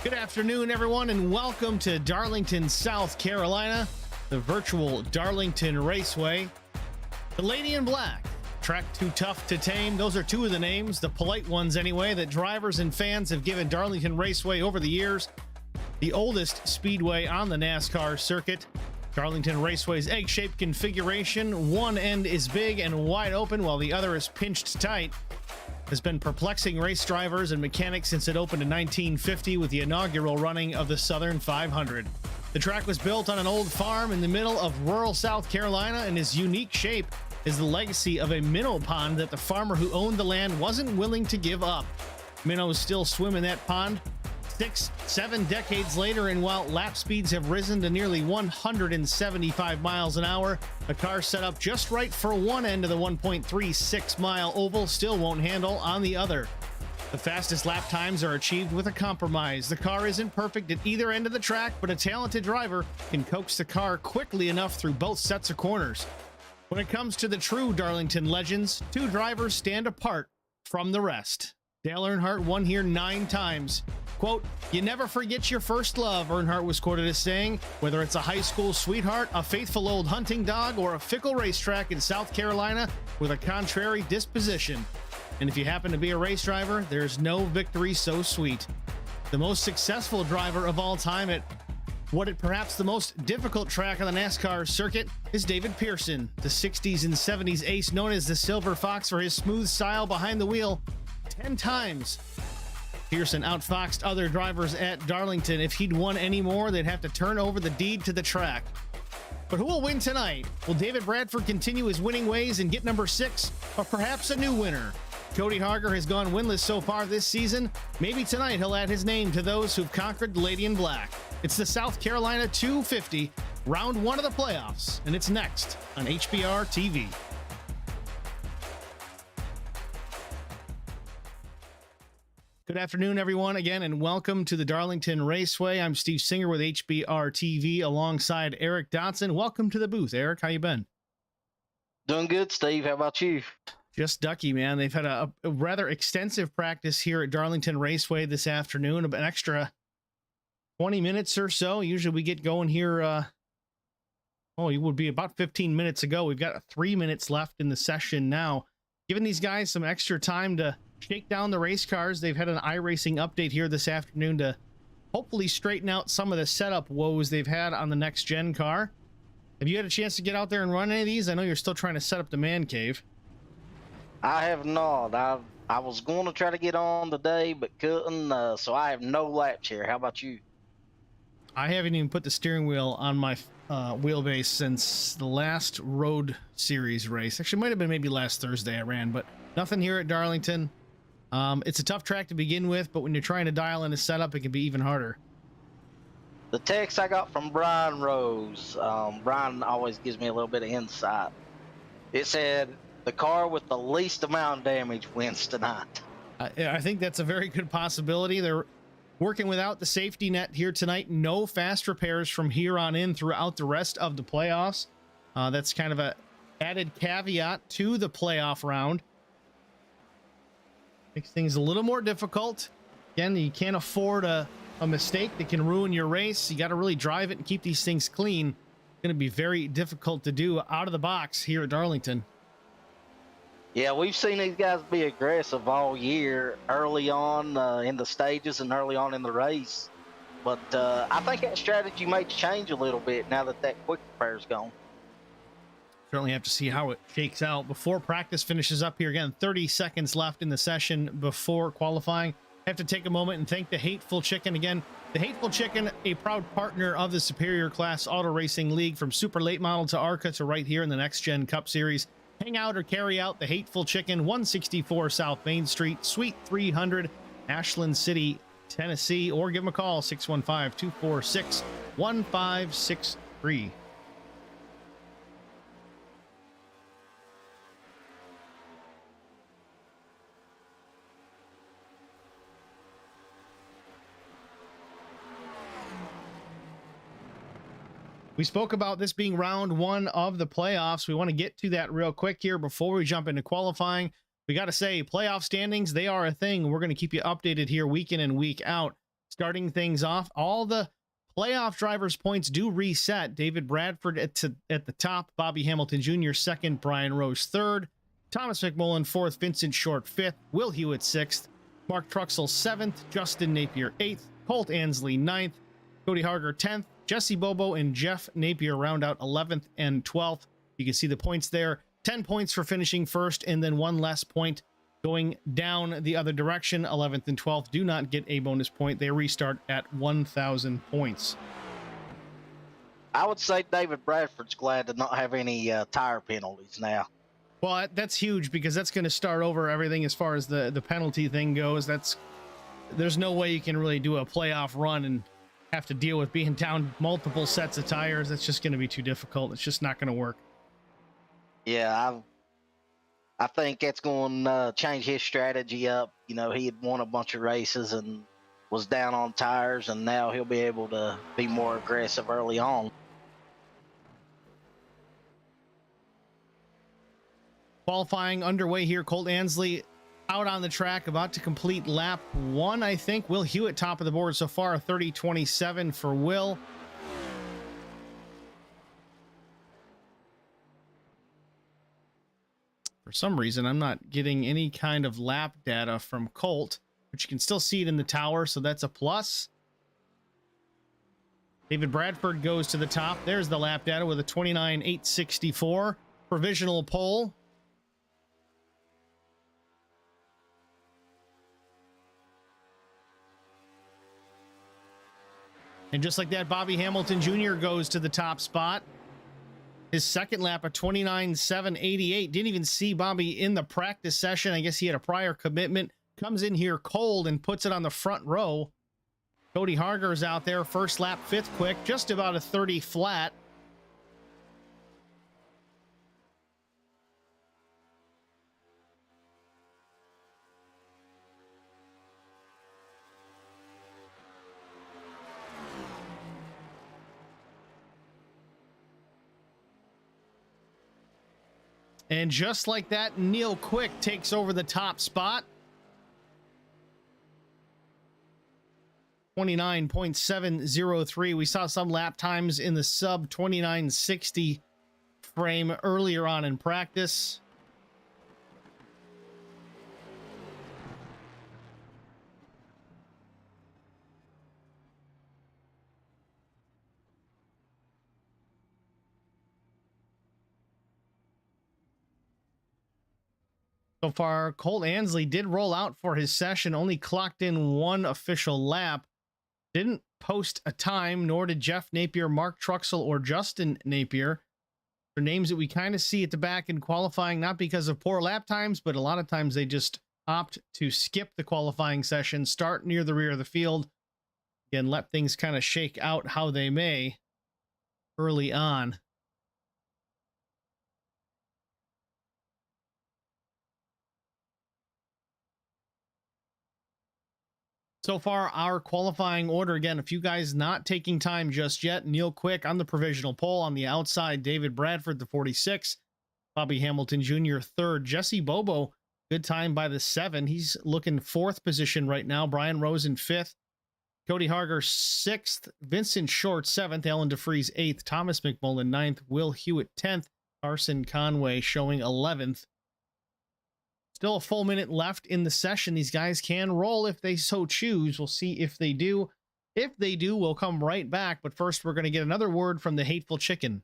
Good afternoon, everyone, and welcome to Darlington, South Carolina, the virtual Darlington Raceway. The Lady in Black, track too tough to tame. Those are two of the names, the polite ones anyway, that drivers and fans have given Darlington Raceway over the years. The oldest speedway on the NASCAR circuit. Darlington Raceway's egg-shaped configuration, one end is big and wide open while the other is pinched tight, has been perplexing race drivers and mechanics since it opened in 1950 with the inaugural running of the Southern 500. The track was built on an old farm in the middle of rural South Carolina, and its unique shape is the legacy of a minnow pond that the farmer who owned the land wasn't willing to give up. Minnows still swim in that pond 6-7 decades later, and while lap speeds have risen to nearly 175 miles an hour, a car set up just right for one end of the 1.36 mile oval still won't handle on the other. The fastest lap times are achieved with a compromise. The car isn't perfect at either end of the track, but a talented driver can coax the car quickly enough through both sets of corners. When it comes to the true Darlington legends, two drivers stand apart from the rest. Dale Earnhardt won here 9 times. Quote, "You never forget your first love," Earnhardt was quoted as saying. Whether it's a high school sweetheart, a faithful old hunting dog, or a fickle racetrack in South Carolina with a contrary disposition. And if you happen to be a race driver, there's no victory so sweet. The most successful driver of all time at perhaps the most difficult track on the NASCAR circuit is David Pearson, the 60s and 70s ace known as the Silver Fox for his smooth style behind the wheel. 10 times. Pearson outfoxed other drivers at Darlington. If he'd won any more, they'd have to turn over the deed to the track. But who will win tonight? Will David Bradford continue his winning ways and get number 6, or perhaps a new winner? Cody Harger has gone winless so far this season. Maybe tonight he'll add his name to those who've conquered the Lady in Black. It's the South Carolina 250, round 1 of the playoffs, and it's next on HBR TV. Good afternoon, everyone, again, and welcome to the Darlington Raceway. I'm Steve Singer with HBR TV alongside Eric Dotson. Welcome to the booth, Eric. How you been? Doing good, Steve. How about you? Just ducky, man. They've had a rather extensive practice here at Darlington Raceway this afternoon, an extra 20 minutes or so. Usually we get going here, it would be about 15 minutes ago. We've got 3 minutes left in the session now. Giving these guys some extra time to shake down the race cars. They've had an iRacing update here this afternoon to hopefully straighten out some of the setup woes they've had on the next gen car. Have you had a chance to get out there and run any of these? I know you're still trying to set up the man cave. I have not. I was going to try to get on today, but couldn't, so I have no laps here. How about you? I haven't even put the steering wheel on my wheelbase since the last road series race. Actually, it might have been maybe last Thursday I ran, but nothing here at Darlington. It's a tough track to begin with, but when you're trying to dial in a setup, it can be even harder. The text I got from Brian Rose, Brian always gives me a little bit of insight. It said, the car with the least amount of damage wins tonight. I think that's a very good possibility. They're working without the safety net here tonight. No fast repairs from here on in throughout the rest of the playoffs. That's kind of a added caveat to the playoff round. Makes things a little more difficult. Again, you can't afford a mistake that can ruin your race. You got to really drive it and keep these things clean. It's going to be very difficult to do out of the box here at Darlington. Yeah, we've seen these guys be aggressive all year, early on in the stages and early on in the race. But I think that strategy may change a little bit now that quick repair's gone. Certainly have to see how it shakes out before practice finishes up here. Again, 30 seconds left in the session before qualifying. I have to take a moment and thank the Hateful Chicken again. The Hateful Chicken, a proud partner of the Superior Class Auto Racing League, from super late model to ARCA to right here in the Next Gen Cup Series. Hang out or carry out the Hateful Chicken, 164 South Main Street, Suite 300, Ashland City, Tennessee, or give them a call, 615-246-1563. We spoke about this being round 1 of the playoffs. We want to get to that real quick here before we jump into qualifying. We got to say, playoff standings, they are a thing. We're going to keep you updated here week in and week out. starting things off. All the playoff drivers' points do reset. David Bradford at the top, Bobby Hamilton Jr. second, Brian Rose third, Thomas McMullen fourth, Vincent Short fifth, Will Hewitt sixth, Mark Truxell seventh, Justin Napier eighth, Colt Ansley ninth, Cody Harger 10th, Jesse Bobo and Jeff Napier round out 11th and 12th. You can see the points there. 10 points for finishing first, and then one less point going down the other direction. 11th and 12th do not get a bonus point. They restart at 1,000 points. I would say David Bradford's glad to not have any tire penalties now. Well, that's huge because that's going to start over everything as far as the penalty thing goes. There's no way you can really do a playoff run and have to deal with being down multiple sets of tires. That's just going to be too difficult. It's just not going to work. Yeah, I think that's going to change his strategy up. You know, he had won a bunch of races and was down on tires, and now he'll be able to be more aggressive early on. Qualifying underway here. Colt Ansley out on the track, about to complete lap 1, I think. Will Hewitt top of the board so far, 30-27 for Will. For some reason, I'm not getting any kind of lap data from Colt, but you can still see it in the tower, so that's a plus. David Bradford goes to the top. There's the lap data with a 29.864. Provisional pole. And just like that, Bobby Hamilton Jr. goes to the top spot. His second lap, a 29.788. Didn't even see Bobby in the practice session. I guess he had a prior commitment. Comes in here cold and puts it on the front row. Cody Harger is out there. First lap, fifth quick. Just about a 30 flat. And just like that, Neil Quick takes over the top spot. 29.703. We saw some lap times in the sub 29.60 frame earlier on in practice. So far, Colt Ansley did roll out for his session, only clocked in one official lap. Didn't post a time, nor did Jeff Napier, Mark Truxell, or Justin Napier. They're names that we kind of see at the back in qualifying, not because of poor lap times, but a lot of times they just opt to skip the qualifying session, start near the rear of the field, and let things kind of shake out how they may early on. So far, our qualifying order, again, a few guys not taking time just yet. Neil Quick on the provisional pole. On the outside, David Bradford, the 46. Bobby Hamilton Jr., third. Jesse Bobo, good time by the 7. He's looking fourth position right now. Brian Rosen, fifth. Cody Harger, sixth. Vincent Short, seventh. Alan DeFries, eighth. Thomas McMullen, ninth. Will Hewitt, 10th. Carson Conway showing 11th. Still a full minute left in the session. These guys can roll if they so choose. We'll see if they do. If they do, we'll come right back. But first, we're going to get another word from the Hateful Chicken.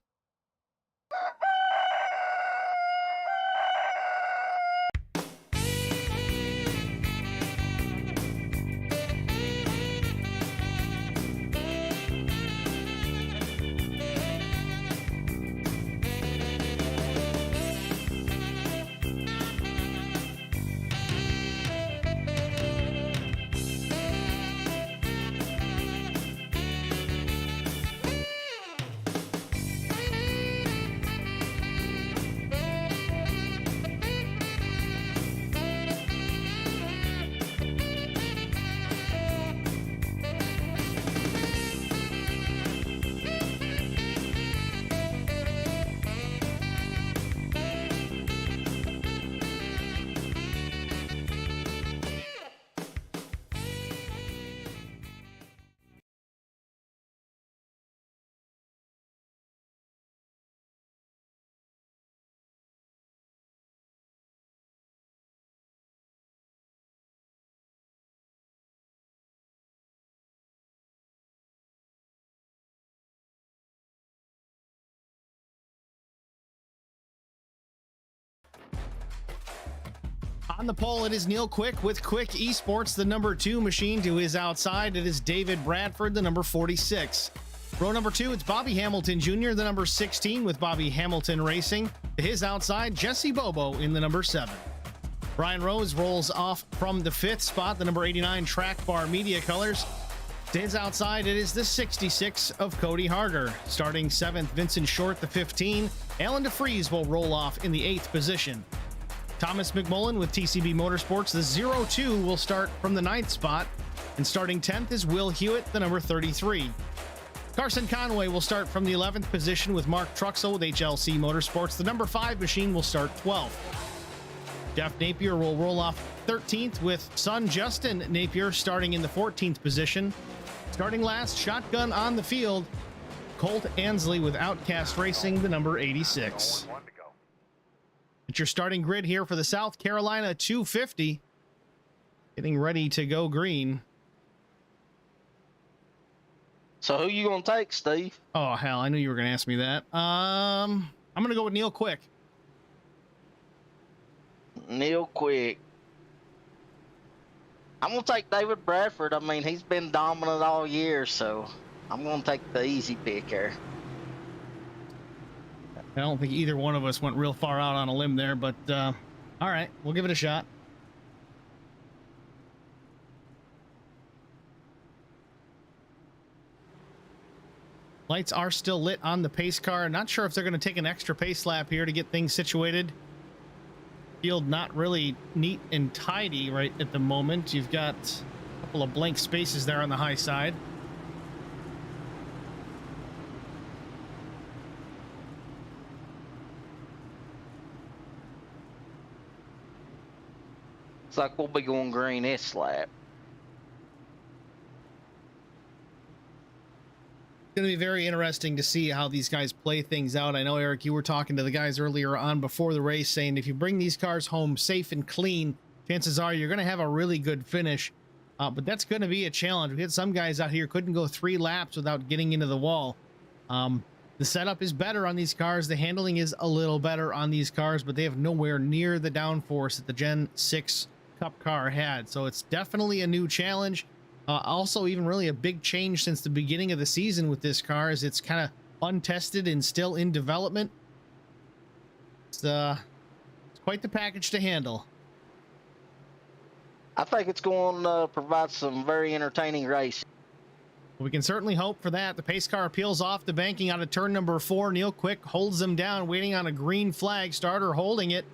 On the pole, it is Neil Quick with Quick Esports, the number 2 machine. To his outside, it is David Bradford, the number 46. Row number 2, it's Bobby Hamilton Jr., the number 16 with Bobby Hamilton Racing. To his outside, Jesse Bobo in the number 7. Brian Rose rolls off from the 5th spot, the number 89 Track Bar Media Colors. To his outside, it is the 66 of Cody Harger. Starting 7th, Vincent Short, the 15. Alan DeFries will roll off in the 8th position. Thomas McMullen with TCB Motorsports, the 02 will start from the 9th spot. And starting 10th is Will Hewitt, the number 33. Carson Conway will start from the 11th position with Mark Truxell with HLC Motorsports. The number 5 machine will start 12th. Jeff Napier will roll off 13th with son Justin Napier starting in the 14th position. Starting last, shotgun on the field, Colt Ansley with Outcast Racing, the number 86. It's your starting grid here for the South Carolina 250. Getting ready to go green. So who you gonna take, Steve? Oh, hell, I knew you were going to ask me that. I'm going to go with Neil Quick. Neil Quick. I'm gonna take David Bradford. I mean, he's been dominant all year, so I'm gonna take the easy pick here. I don't think either one of us went real far out on a limb there, but all right, we'll give it a shot. Lights are still lit on the pace car. Not sure if they're going to take an extra pace lap here to get things situated. Field not really neat and tidy right at the moment. You've got a couple of blank spaces there on the high side. It's like we'll be going green this lap. Going to be very interesting to see how these guys play things out. I know, Eric, you were talking to the guys earlier on before the race saying if you bring these cars home safe and clean, chances are you're going to have a really good finish. But that's going to be a challenge. We had some guys out here couldn't go 3 laps without getting into the wall. The setup is better on these cars. The handling is a little better on these cars, but they have nowhere near the downforce that the Gen 6 Cup car had. So it's definitely a new challenge. Also, even really a big change since the beginning of the season with this car, is it's kind of untested and still in development. It's quite the package to handle. I think it's going to provide some very entertaining racing. We can certainly hope for that. The pace car peels off the banking out of turn number 4. Neil Quick holds them down, waiting on a green flag. Starter holding it.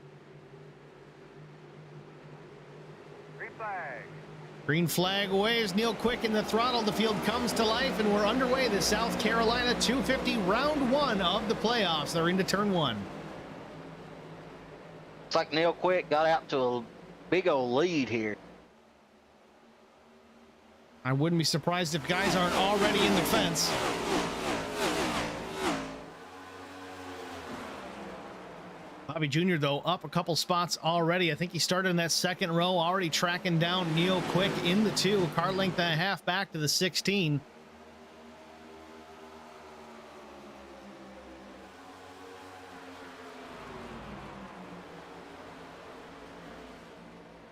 Green flag waves. Neil Quick in the throttle. The field comes to life, and we're underway. The South Carolina 250 round 1 of the playoffs. They're into turn 1. It's like Neil Quick got out to a big old lead here. I wouldn't be surprised if guys aren't already in the fence. Bobby Jr., though, up a couple spots already. I think he started in that second row, already tracking down Neil Quick in the 2. Car length and a half back to the 16.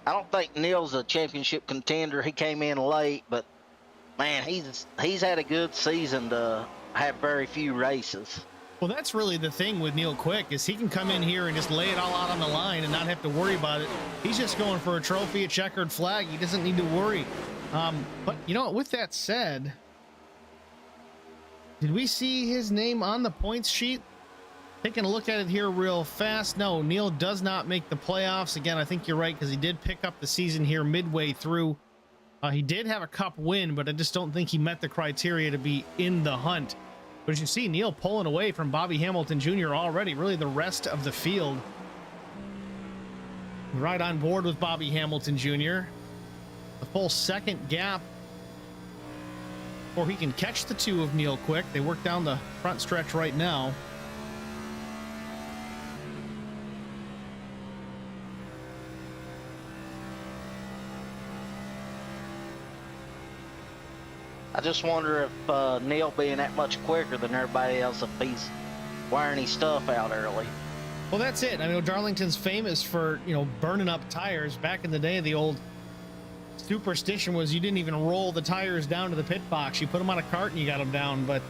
I don't think Neil's a championship contender. He came in late, but man, he's had a good season to have very few races. Well, that's really the thing with Neil Quick, is he can come in here and just lay it all out on the line and not have to worry about it. He's just going for a trophy, a checkered flag. He doesn't need to worry. But, you know, with that said, did we see his name on the points sheet? Taking a look at it here real fast. No, Neil does not make the playoffs. Again, I think you're right, because he did pick up the season here midway through. He did have a cup win, but I just don't think he met the criteria to be in the hunt. But as you see, Neil pulling away from Bobby Hamilton Jr. already, really the rest of the field. Right on board with Bobby Hamilton Jr. The full second gap before he can catch the 2 of Neil Quick. They work down the front stretch right now. I just wonder if Neil being that much quicker than everybody else, if he's wearing his stuff out early. Well, that's it. I mean, Darlington's famous for, burning up tires. Back in the day, the old superstition was you didn't even roll the tires down to the pit box. You put them on a cart and you got them down. But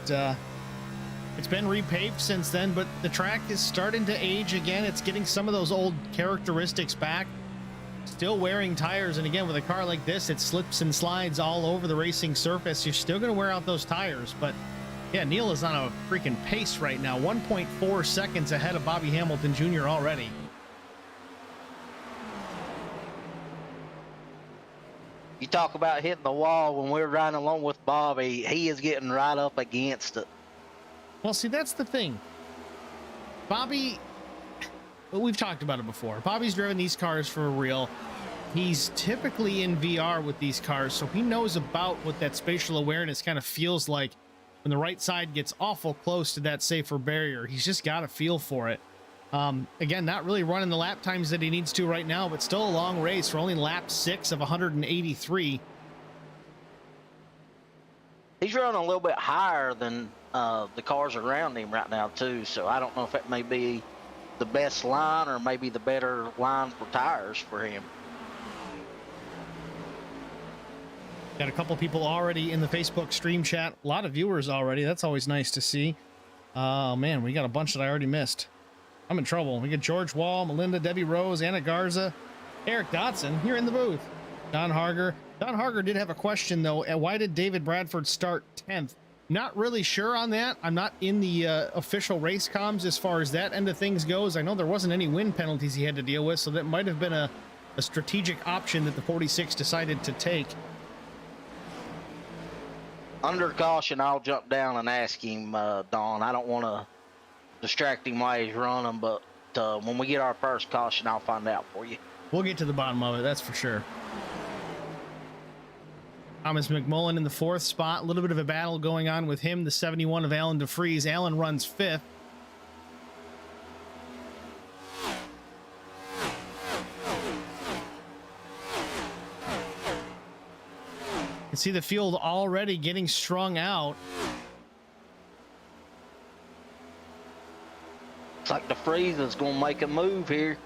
it's been repaved since then. But the track is starting to age again. It's getting some of those old characteristics back. Still wearing tires. And again, with a car like this, it slips and slides all over the racing surface. You're still going to wear out those tires. But yeah, Neil is on a freaking pace right now. 1.4 seconds ahead of Bobby Hamilton Jr. already. You talk about hitting the wall. When we're riding along with Bobby, he is getting right up against it. Well, see, that's the thing. Bobby, well, we've talked about it before. Bobby's driven these cars for real. He's typically in VR with these cars, so he knows about what that spatial awareness kind of feels like when the right side gets awful close to that safer barrier. He's just got a feel for it. Again, not really running the lap times that he needs to right now, but still a long race. We're only lap 6 of 183. He's running a little bit higher than the cars around him right now, too. So I don't know if that may be the best line or maybe the better line for tires for him. Got a couple people already in the Facebook stream chat. A lot of viewers already. That's always nice to see. Oh, man, we got a bunch that I already missed. I'm in trouble. We got George Wall, Melinda, Debbie Rose, Anna Garza, Eric Dotson. You're in the booth. Don Harger. Don Harger did have a question, though. Why did David Bradford start 10th? Not really sure on that. I'm not in the official race comms as far as that end of things goes. I know there wasn't any win penalties he had to deal with, so that might have been a strategic option that the 46 decided to take. Under caution, I'll jump down and ask him, Don. I don't want to distract him while he's running, but when we get our first caution, I'll find out for you. We'll get to the bottom of it, that's for sure. Thomas McMullen in the 4th spot. A little bit of a battle going on with him. The 71 of Alan DeFries. Alan runs 5th. You can see the field already getting strung out. Looks like DeFries is going to make a move here.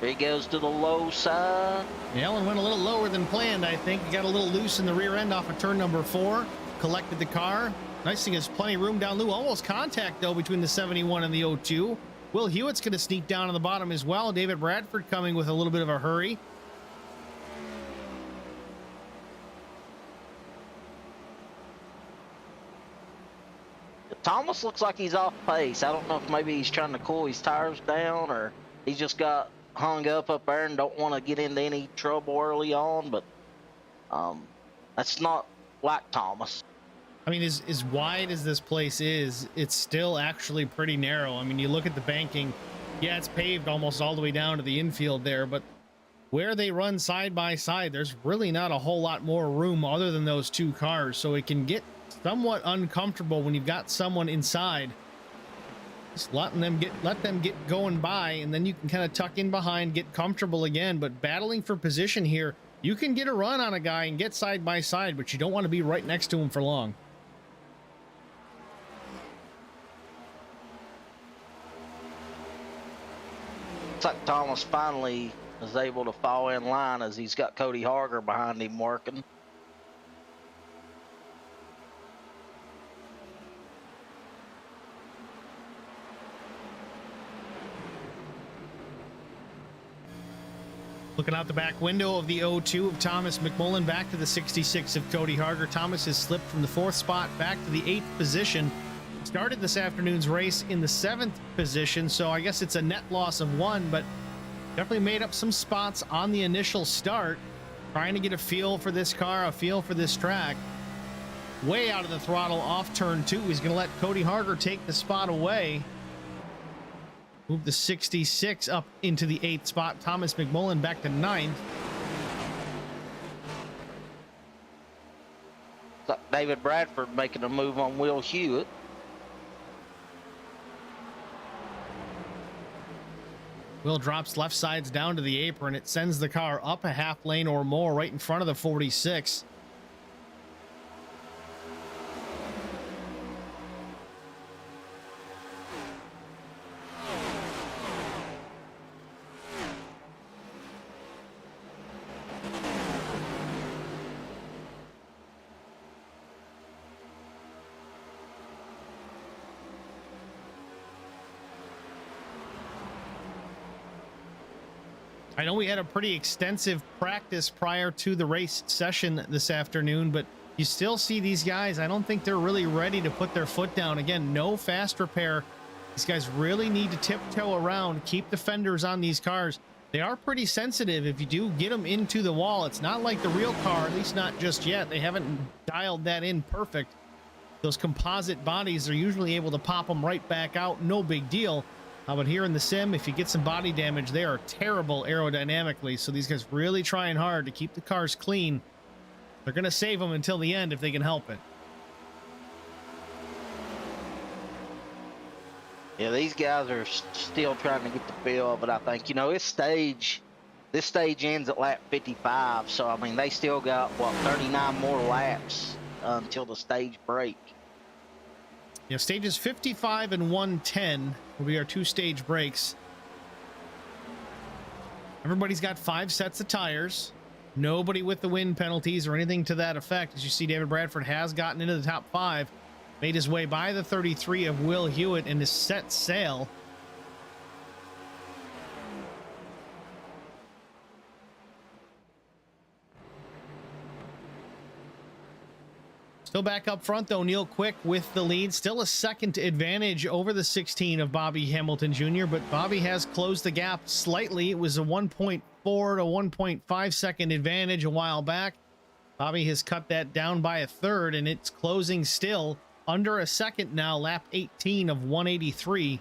Here he goes to the low side. Allen went a little lower than planned, I think. He got a little loose in the rear end off of turn number 4. Collected the car. Nice thing is plenty of room down low. Almost contact, though, between the 71 and the 02. Will Hewitt's going to sneak down on the bottom as well. David Bradford coming with a little bit of a hurry. Thomas looks like he's off pace. I don't know if maybe he's trying to cool his tires down or he just got hung up there and don't want to get into any trouble early on, but that's not like Thomas. I mean, as wide as this place is, it's still actually pretty narrow. I mean, you look at the banking, yeah, it's paved almost all the way down to the infield there, but where they run side by side, there's really not a whole lot more room other than those two cars, so it can get somewhat uncomfortable when you've got someone inside. Just let them get going by, and then you can kind of tuck in behind, get comfortable again. But battling for position here, you can get a run on a guy and get side by side, but you don't want to be right next to him for long. Looks like Thomas finally is able to fall in line as he's got Cody Harger behind him working. Looking out the back window of the 02 of Thomas McMullen back to the 66 of Cody Harger. Thomas has slipped from the 4th spot back to the 8th position. Started this afternoon's race in the 7th position, so I guess it's a net loss of 1, but definitely made up some spots on the initial start. Trying to get a feel for this car, a feel for this track. Way out of the throttle off turn 2. He's going to let Cody Harger take the spot away. Move the 66 up into the 8th spot. Thomas McMullen back to 9th. David Bradford making a move on Will Hewitt. Wheel drops left sides down to the apron. It sends the car up a half lane or more right in front of the 46. I know we had a pretty extensive practice prior to the race session this afternoon, but you still see these guys. I don't think they're really ready to put their foot down. Again, no fast repair. These guys really need to tiptoe around, keep the fenders on these cars. They are pretty sensitive. If you do get them into the wall, it's not like the real car, at least not just yet. They haven't dialed that in perfect. Those composite bodies are usually able to pop them right back out. No big deal. But here in the sim, if you get some body damage, they are terrible aerodynamically. So these guys really trying hard to keep the cars clean. They're going to save them until the end if they can help it. Yeah, these guys are still trying to get the feel of it, I think. You know, this stage ends at lap 55. So, I mean, they still got, what, 39 more laps until the stage break. Yeah, stages 55 and 110 will be our two-stage breaks. Everybody's got 5 sets of tires. Nobody with the wind penalties or anything to that effect. As you see, David Bradford has gotten into the top 5, made his way by the 33 of Will Hewitt, and is set sail. Still back up front, though, Neil Quick with the lead. Still a second advantage over the 16 of Bobby Hamilton Jr., but Bobby has closed the gap slightly. It was a 1.4 to 1.5 second advantage a while back. Bobby has cut that down by a third, and it's closing still under a second now, lap 18 of 183.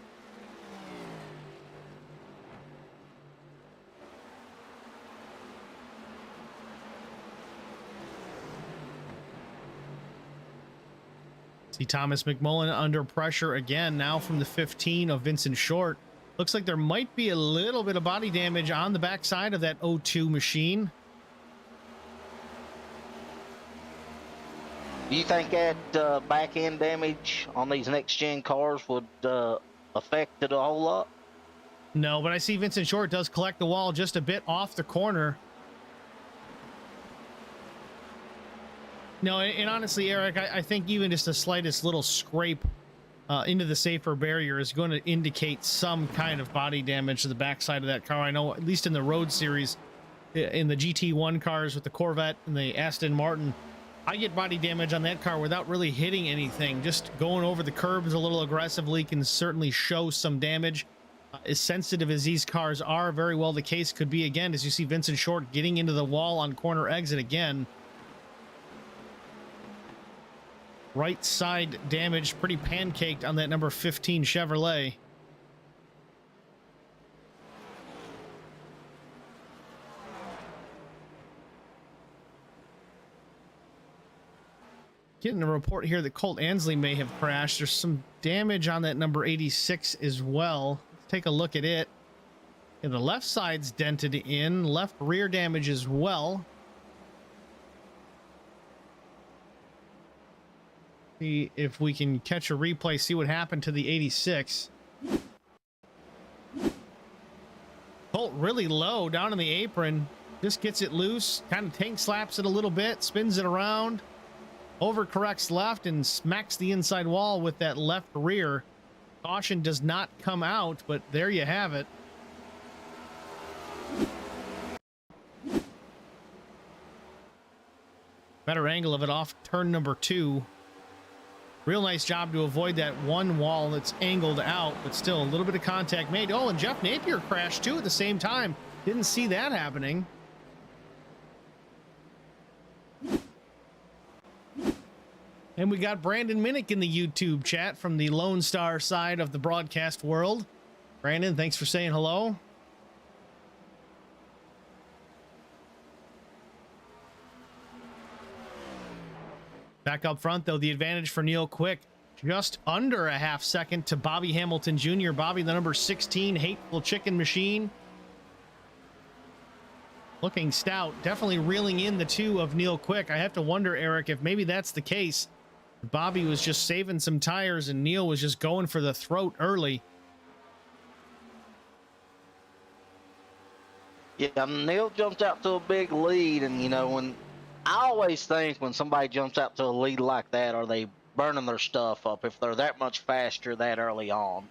See Thomas McMullen under pressure again now from the 15 of Vincent Short. Looks like there might be a little bit of body damage on the backside of that O2 machine. Do you think that back end damage on these next gen cars would affect it a whole lot? No, but I see Vincent Short does collect the wall just a bit off the corner. No, and honestly, Eric, I think even just the slightest little scrape into the safer barrier is going to indicate some kind of body damage to the backside of that car. I know, at least in the road series, in the GT1 cars with the Corvette and the Aston Martin, I get body damage on that car without really hitting anything. Just going over the curbs a little aggressively can certainly show some damage. As sensitive as these cars are, very well the case could be again, as you see Vincent Short getting into the wall on corner exit again. Right side damage, pretty pancaked on that number 15 Chevrolet. Getting a report here that Colt Ansley may have crashed. There's some damage on that number 86 as well. Let's take a look at it. Yeah, the left side's dented in, left rear damage as well. See if we can catch a replay, see what happened to the 86. Colt really low down in the apron, just gets it loose, kind of tank slaps it a little bit, spins it around, overcorrects left and smacks the inside wall with that left rear. Caution does not come out, but there you have it. Better angle of it off turn number 2. Real nice job to avoid that one wall that's angled out, but still a little bit of contact made. Oh, and Jeff Napier crashed too at the same time. Didn't see that happening. And we got Brandon Minnick in the YouTube chat from the Lone Star side of the broadcast world. Brandon, thanks for saying hello. Back up front, though, the advantage for Neil Quick. just under a half second to Bobby Hamilton Jr. Bobby, the number 16 Hateful Chicken Machine. Looking stout, definitely reeling in the two of Neil Quick. I have to wonder, Eric, if maybe that's the case. Bobby was just saving some tires and Neil was just going for the throat early. Yeah, Neil jumped out to a big lead, and when I always think when somebody jumps out to a lead like that, are they burning their stuff up if they're that much faster that early on?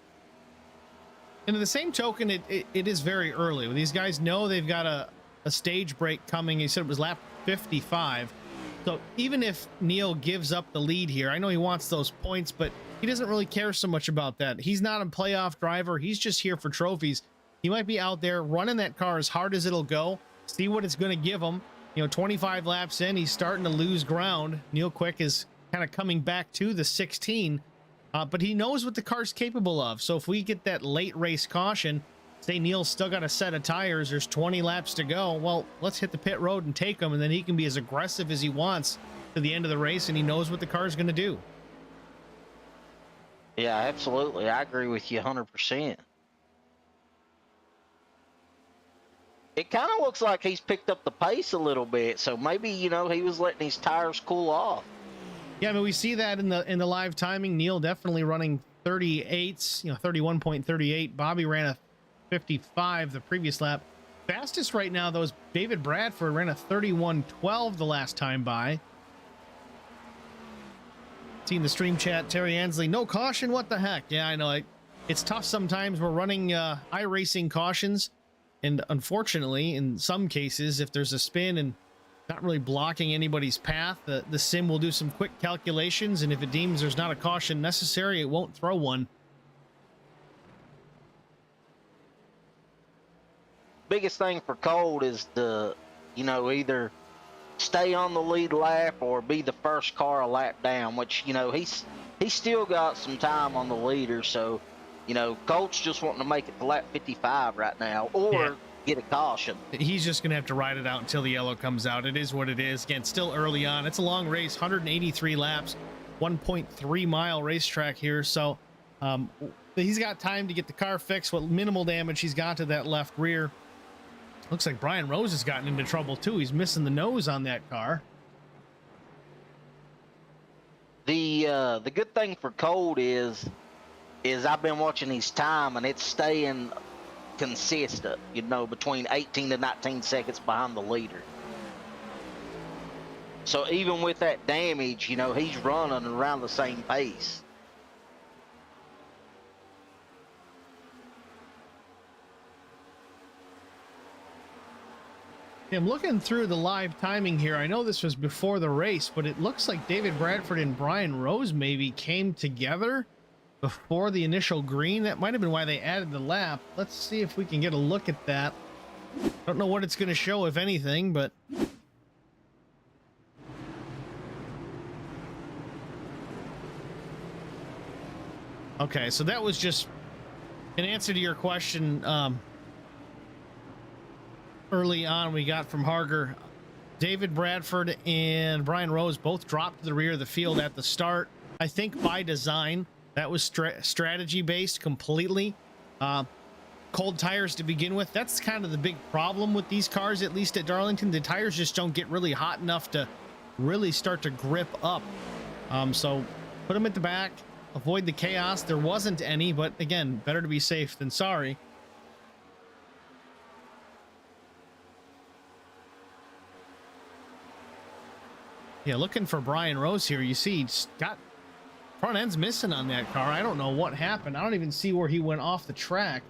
And at the same token, it is very early. These guys know they've got a stage break coming. He said it was lap 55. So even if Neil gives up the lead here, I know he wants those points, but he doesn't really care so much about that. He's not a playoff driver. He's just here for trophies. He might be out there running that car as hard as it'll go, see what it's going to give him. 25 laps in, he's starting to lose ground. Neil Quick is kind of coming back to the 16, but he knows what the car's capable of. So if we get that late race caution, say Neil's still got a set of tires, there's 20 laps to go, well, let's hit the pit road and take him, and then he can be as aggressive as he wants to the end of the race, and he knows what the car's going to do. Yeah, absolutely. I agree with you 100%. It kind of looks like he's picked up the pace a little bit, so maybe, he was letting his tires cool off. Yeah, I mean, we see that in the live timing. Neil definitely running 38s, 31.38. Bobby ran a 55 the previous lap. Fastest right now, though, is David Bradford, ran a 31.12 the last time by. Seeing the stream chat, Terry Ansley, no caution, what the heck? Yeah, I know. It's tough sometimes. We're running iRacing cautions, and unfortunately, in some cases, if there's a spin and not really blocking anybody's path, the sim will do some quick calculations, and if it deems there's not a caution necessary, it won't throw one. Biggest thing for Cole is to, either stay on the lead lap or be the first car a lap down, which, he's still got some time on the leader. So, Colt's just wanting to make it to lap 55 right now, or get a caution. He's just going to have to ride it out until the yellow comes out. It is what it is. Again, still early on. It's a long race, 183 laps, 1.3 mile racetrack here. So he's got time to get the car fixed. What minimal damage he's got to that left rear. Looks like Brian Rose has gotten into trouble too. He's missing the nose on that car. The good thing for Cole is I've been watching his time, and it's staying consistent, between 18 to 19 seconds behind the leader. So even with that damage, he's running around the same pace. I'm looking through the live timing here. I know this was before the race, but it looks like David Bradford and Brian Rose maybe came together before the initial green. That might have been why they added the lap. Let's see if we can get a look at that. Don't know what it's going to show, if anything, but okay, so that was just an answer to your question. Early on, we got from Harger, David Bradford and Brian Rose both dropped to the rear of the field at the start. I think by design, that was strategy based completely. Cold tires to begin with. That's kind of the big problem with these cars, at least at Darlington. The tires just don't get really hot enough to really start to grip up. So put them at the back, avoid the chaos. There wasn't any, but again, better to be safe than sorry. Yeah, looking for Brian Rose here. You see, he's got front end's missing on that car. I don't know what happened. I don't even see where he went off the track.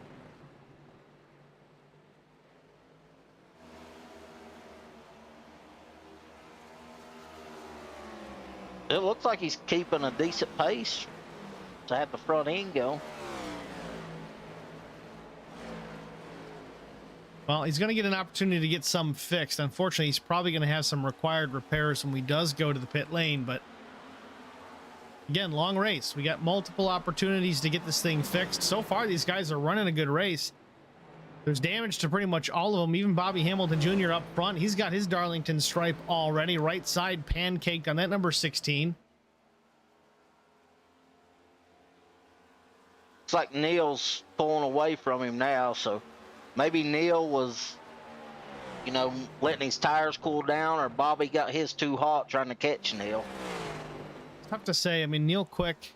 It looks like he's keeping a decent pace to have the front end go. Well, he's going to get an opportunity to get some fixed. Unfortunately, he's probably going to have some required repairs when he does go to the pit lane. But again, long race. We got multiple opportunities to get this thing fixed. So far, these guys are running a good race. There's damage to pretty much all of them. Even Bobby Hamilton Jr. up front. He's got his Darlington stripe already. Right side pancaked on that number 16. Looks like Neil's pulling away from him now, so maybe Neil was, letting his tires cool down, or Bobby got his too hot trying to catch Neil. Tough to say. I mean, Neil Quick,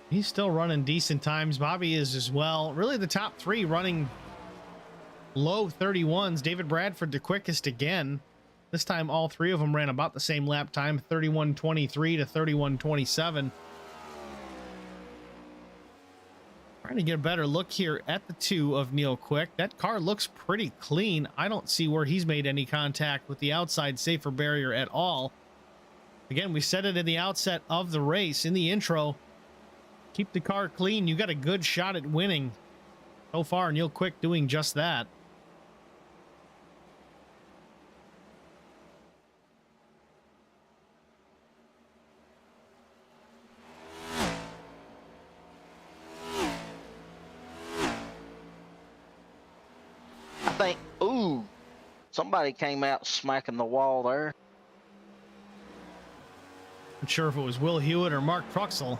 he's still running decent times. Bobby is as well. Really, the top three running low 31s. David Bradford, the quickest again. This time, all three of them ran about the same lap time, 31:23 to 31:27. Trying to get a better look here at the two of Neil Quick. That car looks pretty clean. I don't see where he's made any contact with the outside safer barrier at all. Again, we said it in the outset of the race, in the intro. Keep the car clean. You got a good shot at winning. So far, Neil Quick doing just that. Somebody came out smacking the wall there. Not sure if it was Will Hewitt or Mark Truxell.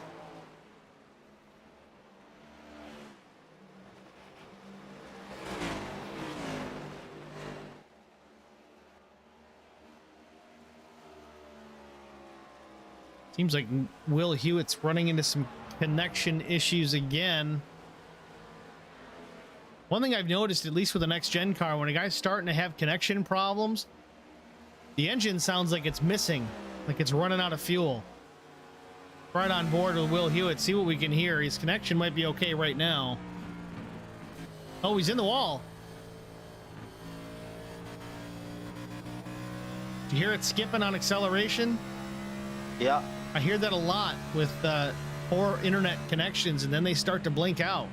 Seems like Will Hewitt's running into some connection issues again. One thing I've noticed, at least with the next gen car, when a guy's starting to have connection problems, the engine sounds like it's missing, like it's running out of fuel. Right on board with Will Hewitt, see what we can hear. His connection might be okay right now. Oh, he's in the wall. Do you hear it skipping on acceleration? Yeah. I hear that a lot with poor internet connections, and then they start to blink out.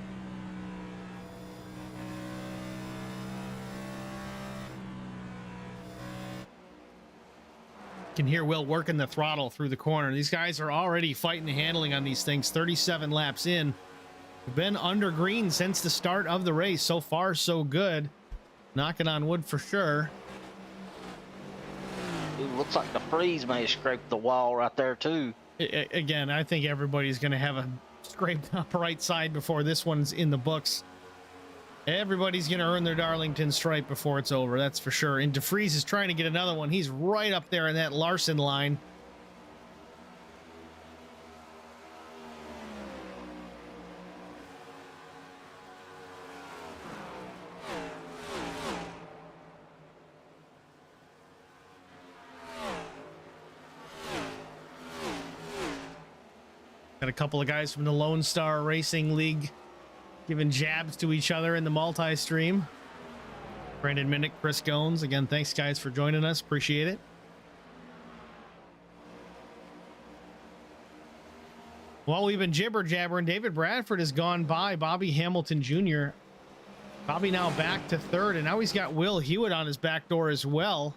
Can hear Will working the throttle through the corner. These guys are already fighting and handling on these things. 37 laps in. We've been under green since the start of the race. So far, so good. Knocking on wood for sure. It looks like the freeze may have scraped the wall right there too. Again, I think everybody's going to have a scraped up right side before this one's in the books. Everybody's going to earn their Darlington stripe before it's over, that's for sure. And DeFries is trying to get another one. He's right up there in that Larson line. Got a couple of guys from the Lone Star Racing League giving jabs to each other in the multi-stream. Brandon Minnick, Chris Gones. Again, thanks guys for joining us. Appreciate it. While we've been jibber-jabbering, David Bradford has gone by Bobby Hamilton Jr. Bobby now back to third, and now he's got Will Hewitt on his back door as well.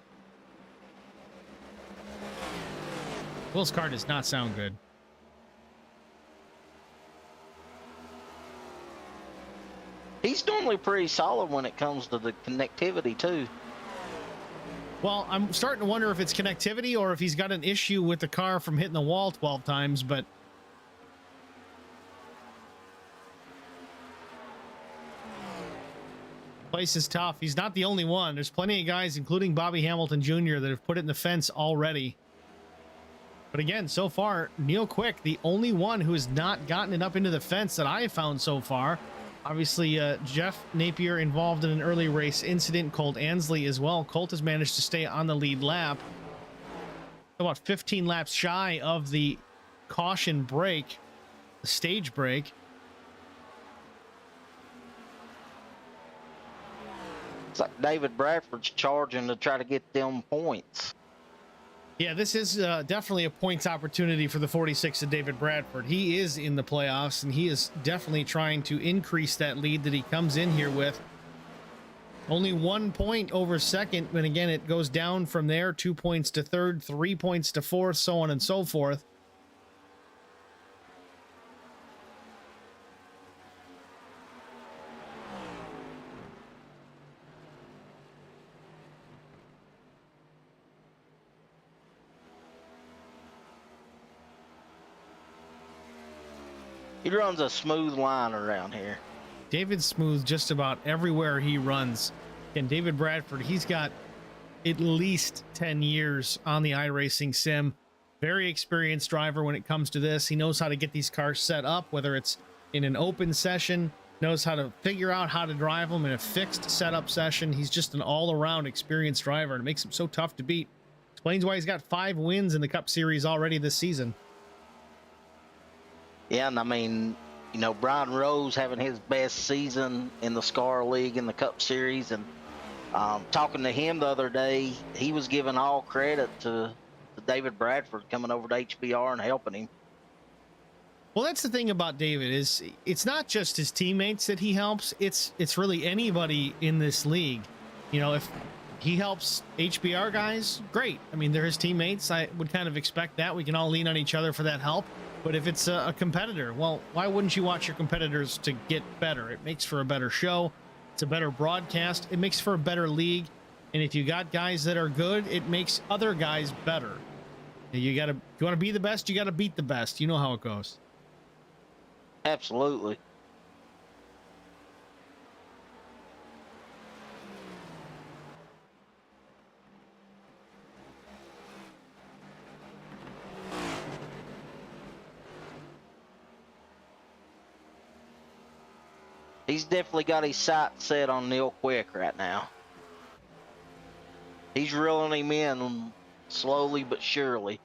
Will's car does not sound good. He's normally pretty solid when it comes to the connectivity too. Well, I'm starting to wonder if it's connectivity or if he's got an issue with the car from hitting the wall 12 times, but place is tough. He's not the only one. There's plenty of guys, including Bobby Hamilton Jr., that have put it in the fence already. But again, so far, Neil Quick, the only one who has not gotten it up into the fence that I have found so far. Obviously, Jeff Napier involved in an early race incident. Colt Ansley as well. Colt has managed to stay on the lead lap. About 15 laps shy of the caution break, the stage break. It's like David Bradford's charging to try to get them points. Yeah, this is definitely a points opportunity for the 46 of David Bradford. He is in the playoffs, and he is definitely trying to increase that lead that he comes in here with. Only 1 point over second, and again, it goes down from there. 2 points to third, 3 points to fourth, so on and so forth. He runs a smooth line around here. David's smooth just about everywhere he runs. And David Bradford, he's got at least 10 years on the iRacing sim. Very experienced driver when it comes to this. He knows how to get these cars set up, whether it's in an open session, knows how to figure out how to drive them in a fixed setup session. He's just an all-around experienced driver, and it makes him so tough to beat. Explains why he's got 5 wins in the Cup Series already this season. Yeah, and I mean, you know, Brian Rose having his best season in the SCAR League in the Cup Series, and talking to him the other day, he was giving all credit to David Bradford coming over to HBR and helping him. Well, that's the thing about David, is it's not just his teammates that he helps. It's really anybody in this league. You know, if he helps HBR guys, great. I mean, they're his teammates. I would kind of expect that. We can all lean on each other for that help. But if it's a competitor, well, why wouldn't you watch your competitors to get better? It makes for a better show. It's a better broadcast. It makes for a better league. And if you got guys that are good, it makes other guys better. If you want to be the best, you got to beat the best. You know how it goes. Absolutely. He's definitely got his sights set on Neil Quick right now. He's reeling him in slowly but surely.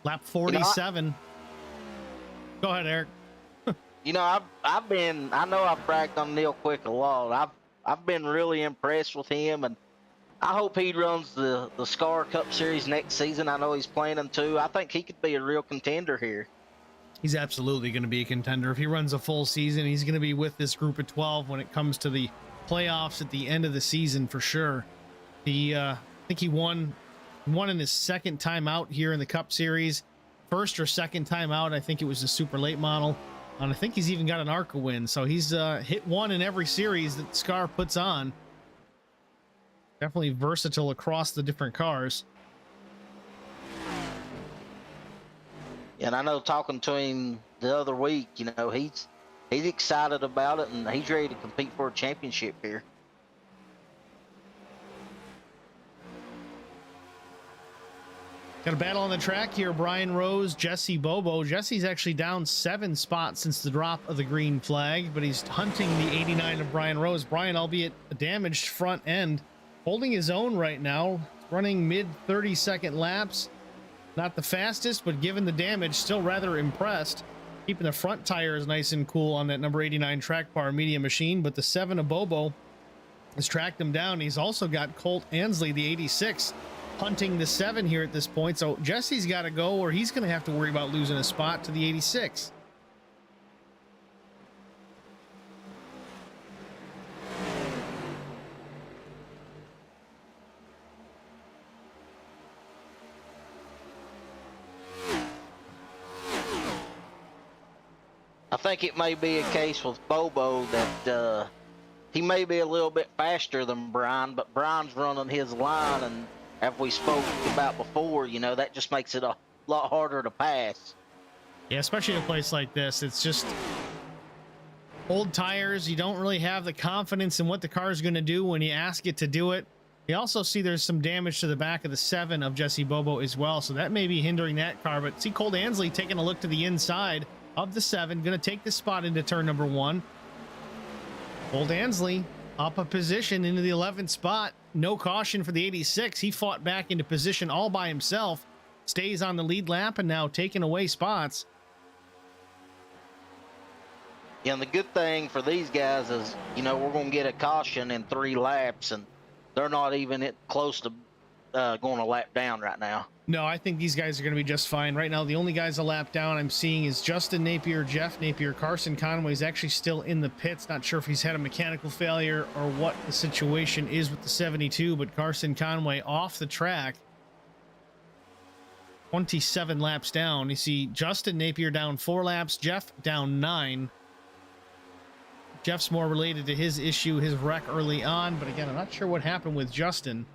Lap 47. Go ahead, Eric. You know, I know I've bragged on Neil Quick a lot. I've been really impressed with him, and I hope he runs the SCAR Cup Series next season. I know he's planning to. I think he could be a real contender here. He's absolutely going to be a contender. If he runs a full season, he's going to be with this group of 12 when it comes to the playoffs at the end of the season for sure. I think he won in his second time out here in the Cup Series. First or second time out, I think it was the super late model. And I think he's even got an ARCA win. So he's hit one in every series that SCAR puts on. Definitely versatile across the different cars. And I know talking to him the other week, you know, he's excited about it, and he's ready to compete for a championship here. Got a battle on the track here. Brian Rose, Jesse Bobo. Jesse's actually down 7 spots since the drop of the green flag, but he's hunting the 89 of Brian Rose. Brian, albeit a damaged front end, holding his own right now, running mid 30-second laps. Not the fastest, but given the damage, still rather impressed. Keeping the front tires nice and cool on that number 89 track bar medium machine, but the 7 of Bobo has tracked him down. He's also got Colt Ansley, the 86, hunting the 7 here at this point. So Jesse's got to go, or he's going to have to worry about losing a spot to the 86. I think it may be a case with Bobo that he may be a little bit faster than Brian, but Brian's running his line, and as we spoke about before, you know, that just makes it a lot harder to pass. Yeah, especially in a place like this. It's just old tires. You don't really have the confidence in what the car is going to do when you ask it to do it. You also see there's some damage to the back of the 7 of Jesse Bobo as well, so that may be hindering that car. But see Colt Ansley taking a look to the inside of the 7, going to take this spot into turn number 1. Colt Ansley up a position into the 11th spot. No caution for the 86. He fought back into position all by himself. Stays on the lead lap and now taking away spots. Yeah, and the good thing for these guys is, you know, we're going to get a caution in 3 laps, and they're not even close to going a lap down right now. No, I think these guys are going to be just fine. Right now, the only guys a lap down I'm seeing is Justin Napier, Jeff Napier. Carson Conway is actually still in the pits. Not sure if he's had a mechanical failure or what the situation is with the 72, but Carson Conway off the track. 27 laps down. You see Justin Napier down 4 laps, Jeff down 9. Jeff's more related to his issue, his wreck early on, but again, I'm not sure what happened with Justin.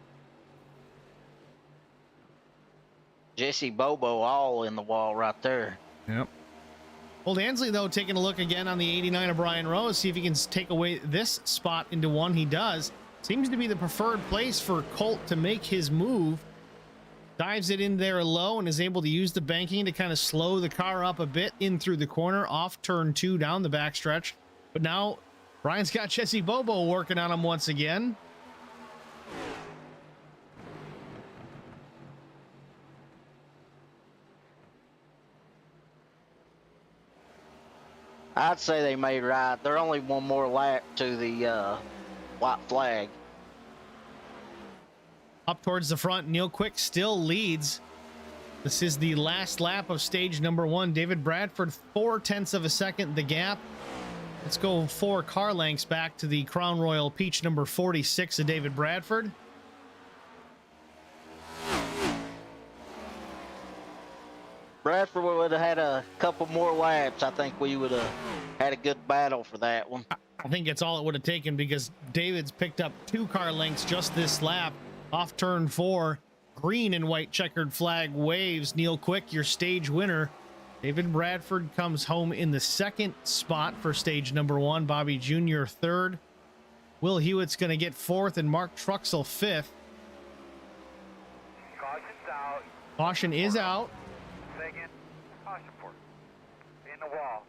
Jesse Bobo all in the wall right there. Yep. Old Ansley, though, taking a look again on the 89 of Brian Rose, see if he can take away this spot into one. He does. Seems to be the preferred place for Colt to make his move. Dives it in there low and is able to use the banking to kind of slow the car up a bit in through the corner, off turn 2 down the backstretch. But now Brian's got Jesse Bobo working on him once again. I'd say they made right. They're only one more lap to the white flag. Up towards the front, Neil Quick still leads. This is the last lap of stage number 1. David Bradford, 0.4 of a second the gap. Let's go 4 car lengths back to the Crown Royal Peach number 46 of David Bradford. Bradford would have had a couple more laps. I think we would have had a good battle for that one. I think it's all it would have taken because David's picked up 2 car lengths just this lap. Off turn 4, green and white checkered flag waves. Neil Quick, your stage winner. David Bradford comes home in the 2nd spot for stage number 1. Bobby Jr. 3rd. Will Hewitt's going to get 4th and Mark Truxell 5th. Caution's out. Caution is out. Second, caution for in the wall.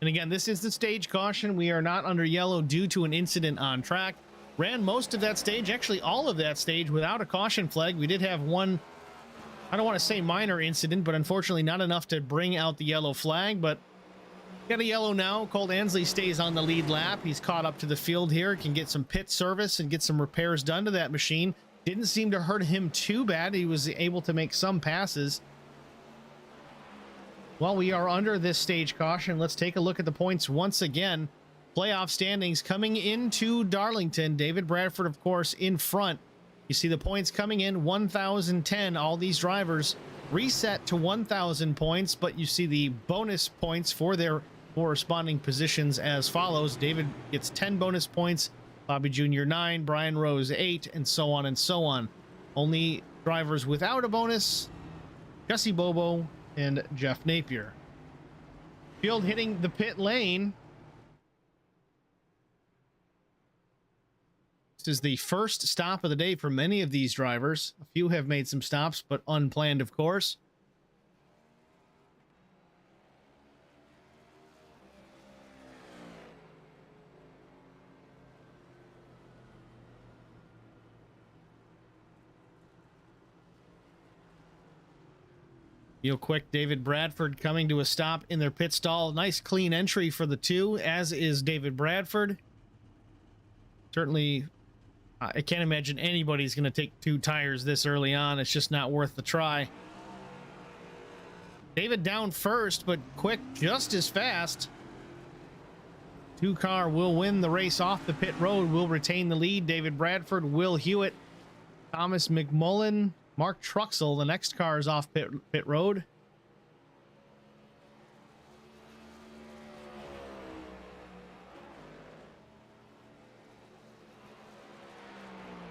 And again, this is the stage caution. We are not under yellow due to an incident on track. Ran most of that stage, actually all of that stage, without a caution flag. We did have one, I don't want to say minor incident, but unfortunately not enough to bring out the yellow flag. But got a yellow now. Colt Ansley stays on the lead lap. He's caught up to the field here, can get some pit service and get some repairs done to that machine. Didn't seem to hurt him too bad. He was able to make some passes. While we are under this stage caution, let's take a look at the points once again. Playoff standings coming into Darlington. David Bradford, of course, in front. You see the points coming in, 1,010. All these drivers reset to 1,000 points, but you see the bonus points for their corresponding positions as follows. David gets 10 bonus points, Bobby Jr. 9, Brian Rose 8, and so on and so on. Only drivers without a bonus, Jesse Bobo and Jeff Napier. Field hitting the pit lane. This is the first stop of the day for many of these drivers. A few have made some stops, but unplanned, of course. Real quick, David Bradford coming to a stop in their pit stall. Nice clean entry for the two, as is David Bradford. Certainly, I can't imagine anybody's going to take 2 tires this early on. It's just not worth the try. David down first, but Quick just as fast. 2 car will win the race off the pit road, will retain the lead. David Bradford, Will Hewitt, Thomas McMullen, Mark Truxell. The next car is off pit road.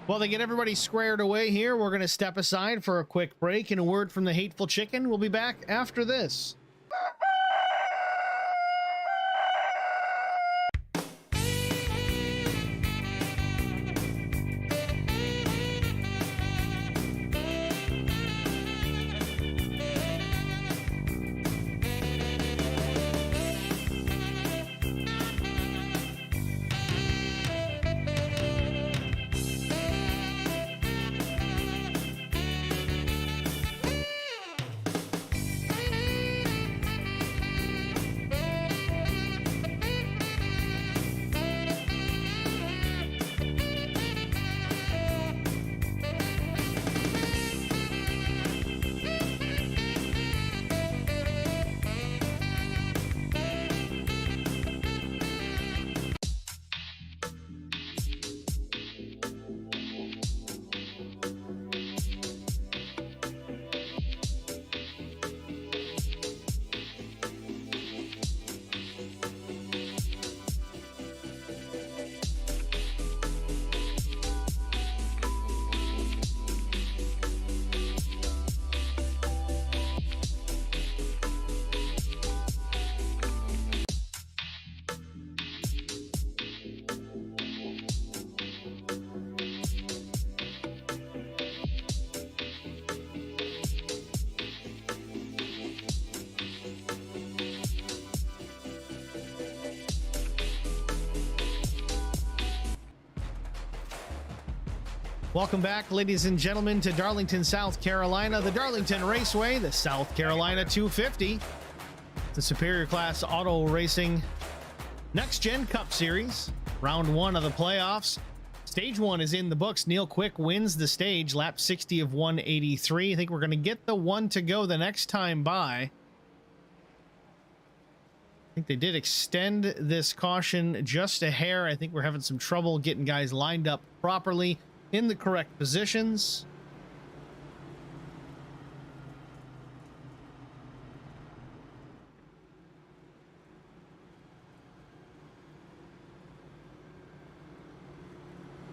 While they get everybody squared away here, we're going to step aside for a quick break and a word from the Hateful Chicken. We'll be back after this. Welcome back, ladies and gentlemen, to Darlington, South Carolina, the Darlington Raceway, the South Carolina 250, the Superior Class Auto Racing Next Gen Cup Series, round 1 of the playoffs. Stage 1 is in the books. Neil Quick wins the stage, lap 60 of 183. I think we're going to get the one to go the next time by. I think they did extend this caution just a hair. I think we're having some trouble getting guys lined up properly in the correct positions.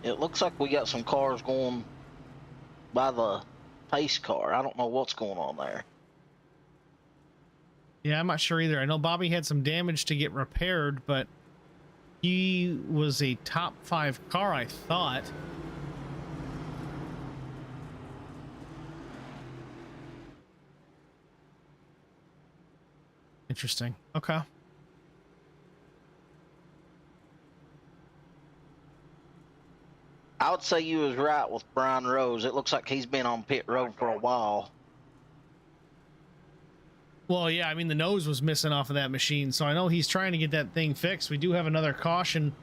It looks like we got some cars going by the pace car. I don't know what's going on there. Yeah, I'm not sure either. I know Bobby had some damage to get repaired, but he was a top 5 car, I thought. Interesting. Okay. I would say you was right with Brian Rose. It looks like he's been on pit road for a while. Well, yeah, I mean, the nose was missing off of that machine, so I know he's trying to get that thing fixed. We do have another caution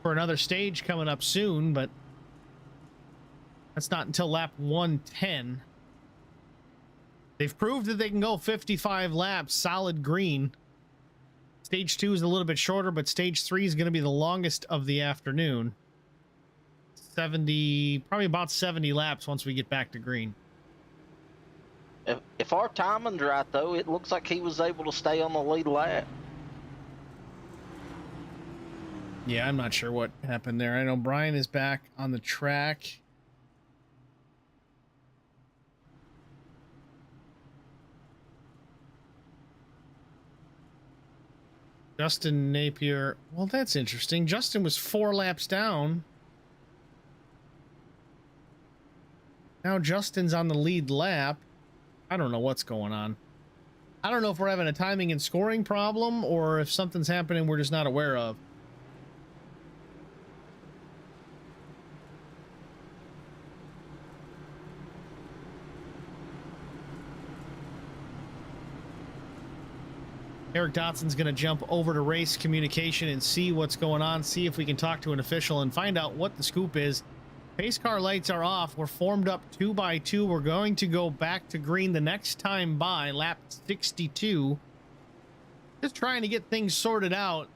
for another stage coming up soon, but that's not until lap 110. They've proved that they can go 55 laps solid green. Stage 2 is a little bit shorter, but stage 3 is going to be the longest of the afternoon. 70, probably about 70 laps once we get back to green. If our timing's right, though, it looks like he was able to stay on the lead lap. Yeah, I'm not sure what happened there. I know Brian is back on the track. Justin Napier. Well, that's interesting. Justin was 4 laps down. Now Justin's on the lead lap. I don't know what's going on. I don't know if we're having a timing and scoring problem or if something's happening we're just not aware of. Eric Dotson's going to jump over to race communication and see what's going on, see if we can talk to an official and find out what the scoop is. Pace car lights are off. We're formed up 2 by 2. We're going to go back to green the next time by, lap 62. Just trying to get things sorted out.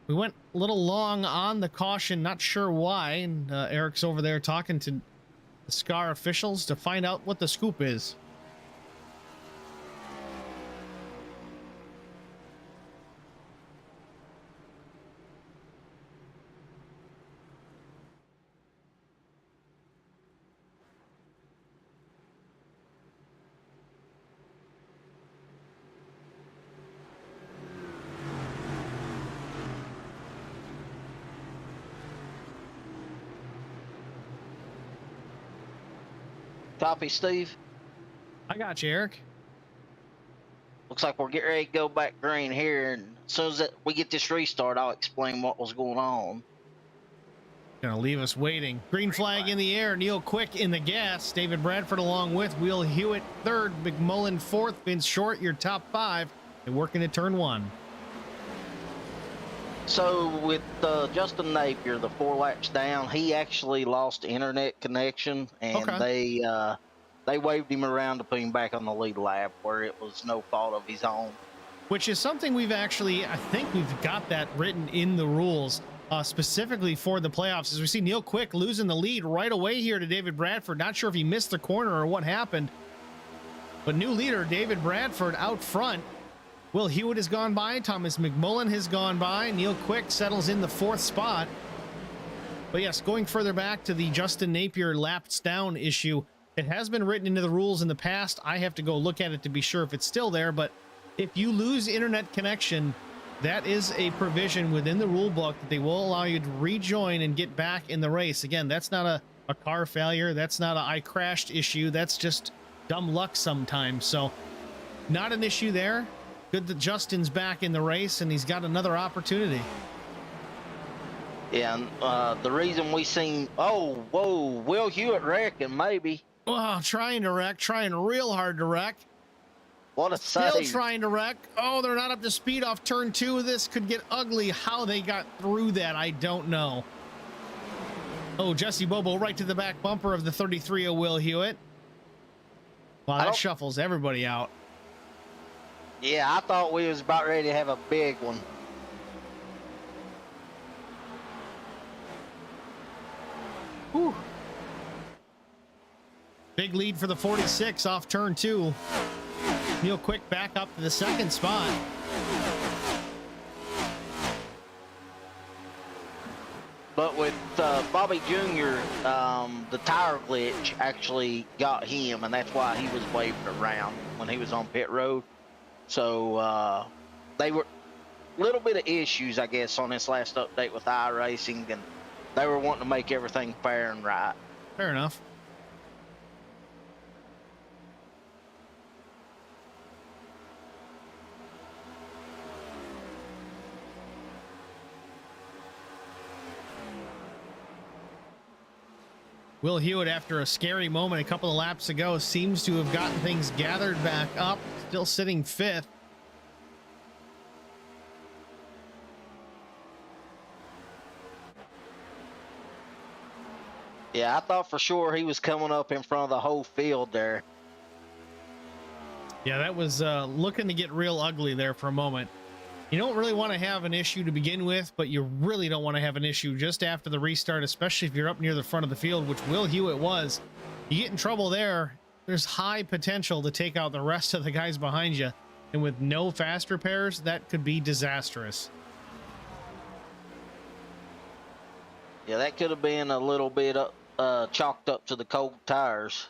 We went a little long on the caution, not sure why. And Eric's over there talking to the SCAR officials to find out what the scoop is. Copy, Steve. I got you, Eric. Looks like we're getting ready to go back green here, and as soon as we get this restart, I'll explain what was going on. Gonna leave us waiting. Green flag in the air. Neil Quick in the gas. David Bradford along with Will Hewitt third. McMullen fourth. Vince Short, your top 5. And working at turn 1. So with Justin Napier, the 4 laps down, he actually lost internet connection, and they waved him around to put him back on the lead lap where it was no fault of his own. Which is something we've actually, I think we've got that written in the rules specifically for the playoffs. As we see Neil Quick losing the lead right away here to David Bradford. Not sure if he missed the corner or what happened, but new leader David Bradford out front. Will Hewitt has gone by. Thomas McMullen has gone by. Neil Quick settles in the 4th spot. But yes, going further back to the Justin Napier laps down issue, it has been written into the rules in the past. I have to go look at it to be sure if it's still there. But if you lose internet connection, that is a provision within the rule book that they will allow you to rejoin and get back in the race. Again, that's not a car failure. That's not a I crashed issue. That's just dumb luck sometimes. So not an issue there. Good that Justin's back in the race and he's got another opportunity. Yeah, and the reason we seen, oh, whoa, Will Hewitt wrecking, maybe. Oh, trying real hard to wreck. What a Still save. trying to wreck. Oh, they're not up to speed off turn 2. This could get ugly. How they got through that, I don't know. Oh, Jesse Bobo right to the back bumper of the 33 of Will Hewitt. Wow, that shuffles everybody out. Yeah, I thought we was about ready to have a big one. Whew. Big lead for the 46 off turn 2. Real quick back up to the second spot. But with Bobby Jr., the tire glitch actually got him, and that's why he was waved around when he was on pit road. So they were a little bit of issues, I guess, on this last update with iRacing, and they were wanting to make everything fair and right. Fair enough. Will Hewitt, after a scary moment a couple of laps ago, seems to have gotten things gathered back up, still sitting 5th. Yeah, I thought for sure he was coming up in front of the whole field there. Yeah, that was looking to get real ugly there for a moment. You don't really want to have an issue to begin with, but you really don't want to have an issue just after the restart, especially if you're up near the front of the field, which Will Hewitt was. You get in trouble there, there's high potential to take out the rest of the guys behind you. And with no fast repairs, that could be disastrous. Yeah, that could have been a little bit chalked up to the cold tires.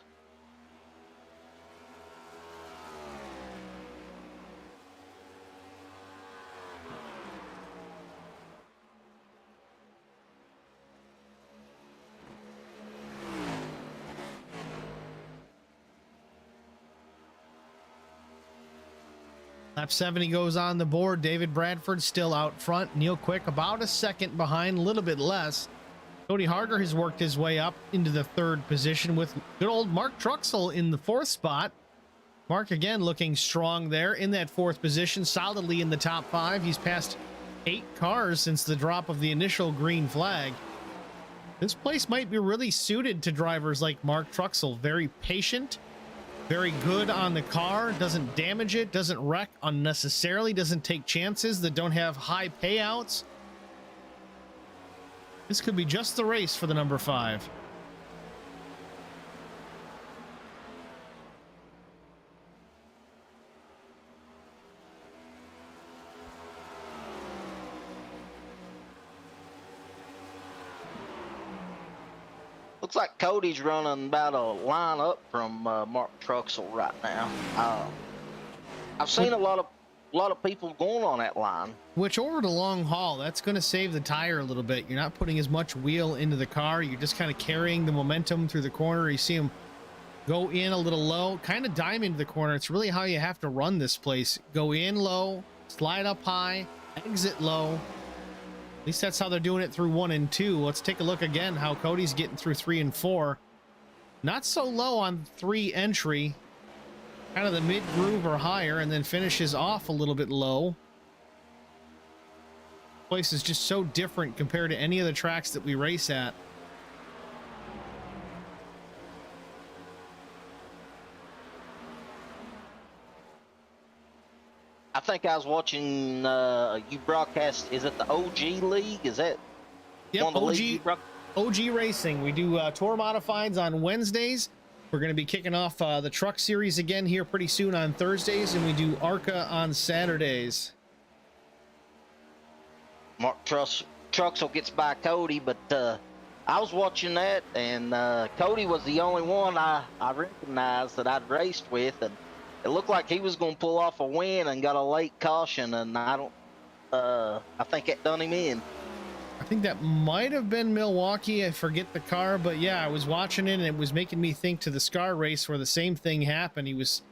Lap 70 goes on the board. David Bradford still out front. Neil Quick about a second behind, a little bit less. Cody Harger has worked his way up into the 3rd position with good old Mark Truxell in the 4th spot. Mark again looking strong there in that 4th position, solidly in the top 5. He's passed 8 cars since the drop of the initial green flag. This place might be really suited to drivers like Mark Truxell. Very patient, very good on the car, doesn't damage it, doesn't wreck unnecessarily, doesn't take chances that don't have high payouts. This could be just the race for the number 5. Looks like Cody's running about a line up from Mark Truxell right now. I've seen a lot of people going on that line. Which over the long haul, that's going to save the tire a little bit. You're not putting as much wheel into the car. You're just kind of carrying the momentum through the corner. You see him go in a little low, kind of dime into the corner. It's really how you have to run this place. Go in low, slide up high, exit low. At least that's how they're doing it through 1 and 2. Let's take a look again how Cody's getting through 3 and 4. Not so low on 3 entry. Kind of the mid groove or higher, and then finishes off a little bit low. Place is just so different compared to any of the tracks that we race at. I think I was watching you broadcast. Is it the OG League? Is that Yep, OG Racing. We do tour modifieds on Wednesdays. We're going to be kicking off the truck series again here pretty soon on Thursdays, and we do ARCA on Saturdays. Mark Truxell gets by Cody, but I was watching that, and Cody was the only one I recognized that I'd raced with, and it looked like he was going to pull off a win and got a late caution, and I think it done him in. I think that might have been Milwaukee. I forget the car, but yeah, I was watching it and it was making me think to the Scar race where the same thing happened. He was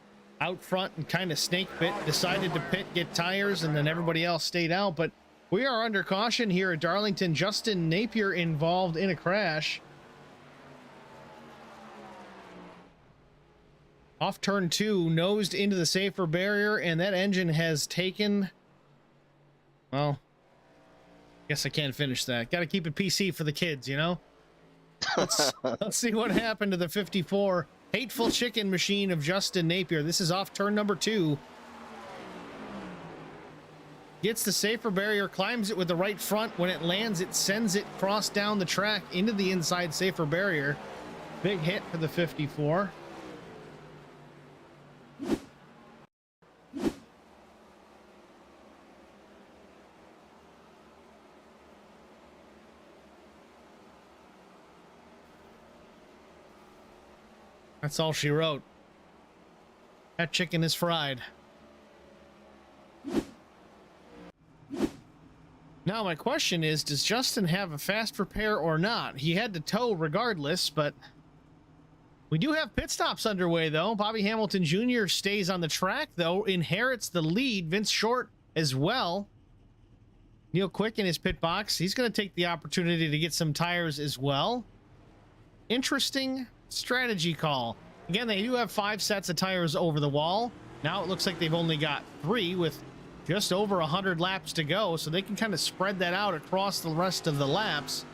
out front and kind of snake bit, decided to pit, get tires, and then everybody else stayed out. But We are under caution here at Darlington. Justin Napier involved in a crash. Off turn 2, nosed into the safer barrier, and that engine has taken... Well, guess I can't finish that. Got to keep it PC for the kids, you know? Let's see what happened to the 54 Hateful Chicken machine of Justin Napier. This is off turn number 2. Gets the safer barrier, climbs it with the right front. When it lands, it sends it cross down the track into the inside safer barrier. Big hit for the 54. That's all she wrote. That chicken is fried. Now my question is, does Justin have a fast repair or not? He had to tow regardless, but we do have pit stops underway though. Bobby Hamilton Jr. stays on the track though, inherits the lead. Vince Short as well. Neil Quick in his pit box. He's going to take the opportunity to get some tires as well. Interesting strategy call. Again, they do have 5 sets of tires over the wall. Now it looks like they've only got 3 with just over 100 laps to go, so they can kind of spread that out across the rest of the laps.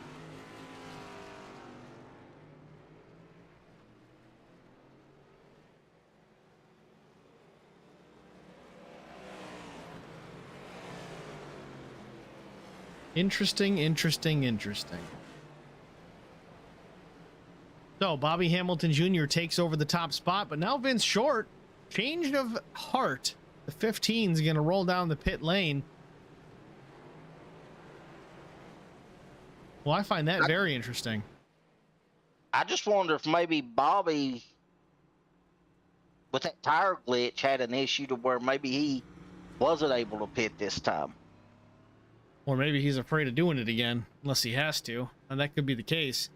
Interesting. So Bobby Hamilton Jr. takes over the top spot, but now Vince Short, change of heart. The 15 is going to roll down the pit lane. Well, I find that very interesting. I just wonder if maybe Bobby, with that tire glitch, had an issue to where maybe he wasn't able to pit this time. Or maybe he's afraid of doing it again, unless he has to, and that could be the case.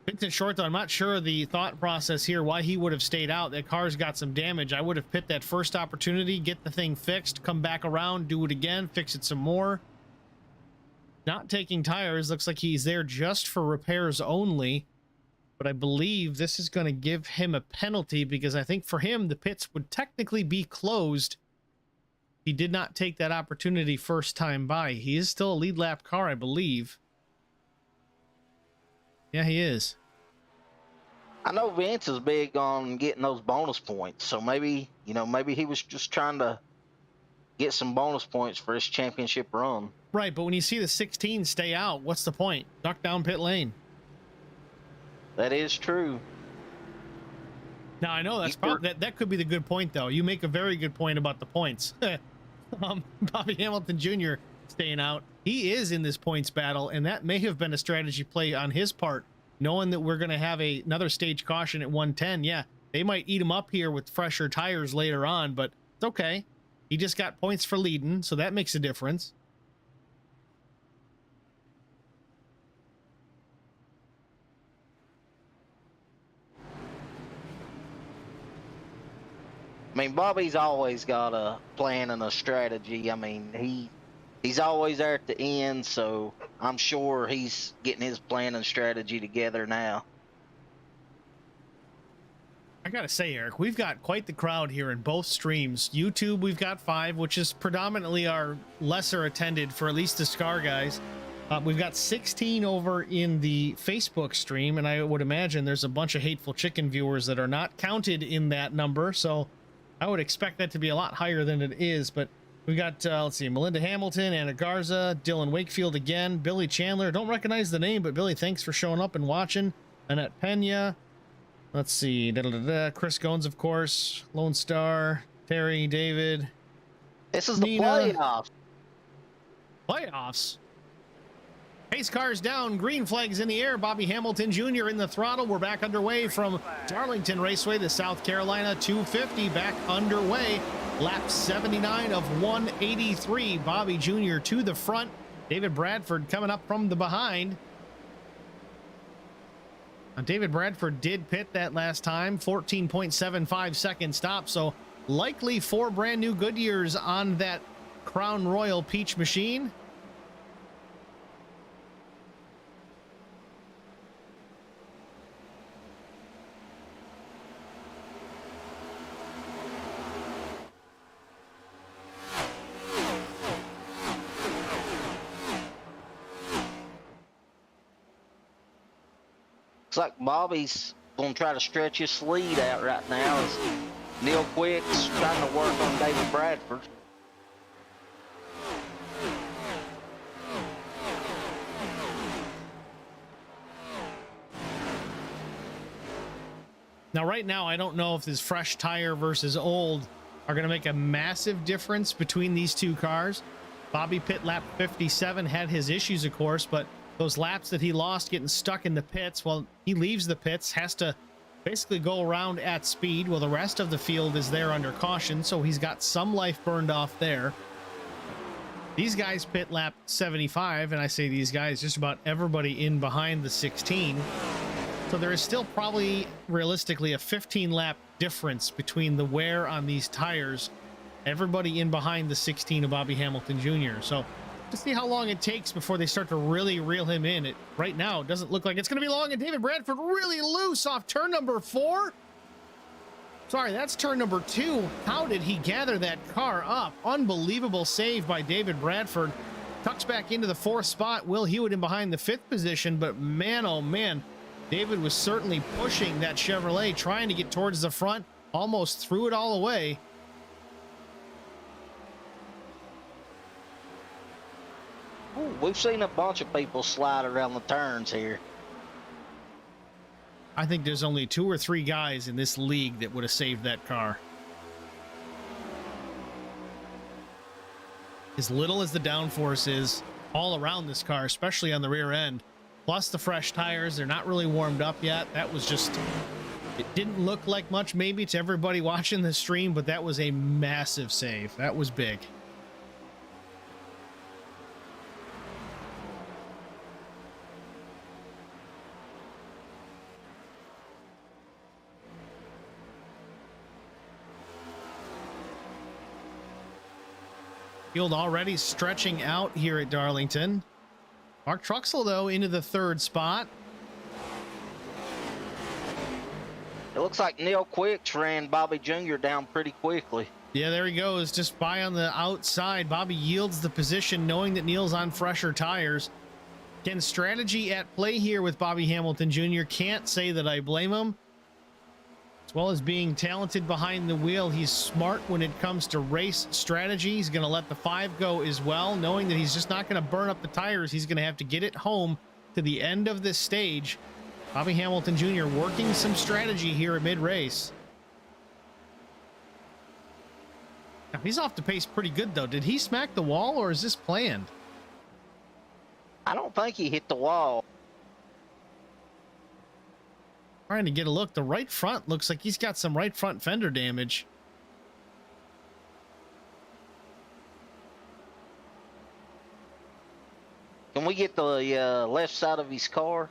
Vincent Short, though, I'm not sure the thought process here, why he would have stayed out. That car's got some damage. I would have pit that first opportunity, get the thing fixed, come back around, do it again, fix it some more. Not taking tires. Looks like he's there just for repairs only. But I believe this is going to give him a penalty because I think for him, the pits would technically be closed. He did not take that opportunity first time by. He is still a lead lap car, I believe. Yeah, he is. I know Vince is big on getting those bonus points, so maybe, you know, maybe he was just trying to get some bonus points for his championship run. Right, but when you see the 16 stay out, what's the point? Duck down pit lane. That is true. Now, I know that's probably, that could be the good point, though. You make a very good point about the points. Bobby Hamilton Jr. staying out. He is in this points battle, and that may have been a strategy play on his part, knowing that we're going to have another stage caution at 110. Yeah, they might eat him up here with fresher tires later on, but it's okay. He just got points for leading, so that makes a difference. I mean, Bobby's always got a plan and a strategy. I mean, he's always there at the end, so I'm sure he's getting his plan and strategy together now. I gotta say, Eric, we've got quite the crowd here in both streams. YouTube, we've got 5, which is predominantly our lesser attended for at least the Scar guys. We've got 16 over in the Facebook stream, and I would imagine there's a bunch of Hateful Chicken viewers that are not counted in that number, so I would expect that to be a lot higher than it is. But we got, let's see, Melinda Hamilton, Anna Garza, Dylan Wakefield again, Billy Chandler. Don't recognize the name, but Billy, thanks for showing up and watching. Annette Pena. Let's see, Chris Gones, of course, Lone Star, Terry, David. This is Nina. the playoffs. Playoffs. Pace cars down, green flags in the air. Bobby Hamilton Jr. in the throttle. We're back underway from Darlington Raceway, the South Carolina 250 back underway. Lap 79 of 183. Bobby Jr. to the front. David Bradford coming up from the behind. David Bradford did pit that last time, 14.75 second stop, so likely 4 brand new Goodyears on that Crown Royal Peach machine. Looks like Bobby's going to try to stretch his lead out right now as Neil Quick's trying to work on David Bradford. Now, right now, I don't know if this fresh tire versus old are going to make a massive difference between these two cars. Bobby pit lap 57 had his issues, of course, but those laps that he lost getting stuck in the pits, well, he leaves the pits, has to basically go around at speed while the rest of the field is there under caution, so he's got some life burned off there. These guys pit lap 75, and I say these guys, just about everybody in behind the 16. So there is still probably realistically a 15 lap difference between the wear on these tires, everybody in behind the 16 of Bobby Hamilton Jr. So to see how long it takes before they start to really reel him in, right now it doesn't look like it's going to be long, and David Bradford really loose off turn number 4. Sorry, that's turn number 2. How did he gather that car up? Unbelievable save by David Bradford. Tucks back into the 4th spot. Will Hewitt in behind the 5th position, but man, oh man, David was certainly pushing that Chevrolet, trying to get towards the front, almost threw it all away. Ooh, we've seen a bunch of people slide around the turns here. I think there's only 2 or 3 guys in this league that would have saved that car. As little as the downforce is all around this car, especially on the rear end, plus the fresh tires, they're not really warmed up yet. That was just, it didn't look like much maybe to everybody watching the stream, but that was a massive save. That was big. Field already stretching out here at Darlington. Mark Truxell, though, into the 3rd spot. It looks like Neil Quicks ran Bobby Jr. down pretty quickly. Yeah, there he goes, just by on the outside. Bobby yields the position, knowing that Neil's on fresher tires. Again, strategy at play here with Bobby Hamilton Jr. Can't say that I blame him. As well as being talented behind the wheel, he's smart when it comes to race strategy. He's going to let the 5 go as well, knowing that he's just not going to burn up the tires. He's going to have to get it home to the end of this stage. Bobby Hamilton Jr. working some strategy here at mid-race. Now, he's off the pace pretty good, though. Did he smack the wall, or is this planned? I don't think he hit the wall. Trying to get a look. The right front looks like he's got some right front fender damage. Can we get the left side of his car?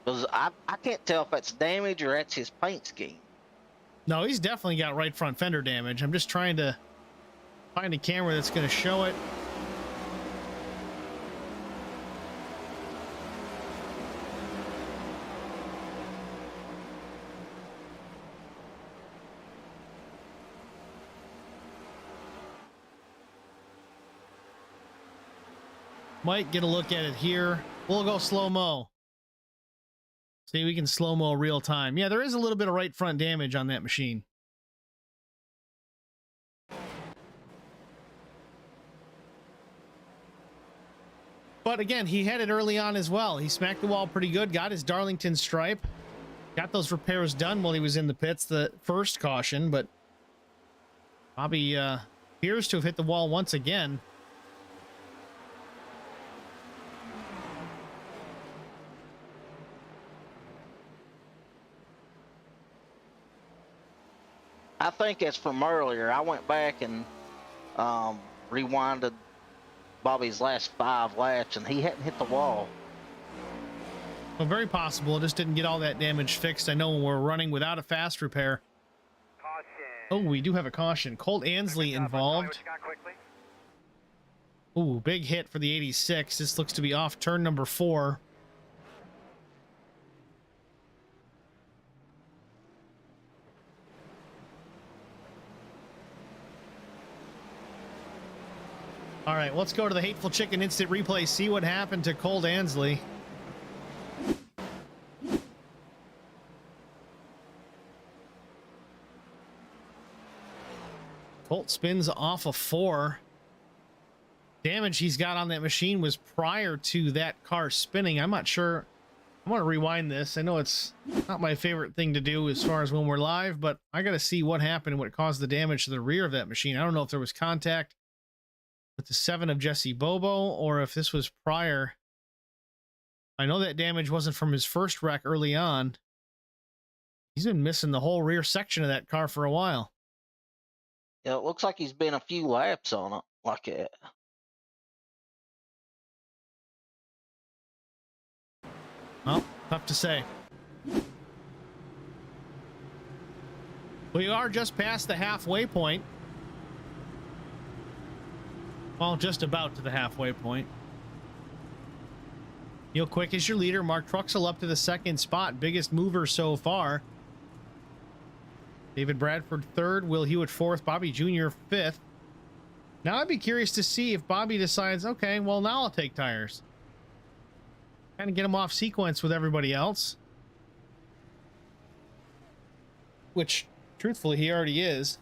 Because I can't tell if that's damage or that's his paint scheme. No, he's definitely got right front fender damage. I'm just trying to find a camera that's going to show it. Might get a look at it here. We'll go slow-mo. See, we can slow-mo real time. Yeah, there is a little bit of right front damage on that machine. But again, he had it early on as well. He smacked the wall pretty good, got his Darlington stripe, got those repairs done while he was in the pits, the first caution, but Bobby appears to have hit the wall once again. I think it's from earlier. I went back and rewinded Bobby's last 5 laps, and he hadn't hit the wall. Well, very possible. It just didn't get all that damage fixed. I know when we're running without a fast repair. Caution. Oh, we do have a caution. Colt Ansley involved. Ooh, big hit for the 86. This looks to be off turn number 4. All right, let's go to the Hateful Chicken instant replay, see what happened to Colt Ansley. Colt spins off of 4. Damage he's got on that machine was prior to that car spinning. I'm not sure. I want to rewind this. I know it's not my favorite thing to do as far as when we're live, but I got to see what happened, what caused the damage to the rear of that machine. I don't know if there was contact with the 7 of Jesse Bobo or if this was prior. I know that damage wasn't from his first wreck early on. He's been missing the whole rear section of that car for a while. Yeah, it looks like he's been a few laps on it like that. Well, tough to say. We are just past the halfway point. Well, just about to the halfway point. Neil Quick is your leader. Mark Truxell up to the 2nd spot. Biggest mover so far. David Bradford 3rd. Will Hewitt 4th. Bobby Jr. 5th. Now I'd be curious to see if Bobby decides, okay, well, now I'll take tires. Kind of get him off sequence with everybody else. Which, truthfully, he already is.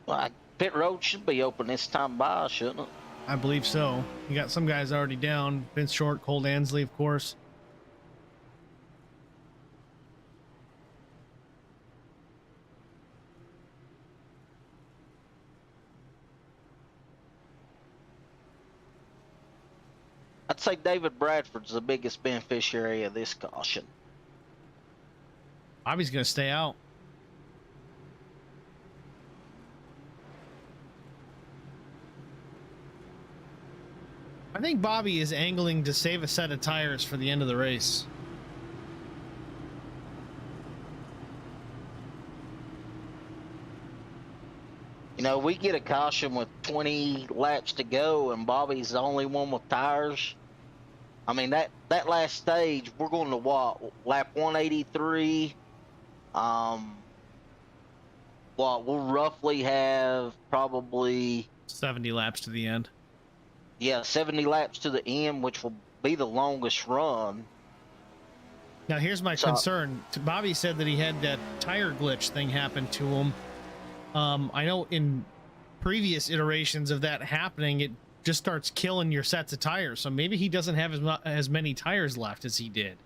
Well, pit road should be open this time by, shouldn't it? I believe so. You got some guys already down. Vince Short, Cole Ansley, of course. I'd say David Bradford's the biggest beneficiary of this caution. Bobby's going to stay out. I think Bobby is angling to save a set of tires for the end of the race. You know, we get a caution with 20 laps to go, and Bobby's the only one with tires. I mean, that last stage, we're going to what? Lap 183. We'll roughly have probably 70 laps to the end. Yeah, 70 laps to the end, which will be the longest run. Now, here's my concern. Bobby said that he had that tire glitch thing happen to him. I know in previous iterations of that happening, it just starts killing your sets of tires. So maybe he doesn't have as many tires left as he did.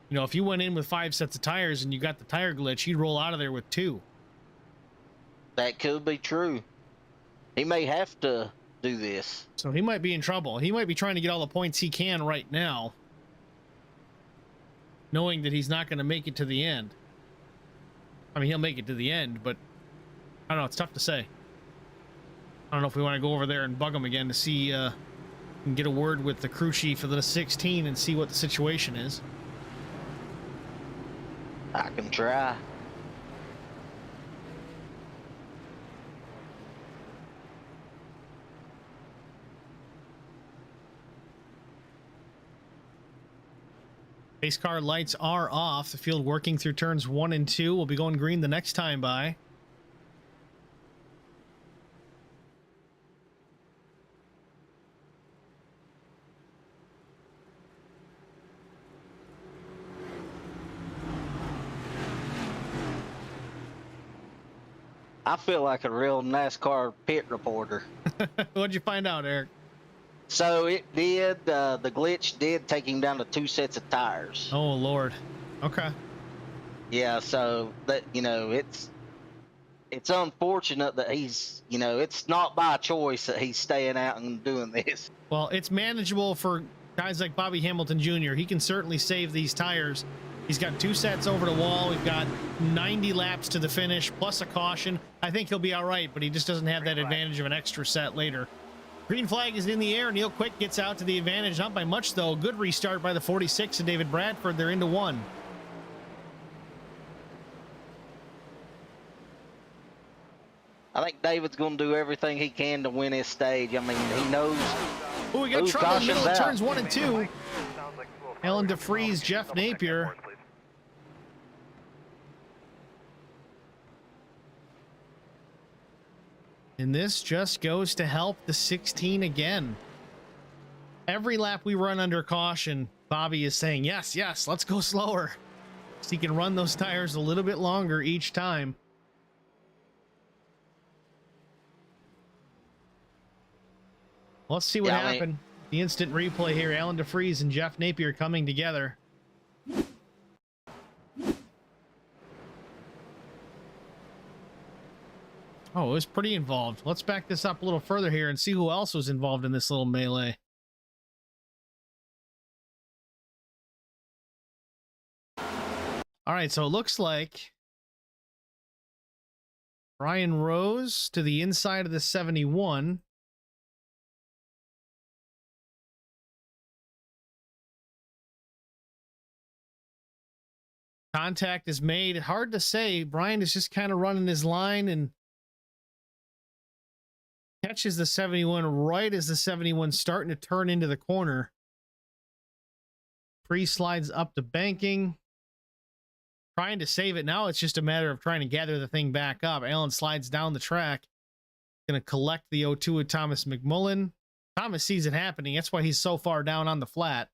You know, if you went in with 5 sets of tires and you got the tire glitch, you'd roll out of there with 2. That could be true. He may have to do this. So he might be in trouble. He might be trying to get all the points he can right now, knowing that he's not going to make it to the end. I mean, he'll make it to the end, but I don't know. It's tough to say. I don't know if we want to go over there and bug him again to see, and get a word with the crew chief of the 16 and see what the situation is. I can try. Pace car lights are off. The field working through turns 1 and 2. We'll be going green the next time by. I feel like a real NASCAR pit reporter. What'd you find out, Eric? So it did, the glitch did take him down to 2 sets of tires. Oh, Lord. Okay. Yeah, so that, you know, it's unfortunate that he's, you know, it's not by choice that he's staying out and doing this. Well, it's manageable for guys like Bobby Hamilton Jr. He can certainly save these tires. He's got 2 sets over the wall. We've got 90 laps to the finish, plus a caution. I think he'll be all right, but he just doesn't have that advantage of an extra set later. Green flag is in the air. Neil Quick gets out to the advantage. Not by much, though. Good restart by the 46 and David Bradford. They're into 1. I think David's going to do everything he can to win his stage. I mean, he knows. Oh, we got trouble in the middle of turns 1 and 2. Alan Sounds DeFries, Jeff Napier. And this just goes to help the 16 again. Every lap we run under caution, Bobby is saying, yes, yes, let's go slower. So he can run those tires a little bit longer each time. Let's see what happened. The instant replay here, Alan DeFries and Jeff Napier coming together. Oh, it was pretty involved. Let's back this up a little further here and see who else was involved in this little melee. All right, so it looks like Brian Rose to the inside of the 71. Contact is made. Hard to say. Brian is just kind of running his line and catches the 71 right as the 71 starting to turn into the corner. Pre-slides up to banking. Trying to save it. Now it's just a matter of trying to gather the thing back up. Allen slides down the track. Going to collect the 0-2 with Thomas McMullen. Thomas sees it happening. That's why he's so far down on the flat.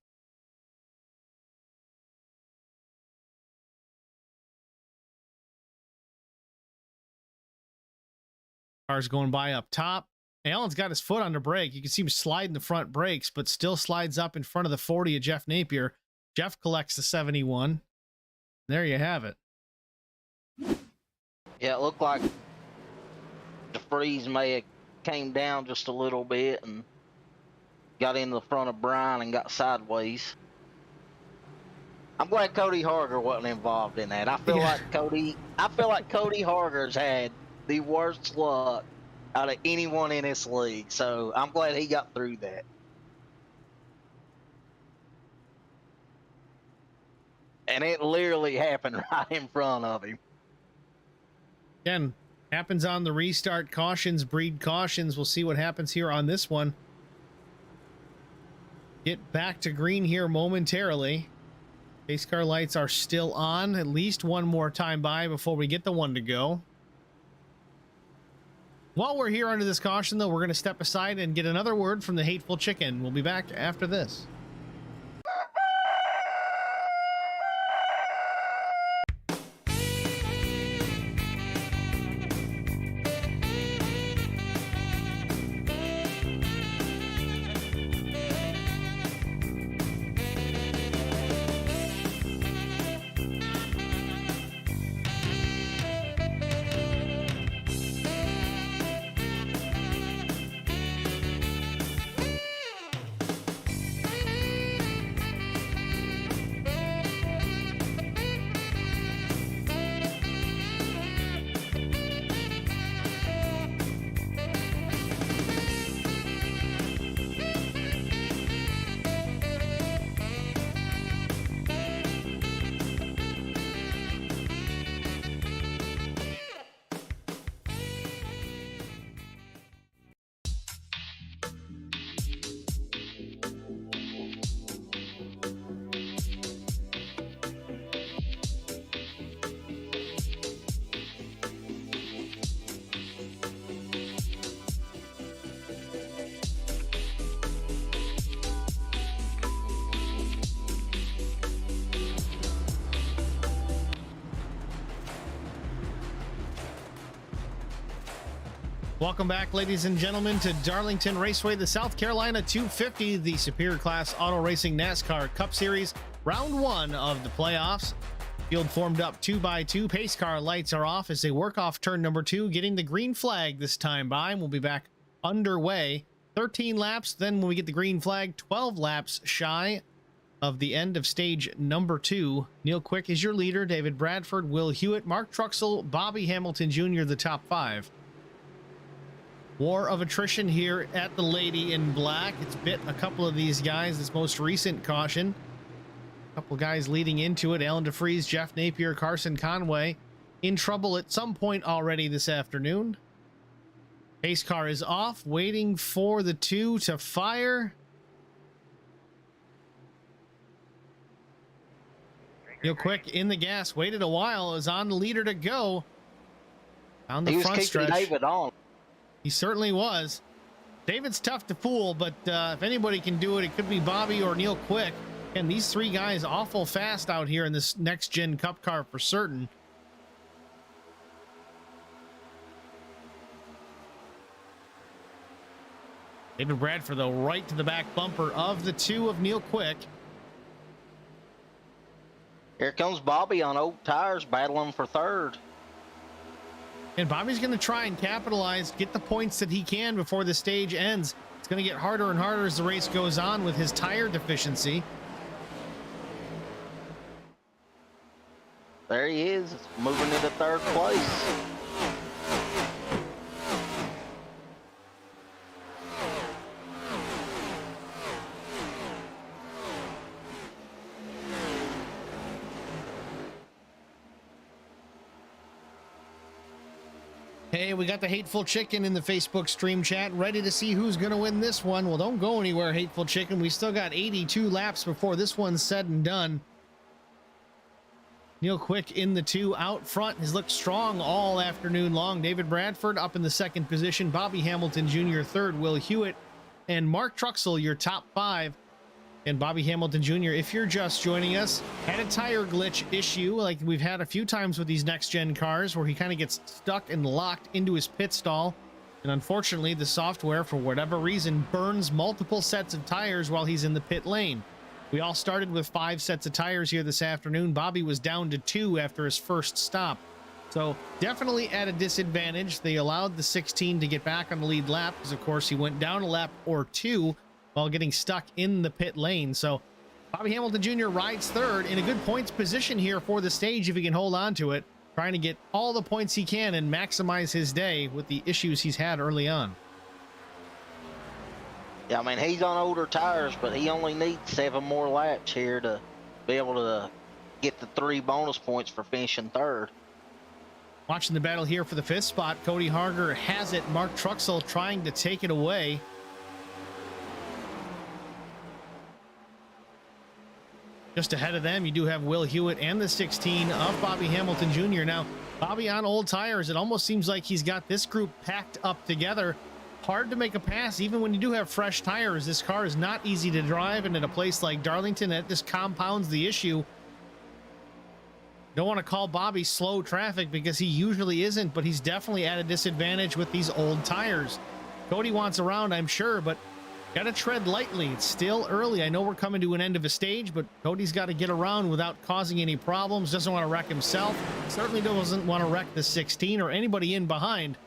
Cars going by up top. Allen's got his foot on the brake. You can see him sliding the front brakes, but still slides up in front of the 40 of Jeff Napier. Jeff collects the 71. There you have it. Yeah, it looked like DeFries may have came down just a little bit and got into the front of Brian and got sideways. I'm glad Cody Harger wasn't involved in that. I feel like Cody Harger's had the worst luck out of anyone in this league, so I'm glad he got through that. And it literally happened right in front of him. Again, happens on the restart. Cautions breed cautions. We'll see what happens here on this one. Get back to green here momentarily. Pace car lights are still on. At least one more time by before we get the one to go. While we're here under this caution, though, we're going to step aside and get another word from the Hateful Chicken. We'll be back after this. Welcome back, ladies and gentlemen, to Darlington Raceway, the South Carolina 250, the Superior Class Auto Racing NASCAR Cup Series, round one of the playoffs. Field formed up 2x2. Pace car lights are off as they work off turn number 2, getting the green flag this time by. And we'll be back underway. 13 laps, then when we get the green flag, 12 laps shy of the end of stage number 2. Neil Quick is your leader. David Bradford, Will Hewitt, Mark Truxell, Bobby Hamilton Jr., the top 5. War of attrition here at the Lady in Black. It's bit a couple of these guys, this most recent caution. A couple guys leading into it. Alan DeFries, Jeff Napier, Carson Conway in trouble at some point already this afternoon. Pace car is off, waiting for the 2 to fire. Real quick in the gas, waited a while, is on the leader to go. Down the front stretch. David on. He certainly was. David's tough to fool, but if anybody can do it, it could be Bobby or Neil Quick. And these three guys awful fast out here in this next gen cup car for certain. David Bradford, though, right to the back bumper of the two of Neil Quick. Here comes Bobby on old tires, battling for third. And Bobby's going to try and capitalize, get the points that he can before the stage ends. It's going to get harder and harder as the race goes on with his tire deficiency. There he is, moving into third place. Hey, we got the Hateful Chicken in the Facebook stream chat, ready to see who's going to win this one. Well, don't go anywhere, Hateful Chicken. We still got 82 laps before this one's said and done. Neil Quick in the two out front has looked strong all afternoon long. David Bradford up in the second position. Bobby Hamilton Jr. third. Will Hewitt and Mark Truxell your top five. And Bobby Hamilton Jr., if you're just joining us, had a tire glitch issue like we've had a few times with these next-gen cars where he kind of gets stuck and locked into his pit stall. And unfortunately, the software, for whatever reason, burns multiple sets of tires while he's in the pit lane. We all started with 5 sets of tires here this afternoon. Bobby was down to 2 after his first stop. So definitely at a disadvantage. They allowed the 16 to get back on the lead lap because, of course, he went down a lap or 2 while getting stuck in the pit lane. So Bobby Hamilton Jr. rides third in a good points position here for the stage if he can hold on to it, trying to get all the points he can and maximize his day with the issues he's had early on. Yeah, I mean, he's on older tires, but he only needs 7 more laps here to be able to get the 3 bonus points for finishing third. Watching the battle here for the 5th spot, Cody Harger has it. Mark Truxell trying to take it away. Just ahead of them, you do have Will Hewitt and the 16 of Bobby Hamilton Jr. Now, Bobby on old tires, it almost seems like he's got this group packed up together. Hard to make a pass, even when you do have fresh tires. This car is not easy to drive, and at a place like Darlington, that just compounds the issue. Don't want to call Bobby slow traffic because he usually isn't, but he's definitely at a disadvantage with these old tires. Cody wants around, I'm sure, but got to tread lightly. It's still early. I know we're coming to an end of a stage, but Cody's got to get around without causing any problems. Doesn't want to wreck himself. Certainly doesn't want to wreck the 16 or anybody in behind.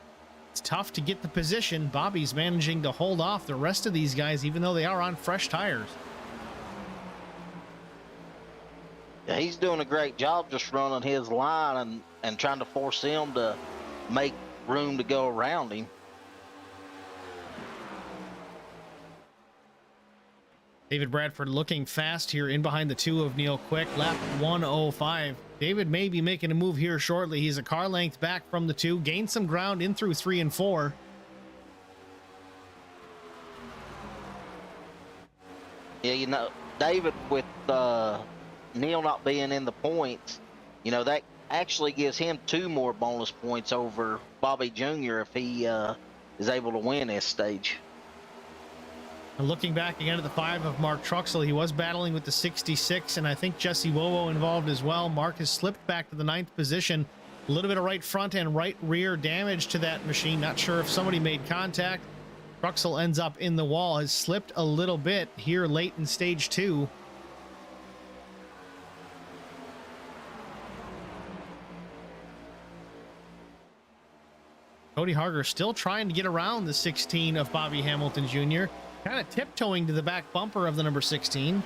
It's tough to get the position. Bobby's managing to hold off the rest of these guys, even though they are on fresh tires. Yeah, he's doing a great job just running his line and trying to force him to make room to go around him. David Bradford looking fast here in behind the 2 of Neil Quick. Lap 105. David may be making a move here shortly. He's a car length back from the 2. Gained some ground in through 3 and 4. Yeah, you know, David, with Neil not being in the points, you know, that actually gives him 2 more bonus points over Bobby Jr. if he is able to win this stage. And looking back again at the 5 of Mark Truxell, he was battling with the 66, and I think Jesse Bobo involved as well. Mark has slipped back to the 9th position. A little bit of right front and right rear damage to that machine. Not sure if somebody made contact. Truxell ends up in the wall. Has slipped a little bit here late in stage 2. Cody Harger still trying to get around the 16 of Bobby Hamilton Jr. Kind of tiptoeing to the back bumper of the number 16.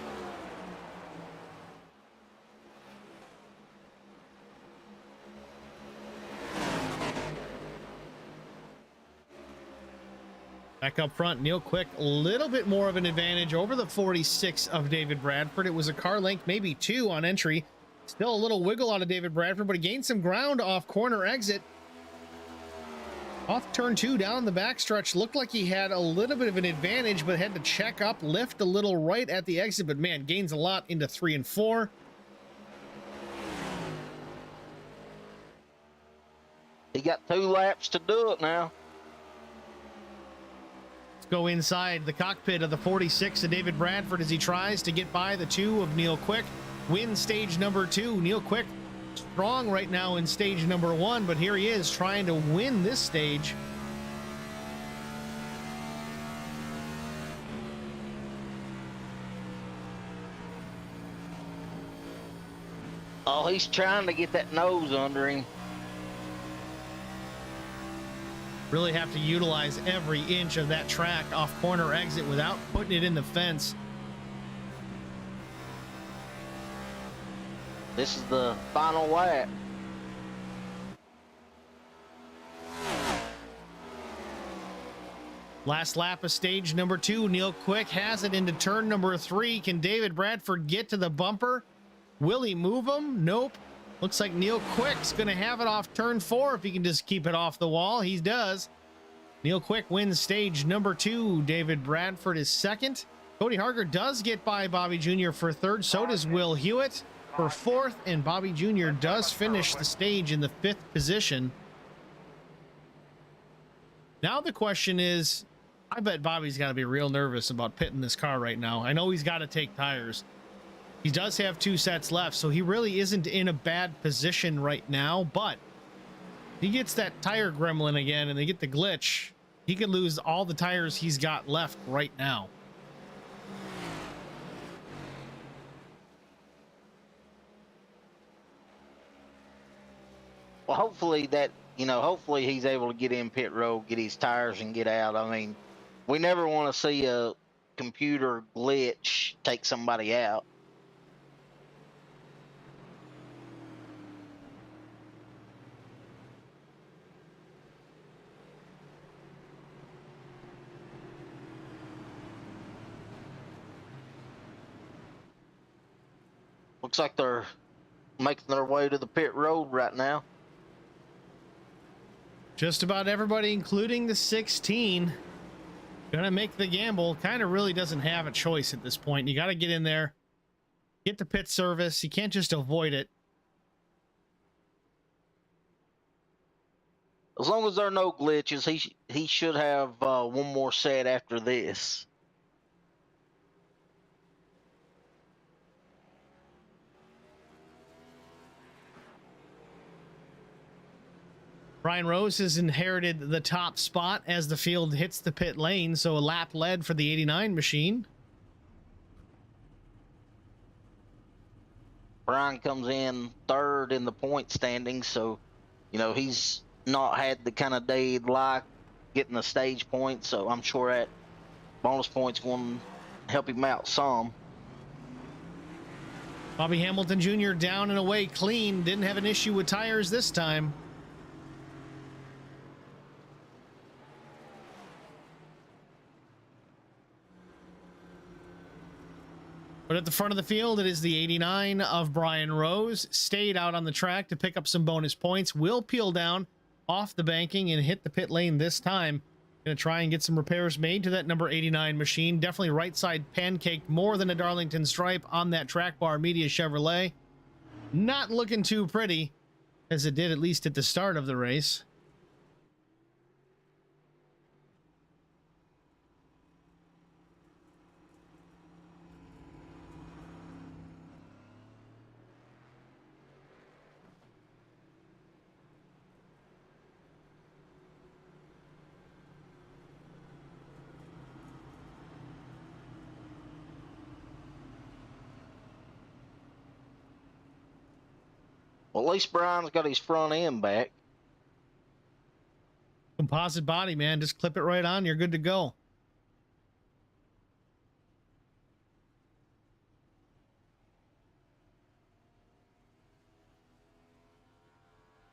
Back up front, Neil Quick, a little bit more of an advantage over the 46 of David Bradford. It was a car length, maybe 2 on entry. Still a little wiggle out of David Bradford, but he gained some ground off corner exit. Off turn 2 down the backstretch, looked like he had a little bit of an advantage, but had to check up, lift a little right at the exit, but man, gains a lot into 3 and 4. He got 2 laps to do it now. Go inside the cockpit of the 46 of David Bradford as he tries to get by the 2 of Neil Quick. Wins stage number 2. Neil Quick strong right now in stage number 1, but here he is trying to win this stage. Oh, he's trying to get that nose under him. Really have to utilize every inch of that track off corner exit without putting it in the fence. This is the final lap. Last lap of stage number 2. Neil Quick has it into turn number 3. Can David Bradford get to the bumper? Will he move him? Nope. Looks like Neil Quick's going to have it off turn 4 if he can just keep it off the wall. He does. Neil Quick wins stage number 2. David Bradford is second. Cody Harger does get by Bobby Jr. for third. So does Will Hewitt for fourth. And Bobby Jr. does finish the stage in the 5th position. Now the question is, I bet Bobby's got to be real nervous about pitting this car right now. I know he's got to take tires. He does have 2 sets left, so he really isn't in a bad position right now, but he gets that tire gremlin again and they get the glitch. He could lose all the tires he's got left right now. Well, hopefully hopefully he's able to get in pit road, get his tires and get out. I mean, we never want to see a computer glitch take somebody out. Looks like they're making their way to the pit road right now. Just about everybody, including the 16, gonna make the gamble. Kind of really doesn't have a choice at this point. You got to get in there, get the pit service. You can't just avoid it. As long as there are no glitches, he should have one more set after this. Brian Rose has inherited the top spot as the field hits the pit lane, so a lap led for the 89 machine. Brian comes in third in the point standings, so he's not had the kind of day he'd like getting the stage points, so I'm sure that bonus points going to help him out some. Bobby Hamilton Jr. down and away clean, didn't have an issue with tires this time. But at the front of the field, it is the 89 of Brian Rose. Stayed out on the track to pick up some bonus points. Will peel down off the banking and hit the pit lane this time. Going to try and get some repairs made to that number 89 machine. Definitely right side pancaked more than a Darlington stripe on that track bar Media Chevrolet. Not looking too pretty, as it did at least at the start of the race. Well, at least Brian's got his front end back. Composite body, man. Just clip it right on. You're good to go.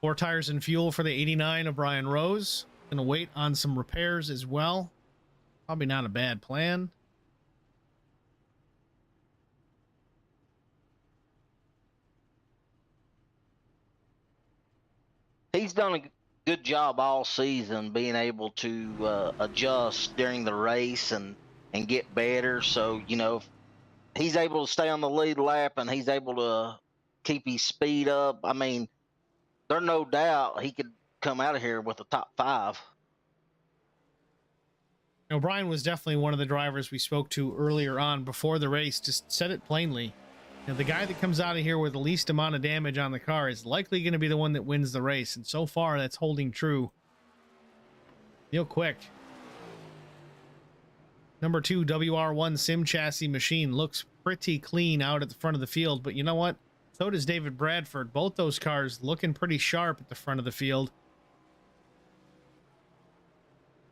Four tires and fuel for the 89 of Brian Rose. Gonna wait on some repairs as well. Probably not a bad plan. He's done a good job all season being able to adjust during the race and get better. So, if he's able to stay on the lead lap and he's able to keep his speed up, I mean, there's no doubt he could come out of here with a top 5. O'Brien was definitely one of the drivers we spoke to earlier on before the race. Just said it plainly. The guy that comes out of here with the least amount of damage on the car is likely going to be the one that wins the race. And so far, that's holding true. Neil Quick. Number 2 WR1 sim chassis machine looks pretty clean out at the front of the field. But you know what? So does David Bradford. Both those cars looking pretty sharp at the front of the field.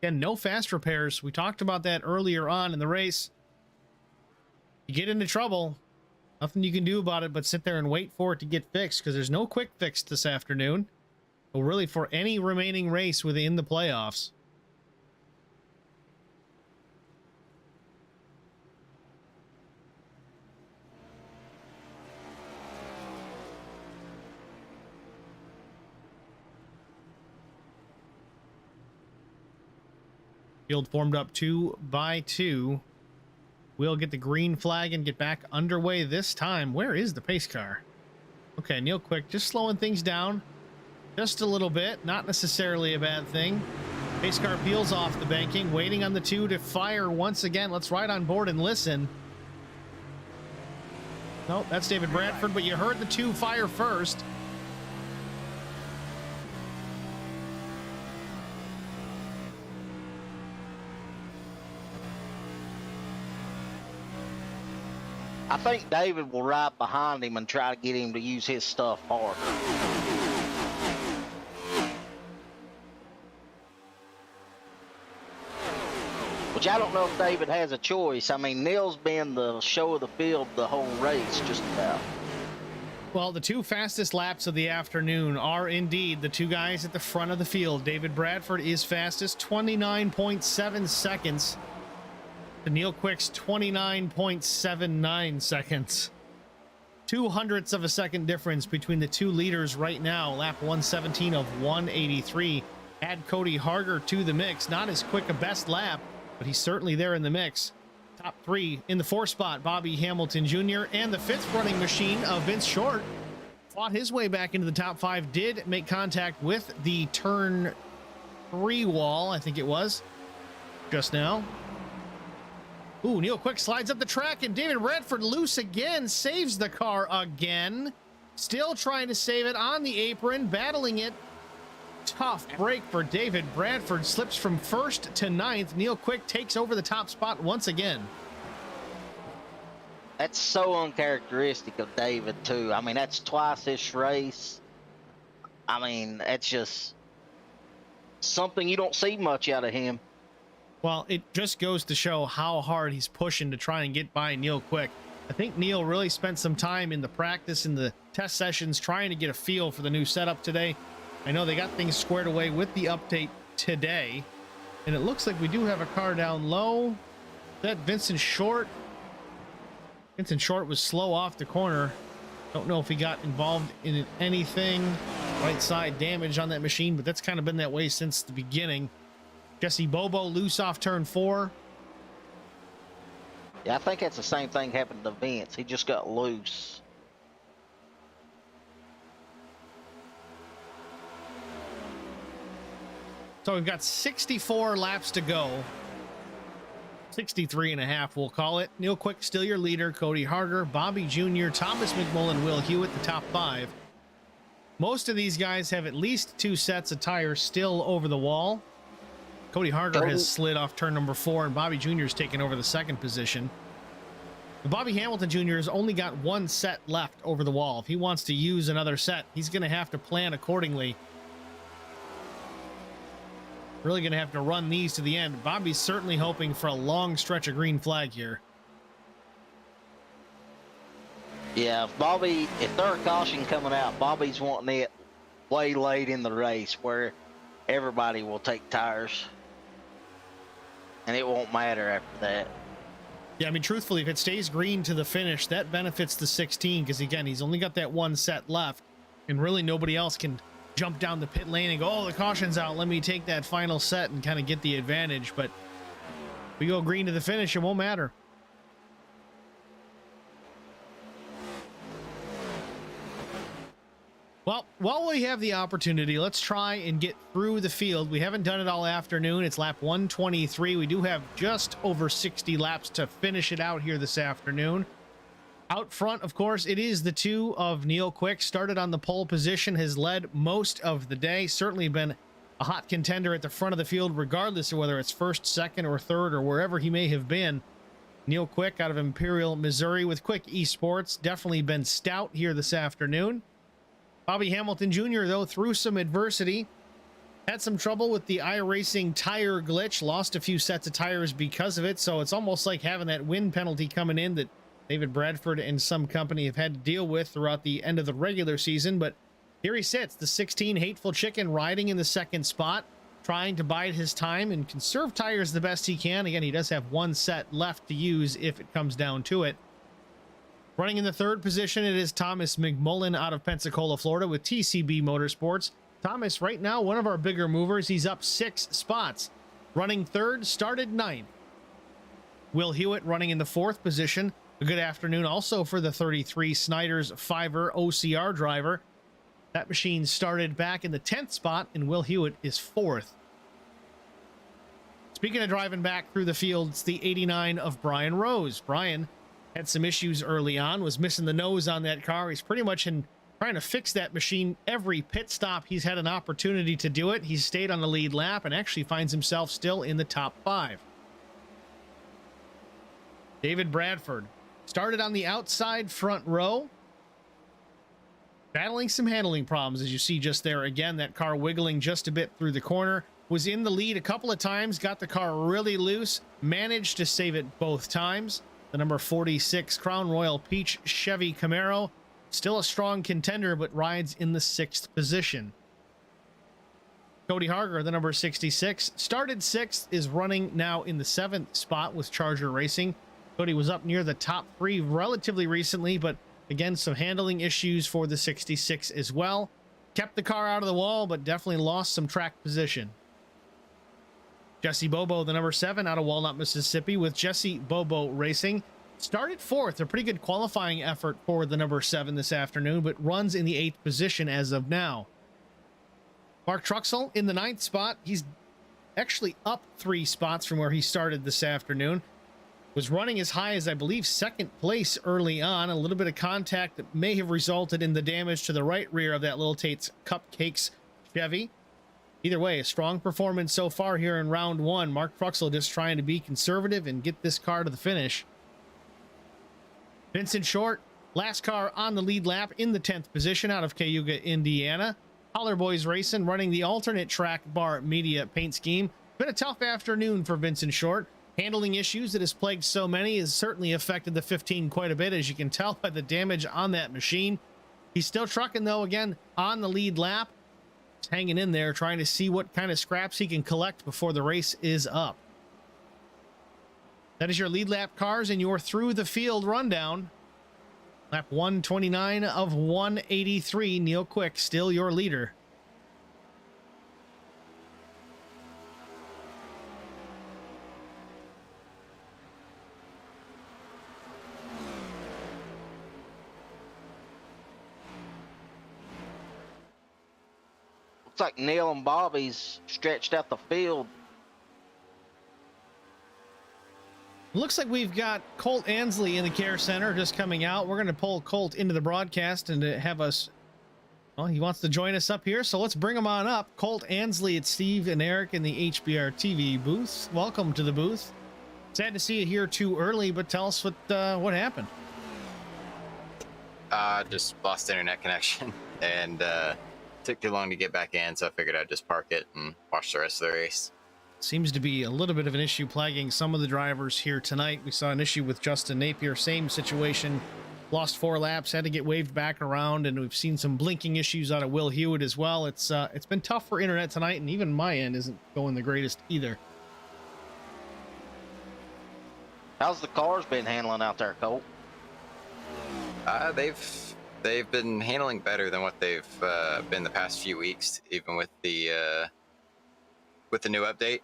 Again, no fast repairs. We talked about that earlier on in the race. You get into trouble, nothing you can do about it but sit there and wait for it to get fixed, because there's no quick fix this afternoon. Or really for any remaining race within the playoffs. Field formed up 2 by 2. We'll get the green flag and get back underway this time. Where is the pace car? Okay, Neil Quick just slowing things down just a little bit. Not necessarily a bad thing. Pace car peels off the banking, waiting on the 2 to fire once again. Let's ride on board and listen. Nope, that's David Bradford, but you heard the 2 fire first. I think David will ride behind him and try to get him to use his stuff hard. Which I don't know if David has a choice. I mean, Neil's been the show of the field the whole race, just about. Well, the 2 fastest laps of the afternoon are indeed the 2 guys at the front of the field. David Bradford is fastest, 29.7 seconds. Neil Quick's 29.79 seconds. 0.02 of a second difference between the 2 leaders right now. Lap 117 of 183. Add Cody Harger to the mix. Not as quick a best lap, but he's certainly there in the mix. Top 3 in the 4 spot, Bobby Hamilton Jr. And the 5th running machine of Vince Short fought his way back into the top 5. Did make contact with the turn 3 wall, I think it was, just now. Ooh, Neil Quick slides up the track, and David Bradford loose again, saves the car again. Still trying to save it on the apron, battling it. Tough break for David Bradford, slips from 1st to 9th. Neil Quick takes over the top spot once again. That's so uncharacteristic of David, too. I mean, that's twice this race. I mean, that's just something you don't see much out of him. Well, it just goes to show how hard he's pushing to try and get by Neil Quick. I think Neil really spent some time in the practice, in the test sessions, trying to get a feel for the new setup today. I know they got things squared away with the update today. And it looks like we do have a car down low. Is that Vincent Short? Vincent Short was slow off the corner. Don't know if he got involved in anything. Right side damage on that machine, but that's kind of been that way since the beginning. Jesse Bobo loose off turn 4. Yeah, I think that's the same thing happened to Vince. He just got loose. So we've got 64 laps to go. 63 and a half, we'll call it. Neil Quick still your leader. Cody Harger, Bobby Jr., Thomas McMullen, Will Hewitt, the top 5. Most of these guys have at least 2 sets of tires still over the wall. Cody Harger has slid off turn number 4, and Bobby Jr. has taken over the 2nd position. But Bobby Hamilton Jr. has only got 1 set left over the wall. If he wants to use another set, he's going to have to plan accordingly. Really going to have to run these to the end. Bobby's certainly hoping for a long stretch of green flag here. Yeah, if they're a caution coming out, Bobby's wanting it way late in the race where everybody will take tires. And it won't matter after that. Yeah, I mean, truthfully, if it stays green to the finish, that benefits the 16, because, again, he's only got that 1 set left, and really nobody else can jump down the pit lane and go, oh, the caution's out, let me take that final set and kind of get the advantage. But if we go green to the finish, it won't matter. Well, while we have the opportunity, let's try and get through the field. We haven't done it all afternoon. It's lap 123. We do have just over 60 laps to finish it out here this afternoon. Out front, of course, it is the two of Neil Quick. Started on the pole position, has led most of the day. Certainly been a hot contender at the front of the field, regardless of whether it's first, second, or third, or wherever he may have been. Neil Quick out of Imperial, Missouri with Quick Esports. Definitely been stout here this afternoon. Bobby Hamilton Jr., though, through some adversity, had some trouble with the iRacing tire glitch, lost a few sets of tires because of it, so it's almost like having that win penalty coming in that David Bradford and some company have had to deal with throughout the end of the regular season. But here he sits, the 16 Hateful Chicken, riding in the second spot, trying to bide his time and conserve tires the best he can. Again, he does have one set left to use if it comes down to it. Running in the third position, it is Thomas McMullen out of Pensacola, Florida with TCB Motorsports. Thomas, right now, one of our bigger movers. He's up 6 spots. Running third, started 9th. Will Hewitt running in the 4th position. A good afternoon also for the 33 Snyder's Fiver OCR driver. That machine started back in the 10th spot, and Will Hewitt is 4th. Speaking of driving back through the field, it's the 89 of Brian Rose. Brian had some issues early on, was missing the nose on that car. He's pretty much trying to fix that machine every pit stop he's had an opportunity to do it. He's stayed on the lead lap and actually finds himself still in the top 5. David Bradford started on the outside front row, battling some handling problems, as you see just there. Again, that car wiggling just a bit through the corner. Was in the lead a couple of times, got the car really loose, managed to save it both times. The number 46 Crown Royal Peach Chevy Camaro, still a strong contender, but rides in the 6th position. Cody Harger, the number 66, started 6th, is running now in the 7th spot with Charger Racing. Cody was up near the top 3 relatively recently, but again, some handling issues for the 66 as well. Kept the car out of the wall, but definitely lost some track position. Jesse Bobo, the number 7 out of Walnut, Mississippi with Jesse Bobo Racing. Started 4th, a pretty good qualifying effort for the number 7 this afternoon, but runs in the 8th position as of now. Mark Truxell in the 9th spot. He's actually up 3 spots from where he started this afternoon. Was running as high as, I believe, 2nd place early on. A little bit of contact that may have resulted in the damage to the right rear of that Little Tate's Cupcakes Chevy. Either way, a strong performance so far here in round 1. Mark Truxell just trying to be conservative and get this car to the finish. Vincent Short, last car on the lead lap in the 10th position out of Cayuga, Indiana. Holler Boys Racing running the alternate track bar media paint scheme. Been a tough afternoon for Vincent Short. Handling issues that has plagued so many has certainly affected the 15 quite a bit, as you can tell by the damage on that machine. He's still trucking, though, again, on the lead lap. He's hanging in there, trying to see what kind of scraps he can collect before the race is up. That is your lead lap cars and your through the field rundown. Lap 129 of 183. Neil Quick, still your leader. Looks like Neil and Bobby's stretched out the field. Looks like we've got Colt Ansley in the care center just coming out. We're going to pull Colt into the broadcast and to have us, well, he wants to join us up here, so let's bring him on up. Colt Ansley, it's Steve and Eric in the HBR TV booth. Welcome to the booth. Sad to see you here too early, but tell us what happened. Just lost internet connection and took too long to get back in, so I figured I'd just park it and watch the rest of the race. Seems to be a little bit of an issue plaguing some of the drivers here tonight. We saw an issue with Justin Napier, same situation. Lost 4 laps, had to get waved back around, and we've seen some blinking issues out of Will Hewitt as well. It's been tough for internet tonight, and even my end isn't going the greatest either. How's the cars been handling out there, Colt? They've been handling better than what they've been the past few weeks, even with the with the new update.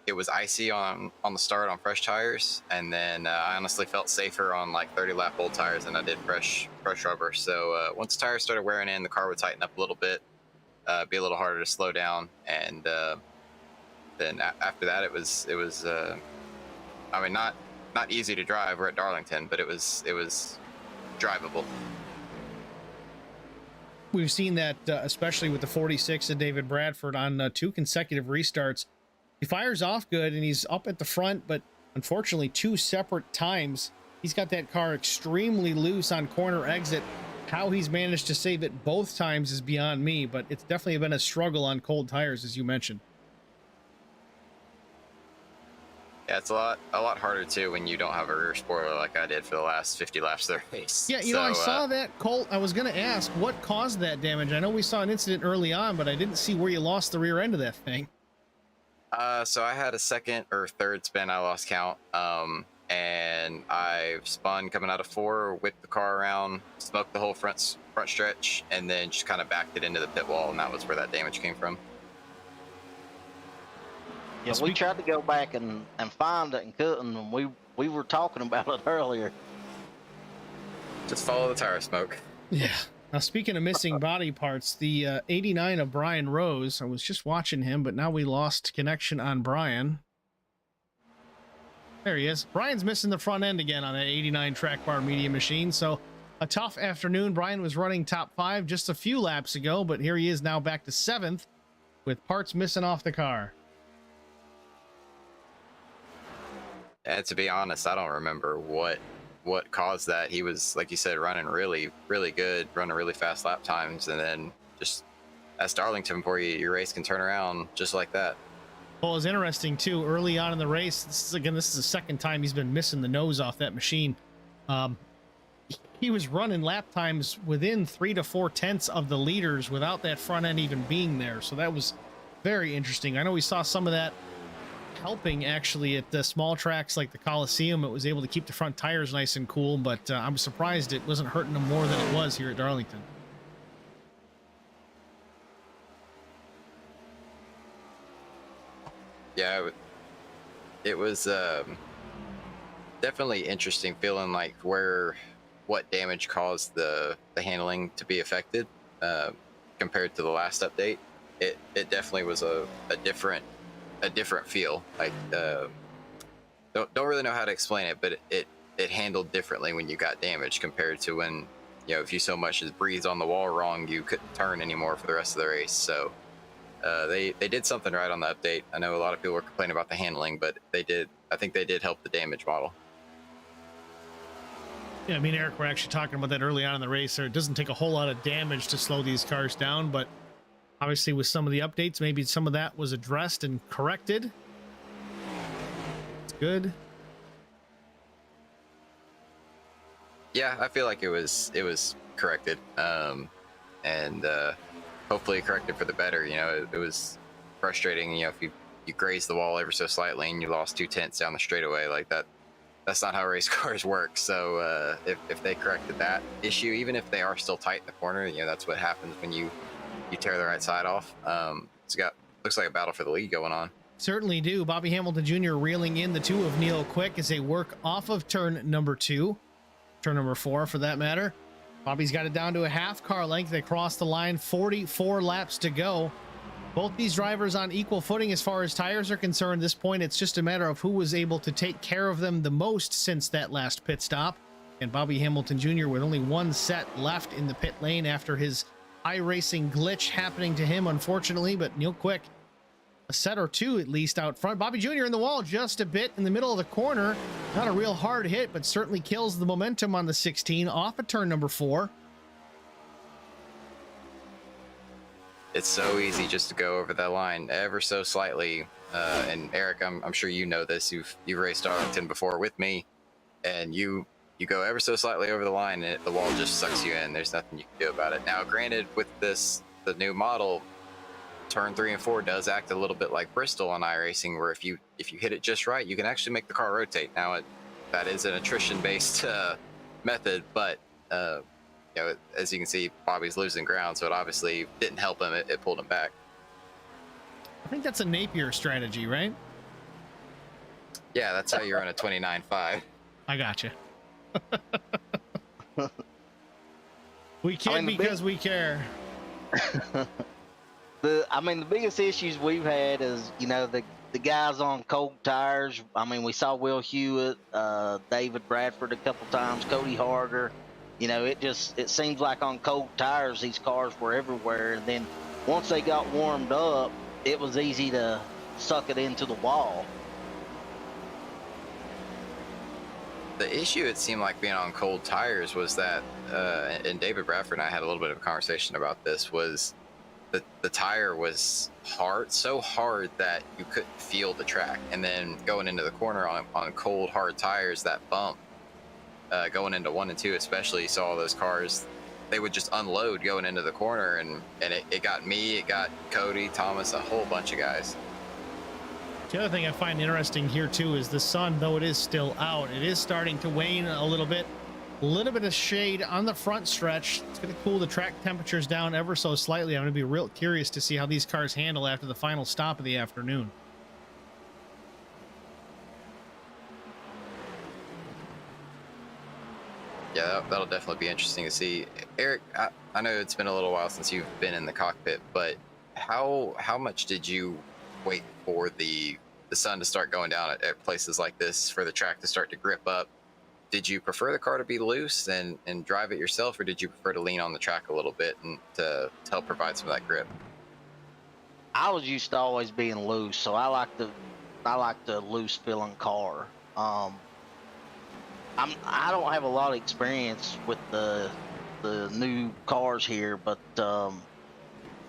It was icy on the start on fresh tires, and then I honestly felt safer on like 30 lap old tires than I did fresh rubber. So once the tires started wearing in, the car would tighten up a little bit, be a little harder to slow down, and then after that it was I mean, not easy to drive. We're at Darlington, but it was drivable. We've seen that, especially with the 46 of David Bradford on 2 consecutive restarts. He fires off good and he's up at the front, but unfortunately 2 separate times he's got that car extremely loose on corner exit. How he's managed to save it both times is beyond me, but it's definitely been a struggle on cold tires, as you mentioned. Yeah, it's a lot harder too when you don't have a rear spoiler like I did for the last 50 laps of the race. Yeah, you know, I saw that, Colt. I was going to ask what caused that damage. I know we saw an incident early on, but I didn't see where you lost the rear end of that thing. So I had a second or third spin. I lost count. And I spun coming out of 4, whipped the car around, smoked the whole front stretch, and then just kind of backed it into the pit wall, and that was where that damage came from. Yeah, we tried to go back and find it and couldn't, and we were talking about it earlier. Just follow the tire smoke. Yeah. Now, speaking of missing body parts, the 89 of Brian Rose, I was just watching him, but now we lost connection on Brian. There he is. Brian's missing the front end again on that 89 track bar media machine, so a tough afternoon. Brian was running top 5 just a few laps ago, but here he is now back to 7th with parts missing off the car. And to be honest, I don't remember what caused that. He was, like you said, running really, really good, running really fast lap times, and then just that's Darlington for you. Your race can turn around just like that. Well, it's interesting too. Early on in the race, this is the second time he's been missing the nose off that machine. He was running lap times within 3 to 4 tenths of the leaders without that front end even being there. So that was very interesting. I know we saw some of that helping actually at the small tracks like the Coliseum. It was able to keep the front tires nice and cool, but I'm surprised it wasn't hurting them more than it was here at Darlington. Yeah, it was definitely interesting feeling like what damage caused the handling to be affected compared to the last update. It definitely was a different feel. Like don't really know how to explain it, but it handled differently when you got damaged compared to when, you know, if you so much as breathed on the wall wrong, you couldn't turn anymore for the rest of the race. So they did something right on the update. I know a lot of people were complaining about the handling, but I think they did help the damage model. Yeah, I mean, Eric, we're actually talking about that early on in the race. It doesn't take a whole lot of damage to slow these cars down, but obviously with some of the updates, maybe some of that was addressed and corrected. It's good. Yeah, I feel like it was corrected, and hopefully corrected for the better. You know, it was frustrating. You know, if you grazed the wall ever so slightly and you lost 2 tenths down the straightaway like that. That's not how race cars work. So if they corrected that issue, even if they are still tight in the corner, you know, that's what happens when you tear the right side off. Looks like a battle for the lead going on. Certainly do. Bobby Hamilton Jr. reeling in the 2 of Neil Quick as they work off of turn number 2, turn number 4 for that matter. Bobby's got it down to a half car length. They cross the line, 44 laps to go. Both these drivers on equal footing as far as tires are concerned. At this point, it's just a matter of who was able to take care of them the most since that last pit stop. And Bobby Hamilton Jr. with only 1 set left in the pit lane after his iRacing glitch happening to him, unfortunately. But Neil Quick, a set or 2 at least out front. Bobby Jr. in the wall just a bit in the middle of the corner. Not a real hard hit, but certainly kills the momentum on the 16 off of turn number 4. It's so easy just to go over that line ever so slightly. And Eric, I'm sure you know this. You've raced Darlington before with me, and you go ever so slightly over the line, and the wall just sucks you in. There's nothing you can do about it. Now, granted, with the new model, turn 3 and 4 does act a little bit like Bristol on iRacing, where if you hit it just right, you can actually make the car rotate. Now, that is an attrition-based method, but you know, as you can see, Bobby's losing ground, so it obviously didn't help him. It pulled him back. I think that's a Napier strategy, right? Yeah, that's how you run a 29.5. I gotcha. We kid I mean, because we care. The biggest issues we've had is, the guys on cold tires. I mean, we saw Will Hewitt, David Bradford a couple times, Cody Harger. It seems like on cold tires, these cars were everywhere. And then once they got warmed up, it was easy to suck it into the wall. The issue, it seemed like being on cold tires, was that, and David Bradford and I had a little bit of a conversation about this, was the tire was hard, so hard that you couldn't feel the track. And then going into the corner on cold, hard tires, that bump, going into 1 and 2 especially, you saw all those cars, they would just unload going into the corner, and it got me, it got Cody, Thomas, a whole bunch of guys. The other thing I find interesting here too is the sun, though it is still out, it is starting to wane a little bit. A little bit of shade on the front stretch. It's going to cool the track temperatures down ever so slightly. I'm going to be real curious to see how these cars handle after the final stop of the afternoon. Yeah, that'll definitely be interesting to see. Eric, I know it's been a little while since you've been in the cockpit, but how much did you wait for the sun to start going down at places like this, for the track to start to grip up? Did you prefer the car to be loose and drive it yourself, or did you prefer to lean on the track a little bit and to help provide some of that grip? I was used to always being loose, so I like the loose feeling car. I don't have a lot of experience with the new cars here, but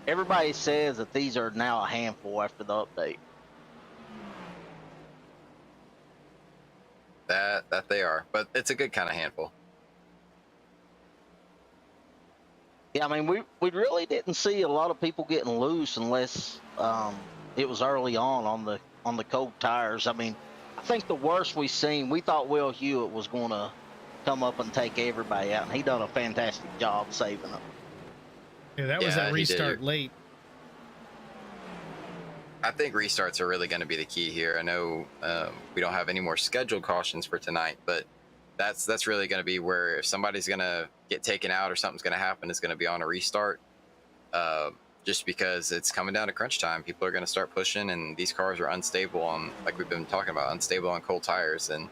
everybody says that these are now a handful after the update. That they are, but it's a good kind of handful. Yeah, I mean, we really didn't see a lot of people getting loose unless it was early on the cold tires. I mean, I think the worst we seen, we thought Will Hewitt was going to come up and take everybody out, and he done a fantastic job saving them. Yeah, that was that restart did. late. I think restarts are really going to be the key here. I know we don't have any more scheduled cautions for tonight, but that's really going to be where, if somebody's going to get taken out or something's going to happen, it's going to be on a restart. Just because it's coming down to crunch time, people are going to start pushing, and these cars are unstable on, like we've been talking about, unstable on cold tires, and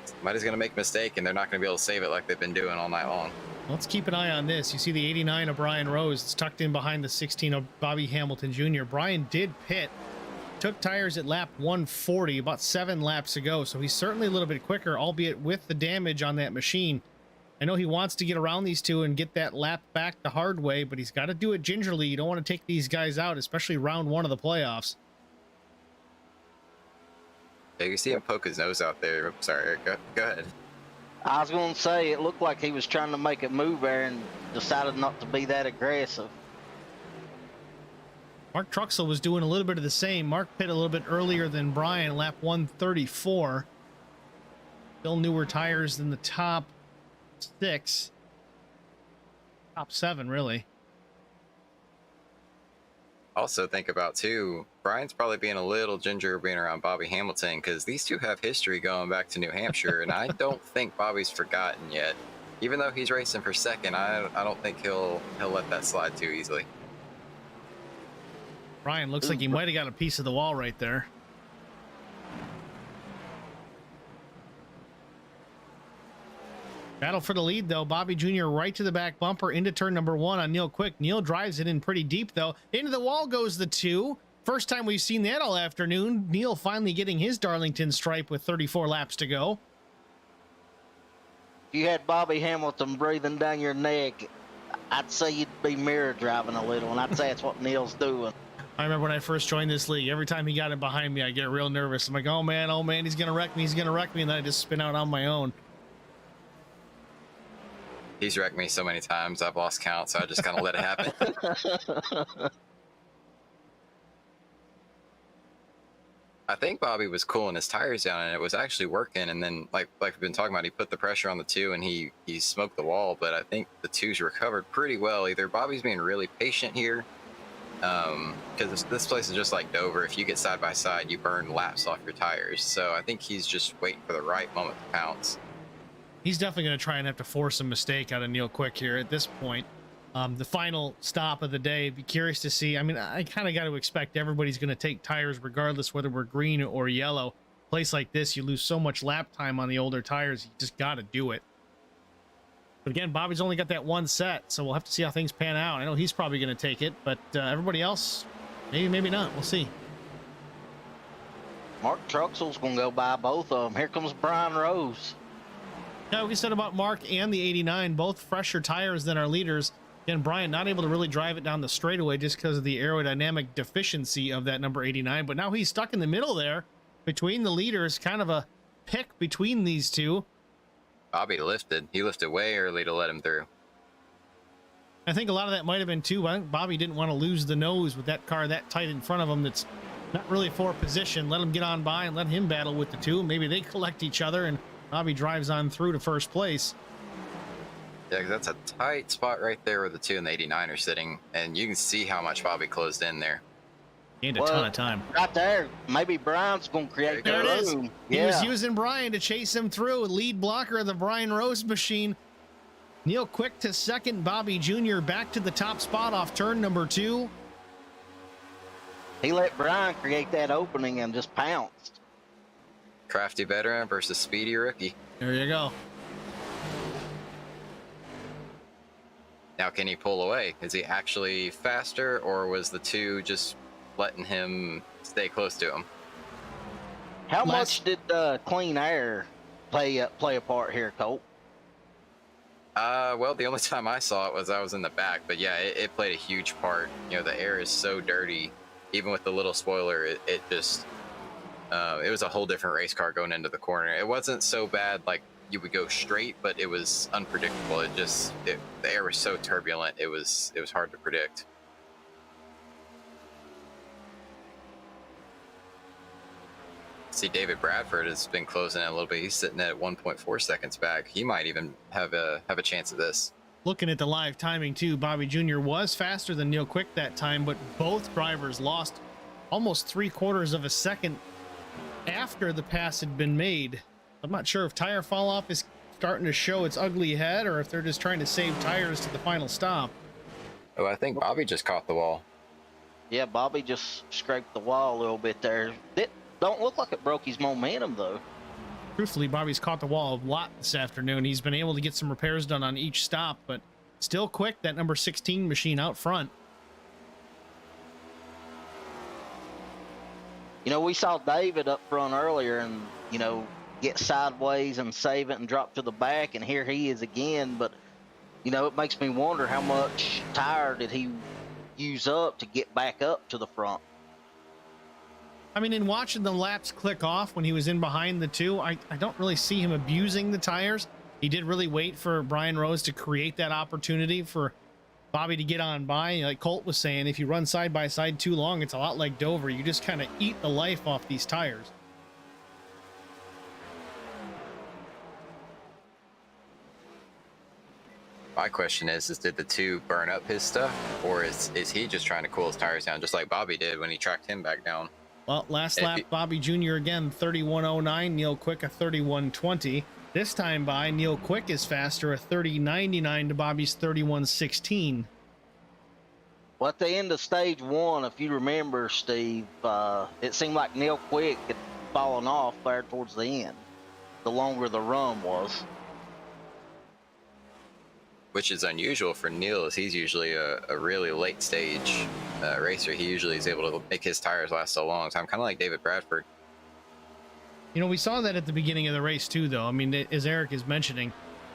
somebody's going to make a mistake, and they're not going to be able to save it like they've been doing all night long. Let's keep an eye on this. You see the 89 of Brian Rose. It's tucked in behind the 16 of Bobby Hamilton Jr. Brian did pit, took tires at lap 140, about 7 laps ago, so he's certainly a little bit quicker, albeit with the damage on that machine. I know he wants to get around these two and get that lap back the hard way, but he's got to do it gingerly. You don't want to take these guys out, especially round 1 of the playoffs. Yeah, you see him poke his nose out there. I'm sorry, Eric, go ahead. I was going to say, it looked like he was trying to make it move there and decided not to be that aggressive. Mark Truxell was doing a little bit of the same. Mark pit a little bit earlier than Brian, lap 134. Still newer tires than the top 6. Top 7, really. Also think about, too, Brian's probably being a little ginger being around Bobby Hamilton, because these two have history going back to New Hampshire, and I don't think Bobby's forgotten yet. Even though he's racing for second, I don't think he'll let that slide too easily. Brian looks like he might have got a piece of the wall right there. Battle for the lead, though. Bobby Jr. right to the back bumper into turn number 1 on Neil Quick. Neil drives it in pretty deep, though. Into the wall goes the 2. First time we've seen that all afternoon. Neil finally getting his Darlington stripe with 34 laps to go. If you had Bobby Hamilton breathing down your neck, I'd say you'd be mirror driving a little, and I'd say that's what Neil's doing. I remember when I first joined this league, every time he got it behind me, I get real nervous. I'm like, oh man, he's going to wreck me, and then I just spin out on my own. He's wrecked me so many times, I've lost count, so I just kind of let it happen. I think Bobby was cooling his tires down, and it was actually working. And then, like we've been talking about, he put the pressure on the 2, and he smoked the wall. But I think the 2's recovered pretty well. Either Bobby's being really patient here, Because this place is just like Dover. If you get side by side, you burn laps off your tires. So I think he's just waiting for the right moment to pounce. He's definitely going to try and have to force a mistake out of Neil Quick here at this point. The final stop of the day, be curious to see. I mean, I kind of got to expect everybody's going to take tires regardless whether we're green or yellow. Place like this, you lose so much lap time on the older tires, you just got to do it. But again, Bobby's only got that one set, so we'll have to see how things pan out. I know he's probably going to take it, but everybody else, maybe not. We'll see. Mark Truxell's going to go by both of them. Here comes Brian Rose. Yeah, we said about Mark and the 89, both fresher tires than our leaders. Again, Brian not able to really drive it down the straightaway just because of the aerodynamic deficiency of that number 89. But now he's stuck in the middle there between the leaders, kind of a pick between these two. Bobby lifted. He lifted way early to let him through. I think a lot of that might have been too. I think Bobby didn't want to lose the nose with that car that tight in front of him. That's not really for position. Let him get on by and let him battle with the two. Maybe they collect each other and Bobby drives on through to first place. Yeah, 'cause that's a tight spot right there where the 2 and the 89 are sitting, and you can see how much Bobby closed in there. Gained a ton of time. Right there. Maybe Brian's going to create There that it is. room. He was using Brian to chase him through. Lead blocker of the Brian Rose machine. Neil Quick to second. Bobby Jr. back to the top spot off turn number 2. He let Brian create that opening and just pounced. Crafty veteran versus speedy rookie. There you go. Now, can he pull away? Is he actually faster, or was the 2 just letting him stay close to him? How much did clean air play a part here, Colt? Well, the only time I saw it was I was in the back, but yeah, it played a huge part. You know, the air is so dirty. Even with the little spoiler, it just it was a whole different race car going into the corner. It wasn't so bad like you would go straight, but it was unpredictable. The air was so turbulent. It was hard to predict. See, David Bradford has been closing in a little bit. He's sitting at 1.4 seconds back. He might even have a chance at this. Looking at the live timing too, Bobby Jr. was faster than Neil Quick that time, but both drivers lost almost 3/4 of a second after the pass had been made. I'm not sure if tire fall off is starting to show its ugly head or if they're just trying to save tires to the final stop. Oh, I think Bobby just caught the wall. Yeah, Bobby just scraped the wall a little bit there. It don't look like it broke his momentum, though. Truthfully, Bobby's caught the wall a lot this afternoon. He's been able to get some repairs done on each stop, but still Quick, that number 16 machine out front. You know, we saw David up front earlier and, you know, get sideways and save it and drop to the back, and here he is again. But, you know, it makes me wonder how much tire did he use up to get back up to the front. I mean, in watching the laps click off when he was in behind the 2, I don't really see him abusing the tires. He did really wait for Brian Rose to create that opportunity for Bobby to get on by. Like Colt was saying, if you run side by side too long, it's a lot like Dover. You just kind of eat the life off these tires. My question is did the 2 burn up his stuff, or is he just trying to cool his tires down just like Bobby did when he tracked him back down? Well, last lap, Bobby Jr. again, 31.09. Neil Quick, a 31.20. This time by, Neil Quick is faster, a 30.99 to Bobby's 31.16. Well, at the end of stage 1, if you remember, Steve, it seemed like Neil Quick had fallen off there towards the end, the longer the run was. Which is unusual for Neil, as he's usually a really late stage racer. He usually is able to make his tires last a long time, kind of like David Bradford. You know, we saw that at the beginning of the race too, though. I mean, as Eric is mentioning,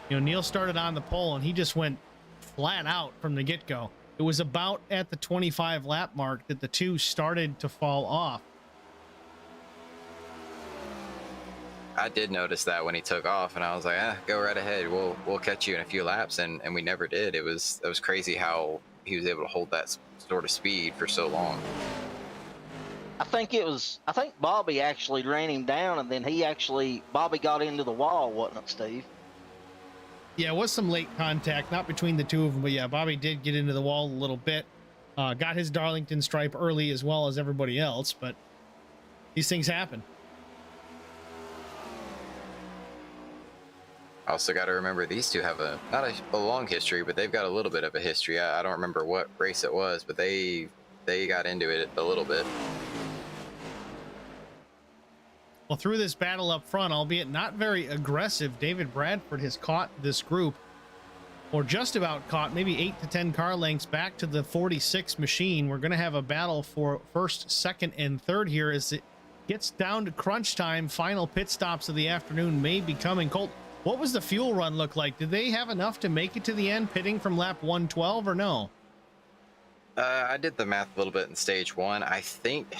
you know, Neil started on the pole and he just went flat out from the get-go. It was about at the 25 lap mark that the 2 started to fall off. I did notice that when he took off, and I was like, go right ahead. We'll catch you in a few laps, and we never did. It was crazy how he was able to hold that sort of speed for so long. I think Bobby actually ran him down, and then Bobby got into the wall, wasn't it, Steve? Yeah, it was some late contact, not between the 2 of them, but yeah, Bobby did get into the wall a little bit. Got his Darlington stripe early as well as everybody else, but these things happen. Also got to remember these two have not a long history, but they've got a little bit of a history. I don't remember what race it was, but they got into it a little bit. Well, through this battle up front, albeit not very aggressive, David Bradford has caught this group, or just about caught, maybe 8 to 10 car lengths back to the 46 machine. We're going to have a battle for first, second, and third here as it gets down to crunch time. Final pit stops of the afternoon may be coming. Colt, what was the fuel run look like? Did they have enough to make it to the end, pitting from lap 112 or no? I did the math a little bit in stage 1. I think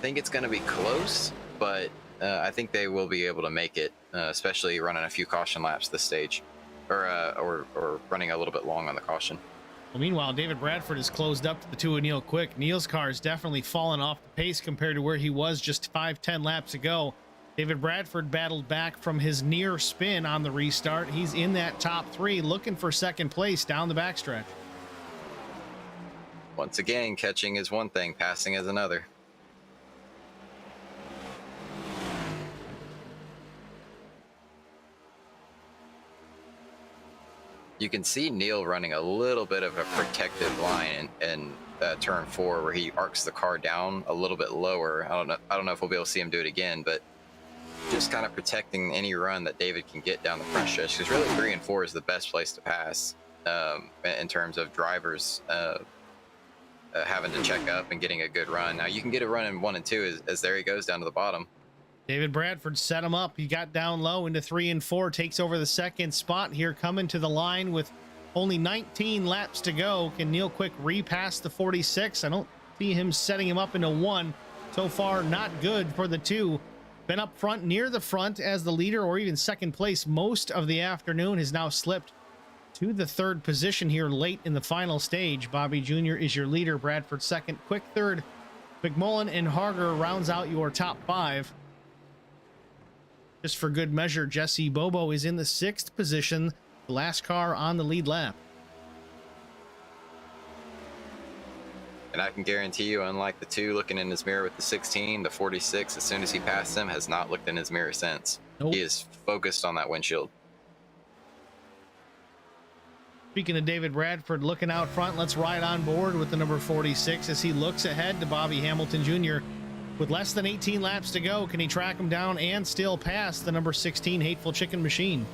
it's going to be close, but I think they will be able to make it, especially running a few caution laps this stage, or running a little bit long on the caution. Well, meanwhile, David Bradford is closed up to the 2 of Neil Quick. Neil's car has definitely fallen off the pace compared to where he was just 5-10 laps ago. David Bradford battled back from his near spin on the restart. He's in that top 3, looking for second place down the backstretch. Once again, catching is one thing, passing is another. You can see Neil running a little bit of a protective line in turn 4, where he arcs the car down a little bit lower. I don't know if we'll be able to see him do it again, but just kind of protecting any run that David can get down the front stretch, because really 3 and 4 is the best place to pass in terms of drivers having to check up and getting a good run. Now you can get a run in 1 and 2 as there he goes down to the bottom. David Bradford set him up. He got down low into 3 and 4, takes over the second spot here, coming to the line with only 19 laps to go. Can Neil Quick repass the 46? I don't see him setting him up into 1. So far, not good for the 2. Been up front, near the front as the leader or even second place most of the afternoon, has now slipped to the 3rd position here late in the final stage. Bobby Jr. is your leader, Bradford second, Quick third. McMullen and Harger rounds out your top 5. Just for good measure, Jesse Bobo is in the 6th position, the last car on the lead lap. And I can guarantee you, unlike the 2 looking in his mirror with the 16, the 46, as soon as he passed him, has not looked in his mirror since. Nope. He is focused on that windshield. Speaking of David Bradford looking out front, let's ride on board with the number 46 as he looks ahead to Bobby Hamilton Jr. With less than 18 laps to go, can he track him down and still pass the number 16 Hateful Chicken Machine?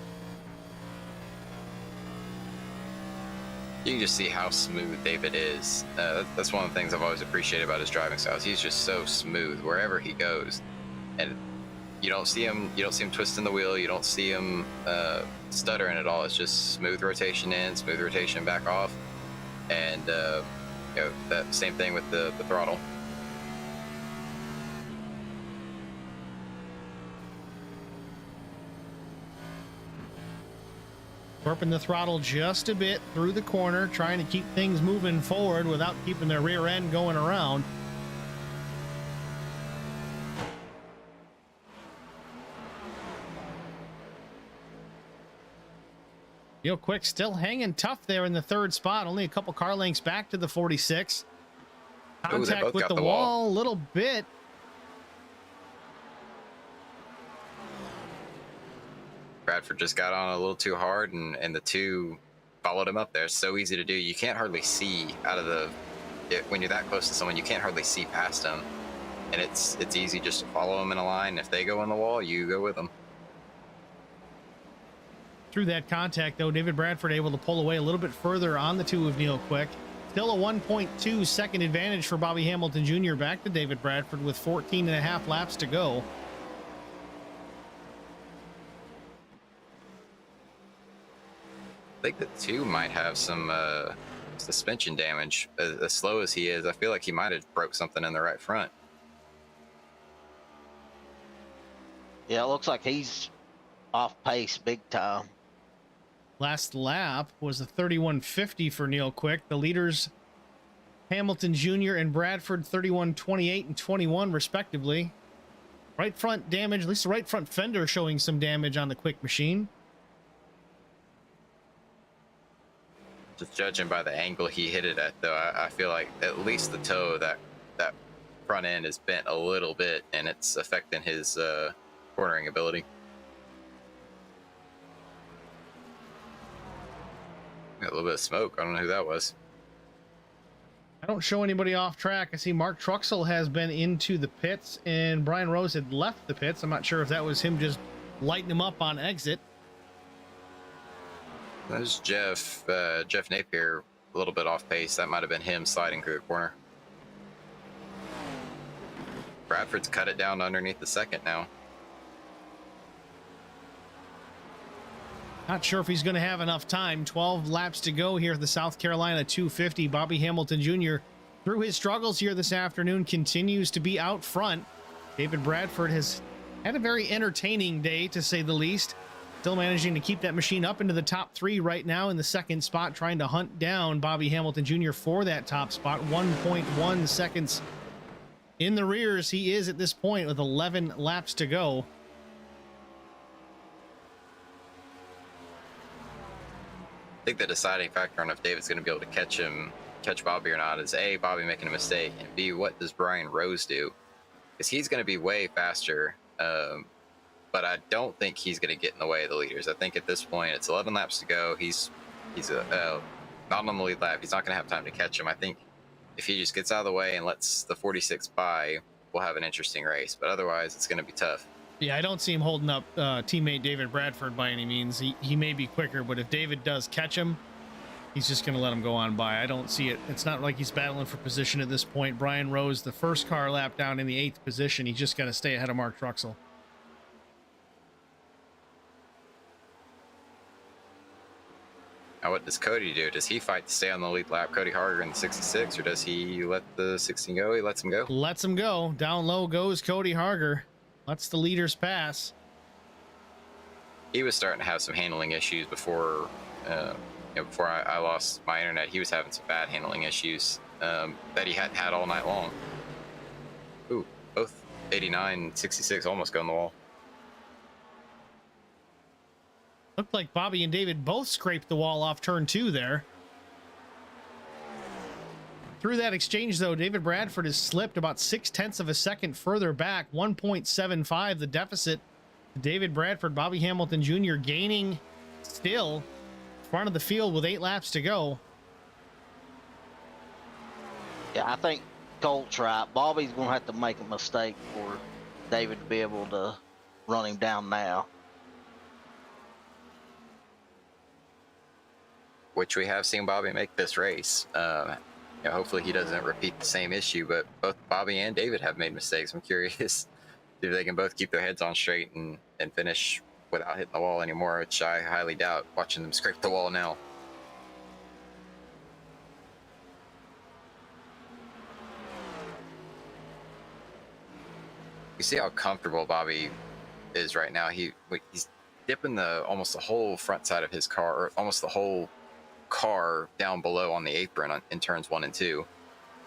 You can just see how smooth David is. That's one of the things I've always appreciated about his driving styles. He's just so smooth wherever he goes, and you don't see him twisting the wheel. You don't see him stuttering at all. It's just smooth rotation in, smooth rotation back off, and that same thing with the throttle. Warping the throttle just a bit through the corner, trying to keep things moving forward without keeping their rear end going around. Neil Quick still hanging tough there in the 3rd spot, only a couple car lengths back to the 46. Contact with the wall a little bit. Bradford just got on a little too hard, and the 2 followed him up there. It's so easy to do. You can't hardly see out of when you're that close to someone, you can't hardly see past them. And it's easy just to follow them in a line. If they go in the wall, you go with them. Through that contact, though, David Bradford able to pull away a little bit further on the 2 of Neil Quick. Still a 1.2 second advantage for Bobby Hamilton Jr. back to David Bradford with 14 and a half laps to go. I think the 2 might have some suspension damage. As slow as he is, I feel like he might have broke something in the right front. Yeah, it looks like he's off pace big time. Last lap was a 31.50 for Neil Quick. The leaders, Hamilton Jr. and Bradford, 31.28 and 21 respectively. Right front damage, at least the right front fender showing some damage on the Quick machine. Just judging by the angle he hit it at, though, I feel like at least the toe, that front end is bent a little bit, and it's affecting his cornering ability. Got a little bit of smoke. I don't know who that was. I don't show anybody off track. I see Mark Truxell has been into the pits, and Brian Rose had left the pits. I'm not sure if that was him just lighting him up on exit. There's Jeff Napier, a little bit off pace. That might have been him sliding through the corner. Bradford's cut it down underneath the second now. Not sure if he's going to have enough time. 12 laps to go here at the South Carolina 250. Bobby Hamilton Jr., through his struggles here this afternoon, continues to be out front. David Bradford has had a very entertaining day, to say the least. Still managing to keep that machine up into the top 3 right now in the second spot, trying to hunt down Bobby Hamilton Jr. for that top spot. 1.1 seconds in the rears he is at this point with 11 laps to go. I think the deciding factor on if David's going to be able to catch Bobby or not is A, Bobby making a mistake, and B, what does Brian Rose do? Because he's going to be way faster, but I don't think he's going to get in the way of the leaders. I think at this point, it's 11 laps to go. He's not on the lead lap. He's not going to have time to catch him. I think if he just gets out of the way and lets the 46 by, we'll have an interesting race. But otherwise, it's going to be tough. Yeah, I don't see him holding up teammate David Bradford by any means. He may be quicker, but if David does catch him, he's just going to let him go on by. I don't see it. It's not like he's battling for position at this point. Brian Rose, the first car lap down in the 8th position. He just got to stay ahead of Mark Truxell. Now, what does Cody do? Does he fight to stay on the lead lap, Cody Harger in the 66, or does he let the 16 go? He lets him go? Lets him go. Down low goes Cody Harger. Lets the leaders pass. He was starting to have some handling issues before before I lost my internet. He was having some bad handling issues that he hadn't had all night long. Ooh, both 89 and 66 almost go on the wall. Looked like Bobby and David both scraped the wall off turn 2 there. Through that exchange, though, David Bradford has slipped about 0.6 of a second further back. 1.75 the deficit. David Bradford, Bobby Hamilton Jr. gaining still front of the field with 8 laps to go. Yeah, I think Colt's right. Bobby's going to have to make a mistake for David to be able to run him down now. Which we have seen Bobby make this race. Hopefully he doesn't repeat the same issue, but both Bobby and David have made mistakes. I'm curious if they can both keep their heads on straight and finish without hitting the wall anymore, which I highly doubt, watching them scrape the wall now. You see how comfortable Bobby is right now. He's dipping almost the whole front side of his car, or almost the whole car down below on the apron in turns 1 and 2,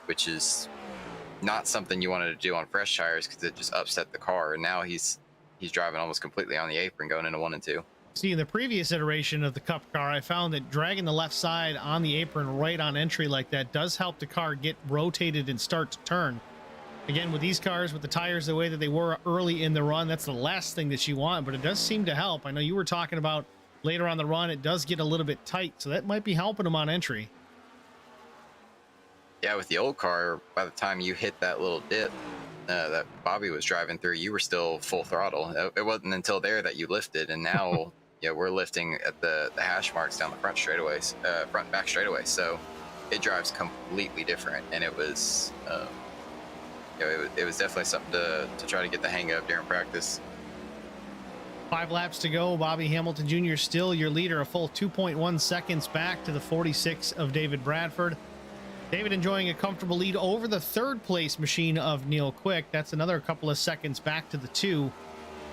which is not something you wanted to do on fresh tires because it just upset the car. And now he's driving almost completely on the apron going into 1 and 2. See, in the previous iteration of the Cup car, I found that dragging the left side on the apron right on entry like that does help the car get rotated and start to turn. Again, with these cars, with the tires the way that they were early in the run, that's the last thing that you want, but it does seem to help. I know you were talking about later on the run, it does get a little bit tight, so that might be helping him on entry. Yeah, with the old car, by the time you hit that little dip that Bobby was driving through, you were still full throttle. It wasn't until there that you lifted, and now we're lifting at the hash marks down the front straightaways, front and back straightaways, so it drives completely different, and it was it was definitely something to try to get the hang of during practice. 5 laps to go. Bobby Hamilton Jr. still your leader, a full 2.1 seconds back to the 46 of David Bradford. David enjoying a comfortable lead over the 3rd place machine of Neil Quick. That's another couple of seconds back to the 2.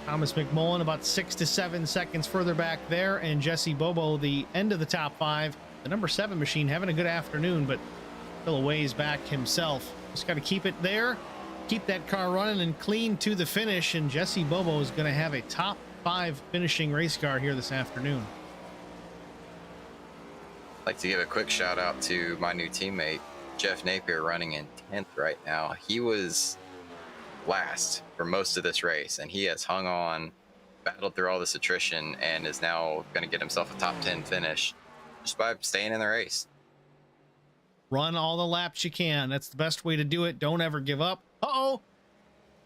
Thomas McMullen about 6 to 7 seconds further back there, and Jesse Bobo, the end of the top 5. The number 7 machine having a good afternoon, but still a ways back himself. Just got to keep it there, keep that car running and clean to the finish, and Jesse Bobo is going to have a top 5 finishing race car here this afternoon. like to give a quick shout out to my new teammate, Jeff Napier, running in 10th right now. He was last for most of this race, and he has hung on, battled through all this attrition, and is now going to get himself a top 10 finish just by staying in the race. Run all the laps you can. That's the best way to do it. Don't ever give up. Uh-oh.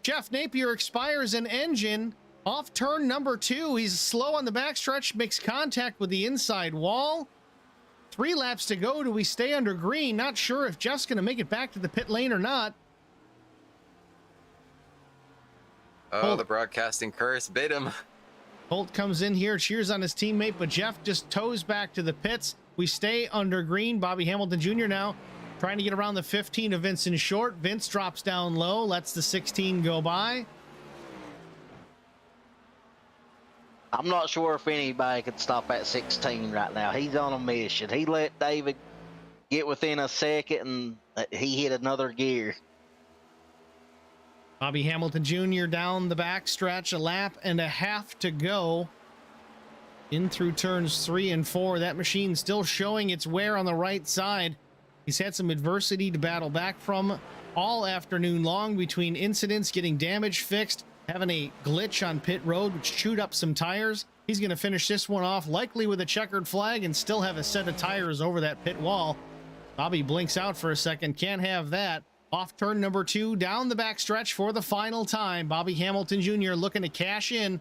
Jeff Napier expires an engine off turn number 2. He's slow on the backstretch, makes contact with the inside wall. 3 laps to go. Do we stay under green? Not sure if Jeff's going to make it back to the pit lane or not. Oh, the broadcasting curse bit him. Holt comes in here, cheers on his teammate, but Jeff just toes back to the pits. We stay under green. Bobby Hamilton Jr. now trying to get around the 15 of Vincent Short. Vince drops down low, lets the 16 go by. I'm not sure if anybody could stop at 16 right now. He's on a mission. He let David get within a second, and he hit another gear. Bobby Hamilton Jr. down the back stretch, a lap and a half to go. In through turns 3 and 4. That machine still showing its wear on the right side. He's had some adversity to battle back from all afternoon long between incidents, getting damage fixed, having a glitch on pit road, which chewed up some tires. He's going to finish this one off likely with a checkered flag and still have a set of tires over that pit wall. Bobby blinks out for a second. Can't have that. Off turn number 2, down the back stretch for the final time. Bobby Hamilton Jr. looking to cash in.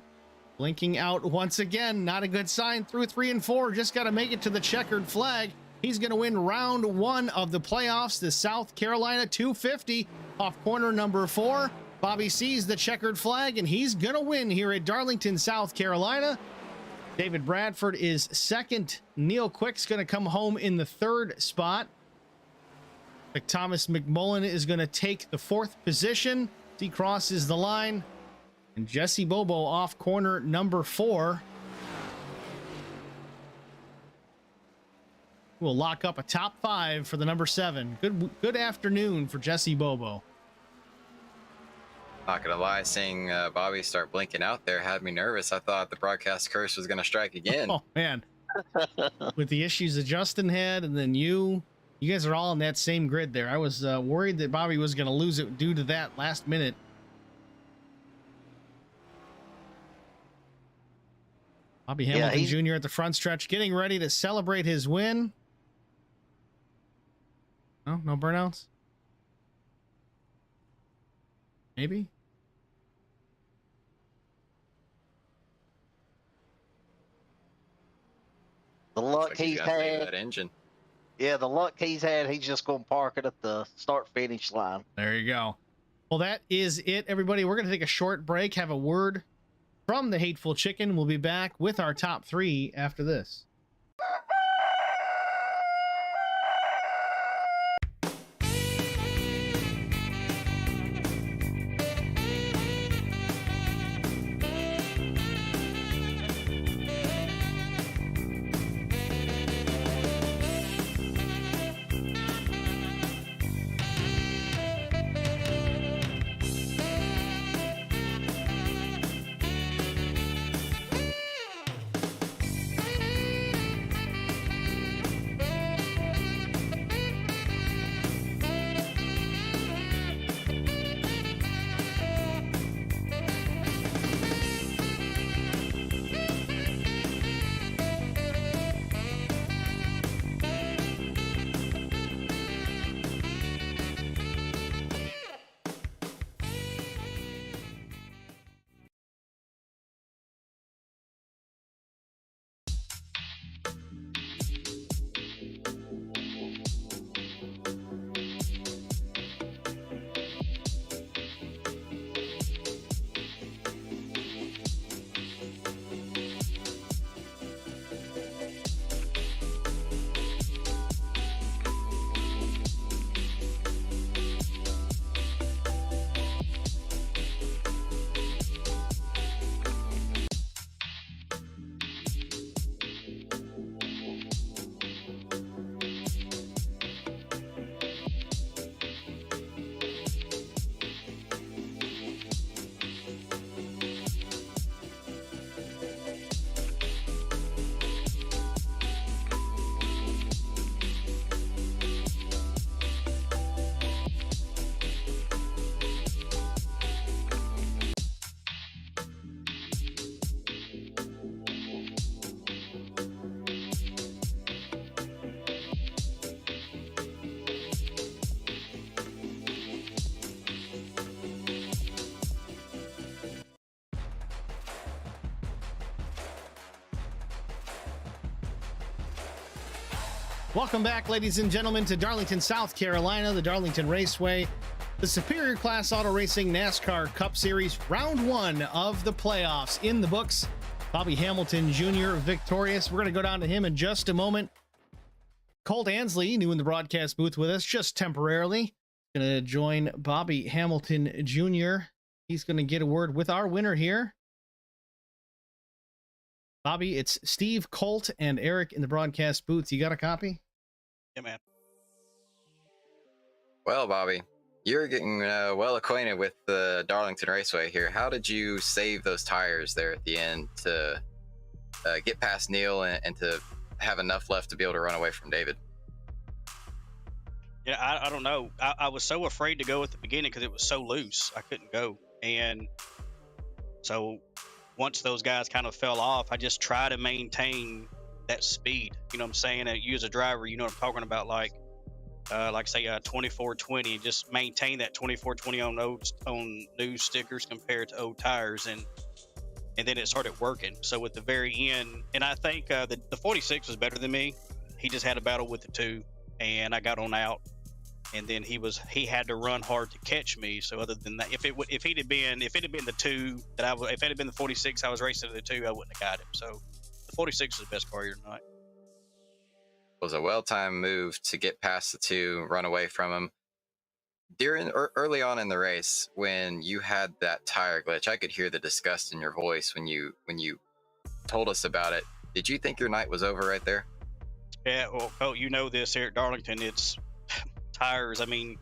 Blinking out once again. Not a good sign through 3 and 4. Just got to make it to the checkered flag. He's going to win round 1 of the playoffs, the South Carolina 250 off corner number 4. Bobby sees the checkered flag, and he's going to win here at Darlington, South Carolina. David Bradford is second. Neil Quick's going to come home in the 3rd spot. Thomas McMullen is going to take the 4th position. He crosses the line. And Jesse Bobo off corner number 4 will lock up a top 5 for the number 7. Good afternoon for Jesse Bobo. Not gonna lie, seeing Bobby start blinking out there had me nervous. I thought the broadcast curse was gonna strike again. Oh man, with the issues that Justin had, and then you guys are all on that same grid there. I was worried that Bobby was gonna lose it due to that last minute. Bobby Hamilton Jr. at the front stretch, getting ready to celebrate his win. No burnouts? Maybe? The luck he's had. That engine. Yeah, the luck he's had, he's just going to park it at the start-finish line. There you go. Well, that is it, everybody. We're going to take a short break, have a word from the Hateful Chicken. We'll be back with our top 3 after this. Welcome back, ladies and gentlemen, to Darlington, South Carolina, the Darlington Raceway, the Superior Class Auto Racing NASCAR Cup Series, round 1 of the playoffs in the books. Bobby Hamilton Jr. victorious. We're going to go down to him in just a moment. Colt Ansley, new in the broadcast booth with us, just temporarily. Going to join Bobby Hamilton Jr. He's going to get a word with our winner here. Bobby, it's Steve, Colt, and Eric in the broadcast booth. You got a copy? Yeah, man. Well, Bobby, you're getting well acquainted with the Darlington Raceway here. How did you save those tires there at the end to get past Neil and to have enough left to be able to run away from David? Yeah, I don't know. I was so afraid to go at the beginning because it was so loose. I couldn't go. And so once those guys kind of fell off, I just try to maintain that speed. You know what I'm saying? You as a driver, you know what I'm talking about, like say 2420, just maintain that 2420 on new stickers compared to old tires, and then it started working. So at the very end, and I think the 46 was better than me. He just had a battle with the 2, and I got on out, and then he had to run hard to catch me. So other than that, if it had been the 2 if it had been the 46 I was racing to the 2, I wouldn't have got him. So the 46 was the best car here tonight. It was a well-timed move to get past the 2, run away from him. Early on in the race, when you had that tire glitch, I could hear the disgust in your voice when you told us about it. Did you think your night was over right there? Yeah, well, you know this here at Darlington, it's tires. I mean,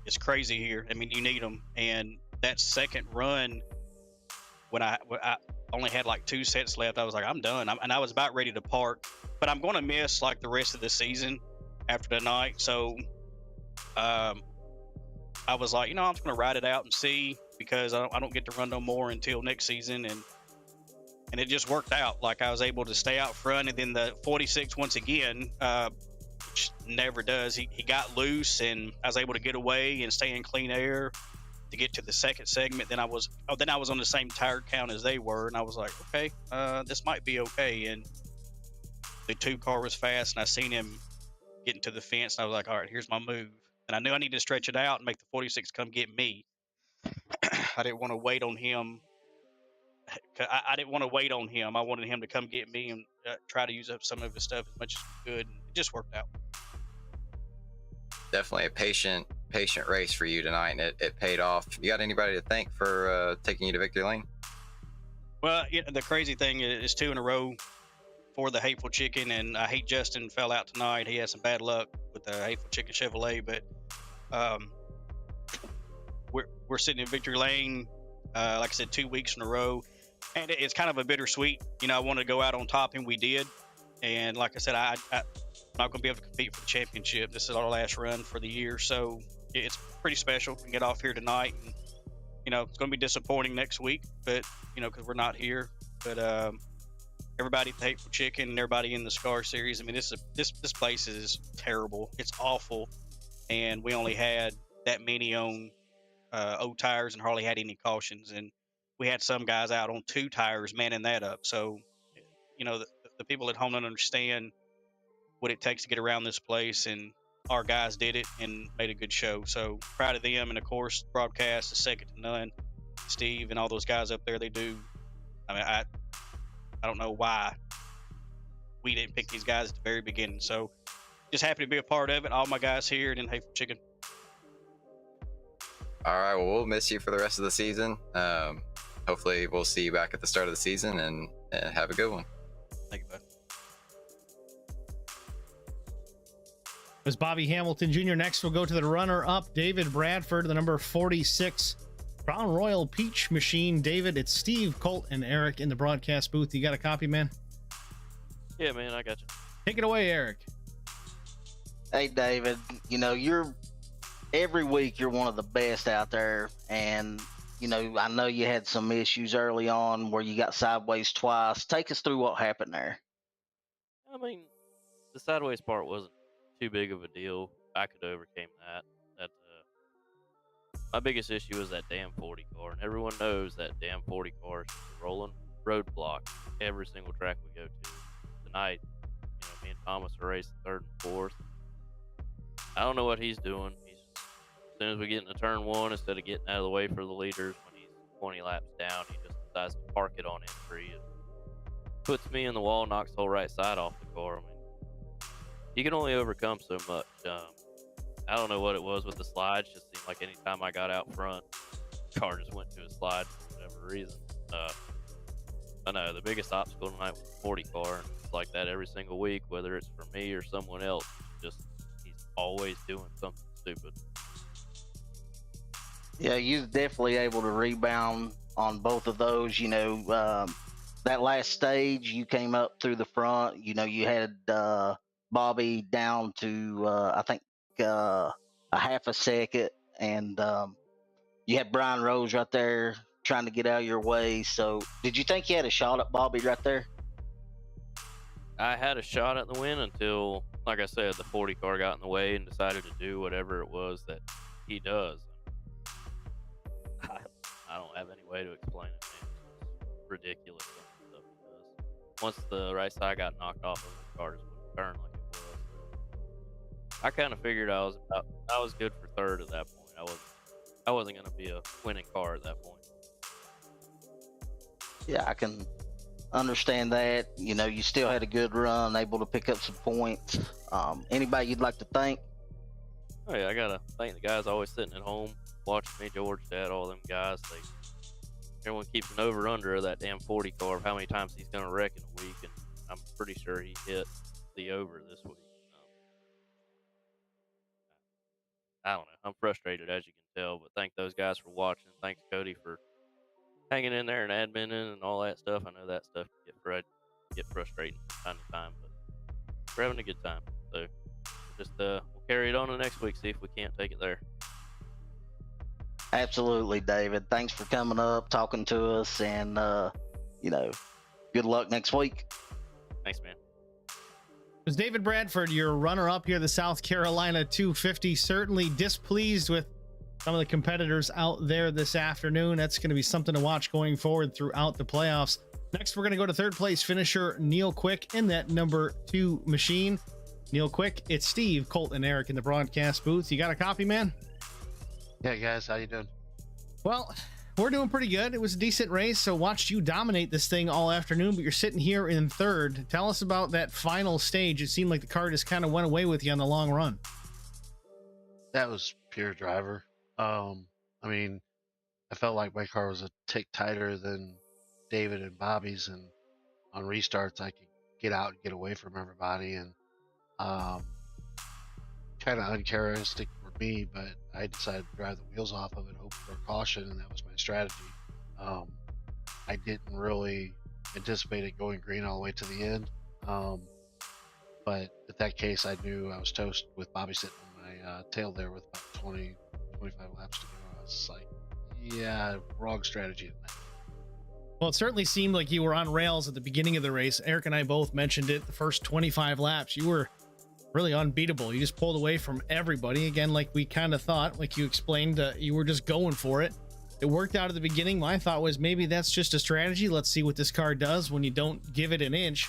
it's crazy here. I mean, you need them. And that second run, when I only had like 2 sets left, I was like, I'm done. And I was about ready to park. But I'm going to miss like the rest of the season after tonight. So I was like, I'm just going to ride it out and see, because I don't get to run no more until next season. And it just worked out. Like, I was able to stay out front, and then the 46 once again, which never does. He got loose, and I was able to get away and stay in clean air to get to the second segment. Then I was on the same tire count as they were, and I was like, okay, this might be okay. And the 2 car was fast, and I seen him getting to the fence, and I was like, all right, here's my move. And I knew I needed to stretch it out and make the 46 come get me. I didn't want to wait on him. I didn't want to wait on him. I wanted him to come get me and try to use up some of his stuff as much as we could. And it just worked out. Definitely a patient race for you tonight, and it paid off. You got anybody to thank for taking you to victory lane? Well, the crazy thing is 2 in a row for the Hateful Chicken, and I hate Justin fell out tonight. He had some bad luck with the Hateful Chicken Chevrolet, but we're sitting in victory lane, like I said, 2 weeks in a row, and it's kind of a bittersweet. I wanted to go out on top, and we did. And like I said, I'm not going to be able to compete for the championship. This is our last run for the year, so it's pretty special to get off here tonight. And it's going to be disappointing next week, but because we're not here. But everybody at the Hateful Chicken and everybody in the Scar Series, I mean, this place is terrible. It's awful, and we only had that many on old tires and hardly had any cautions, and we had some guys out on 2 tires manning that up. So the people at home don't understand what it takes to get around this place, and our guys did it and made a good show. So proud of them, and of course broadcast is second to none. Steve and all those guys up there, they do. I mean, I don't know why we didn't pick these guys at the very beginning. So just happy to be a part of it. All my guys here and in Hateful Chicken. All right, well, we'll miss you for the rest of the season. Hopefully we'll see you back at the start of the season, and have a good one. Thank you, bud. It was Bobby Hamilton Jr. Next, we'll go to the runner-up, David Bradford, the number 46 Crown Royal Peach Machine. David, it's Steve, Colt, and Eric in the broadcast booth. You got a copy, man? Yeah, man, I got you. Take it away, Eric. Hey, David, every week you're one of the best out there, and I know you had some issues early on where you got sideways twice. Take us through what happened there. I mean, the sideways part wasn't too big of a deal. I could have overcame that. My biggest issue was that damn 40 car, and everyone knows that damn 40 car is a rolling roadblock every single track we go to. Tonight, me and Thomas are racing third and fourth. I don't know what he's doing. As soon as we get into turn one, instead of getting out of the way for the leaders when he's 20 laps down, he just decides to park it on entry and puts me in the wall, knocks the whole right side off the car. I mean, you can only overcome so much. I don't know what it was with the slides. Just seemed like anytime I got out front, the car just went to a slide for whatever reason. I know the biggest obstacle tonight was the 40 car, and it's like that every single week, whether it's for me or someone else. Just he's always doing something stupid. Yeah, you're definitely able to rebound on both of those. That last stage, you came up through the front. You had Bobby down to, I think, a half a second. And you had Brian Rose right there trying to get out of your way. So did you think you had a shot at Bobby right there? I had a shot at the win until, like I said, the 40 car got in the way and decided to do whatever it was that he does. I don't have any way to explain it, man. It's ridiculous some of the stuff he does. Once the right side got knocked off of the car, just wouldn't turn like it was. I kind of figured I was good for third at that point. I wasn't going to be a winning car at that point. Yeah, I can understand that. You still had a good run, able to pick up some points. Anybody you'd like to thank? Oh yeah, I gotta thank the guys always sitting at home watching me, George, Dad, all them guys. Everyone keeps an over under of that damn 40 car of how many times he's gonna wreck in a week, and I'm pretty sure he hit the over this week. I don't know. I'm frustrated, as you can tell, but thank those guys for watching. Thanks, Cody, for hanging in there and adminning and all that stuff. I know that stuff can get frustrating from time to time, but we're having a good time. So we'll carry it on to next week, see if we can't take it there. Absolutely, David. Thanks for coming up, talking to us, and good luck next week. Thanks, man. It was David Bradford, your runner-up here, the South Carolina 250. Certainly displeased with some of the competitors out there this afternoon. That's going to be something to watch going forward throughout the playoffs. Next, we're going to go to third place finisher Neil Quick in that number 2 machine. Neil Quick, it's Steve, Colt, and Eric in the broadcast booth. You got a copy, man? Yeah, guys, how you doing? Well, we're doing pretty good. It was a decent race, so watched you dominate this thing all afternoon, but you're sitting here in third. Tell us about that final stage. It seemed like the car just kind of went away with you on the long run. That was pure driver. I felt like my car was a tick tighter than David and Bobby's, and on restarts I could get out and get away from everybody, and kind of uncharacteristic for me, but I decided to drive the wheels off of it, hope for caution, and that was my strategy. I didn't really anticipate it going green all the way to the end, but in that case I knew I was toast with Bobby sitting on my tail there with about 20, 25 laps to go. I was like, yeah, wrong strategy. Well, it certainly seemed like you were on rails at the beginning of the race. Eric and I both mentioned it. The first 25 laps, you were really unbeatable. You just pulled away from everybody. Again, like we kind of thought, like you explained, you were just going for it. It worked out at the beginning. My thought was maybe that's just a strategy. Let's see what this car does when you don't give it an inch.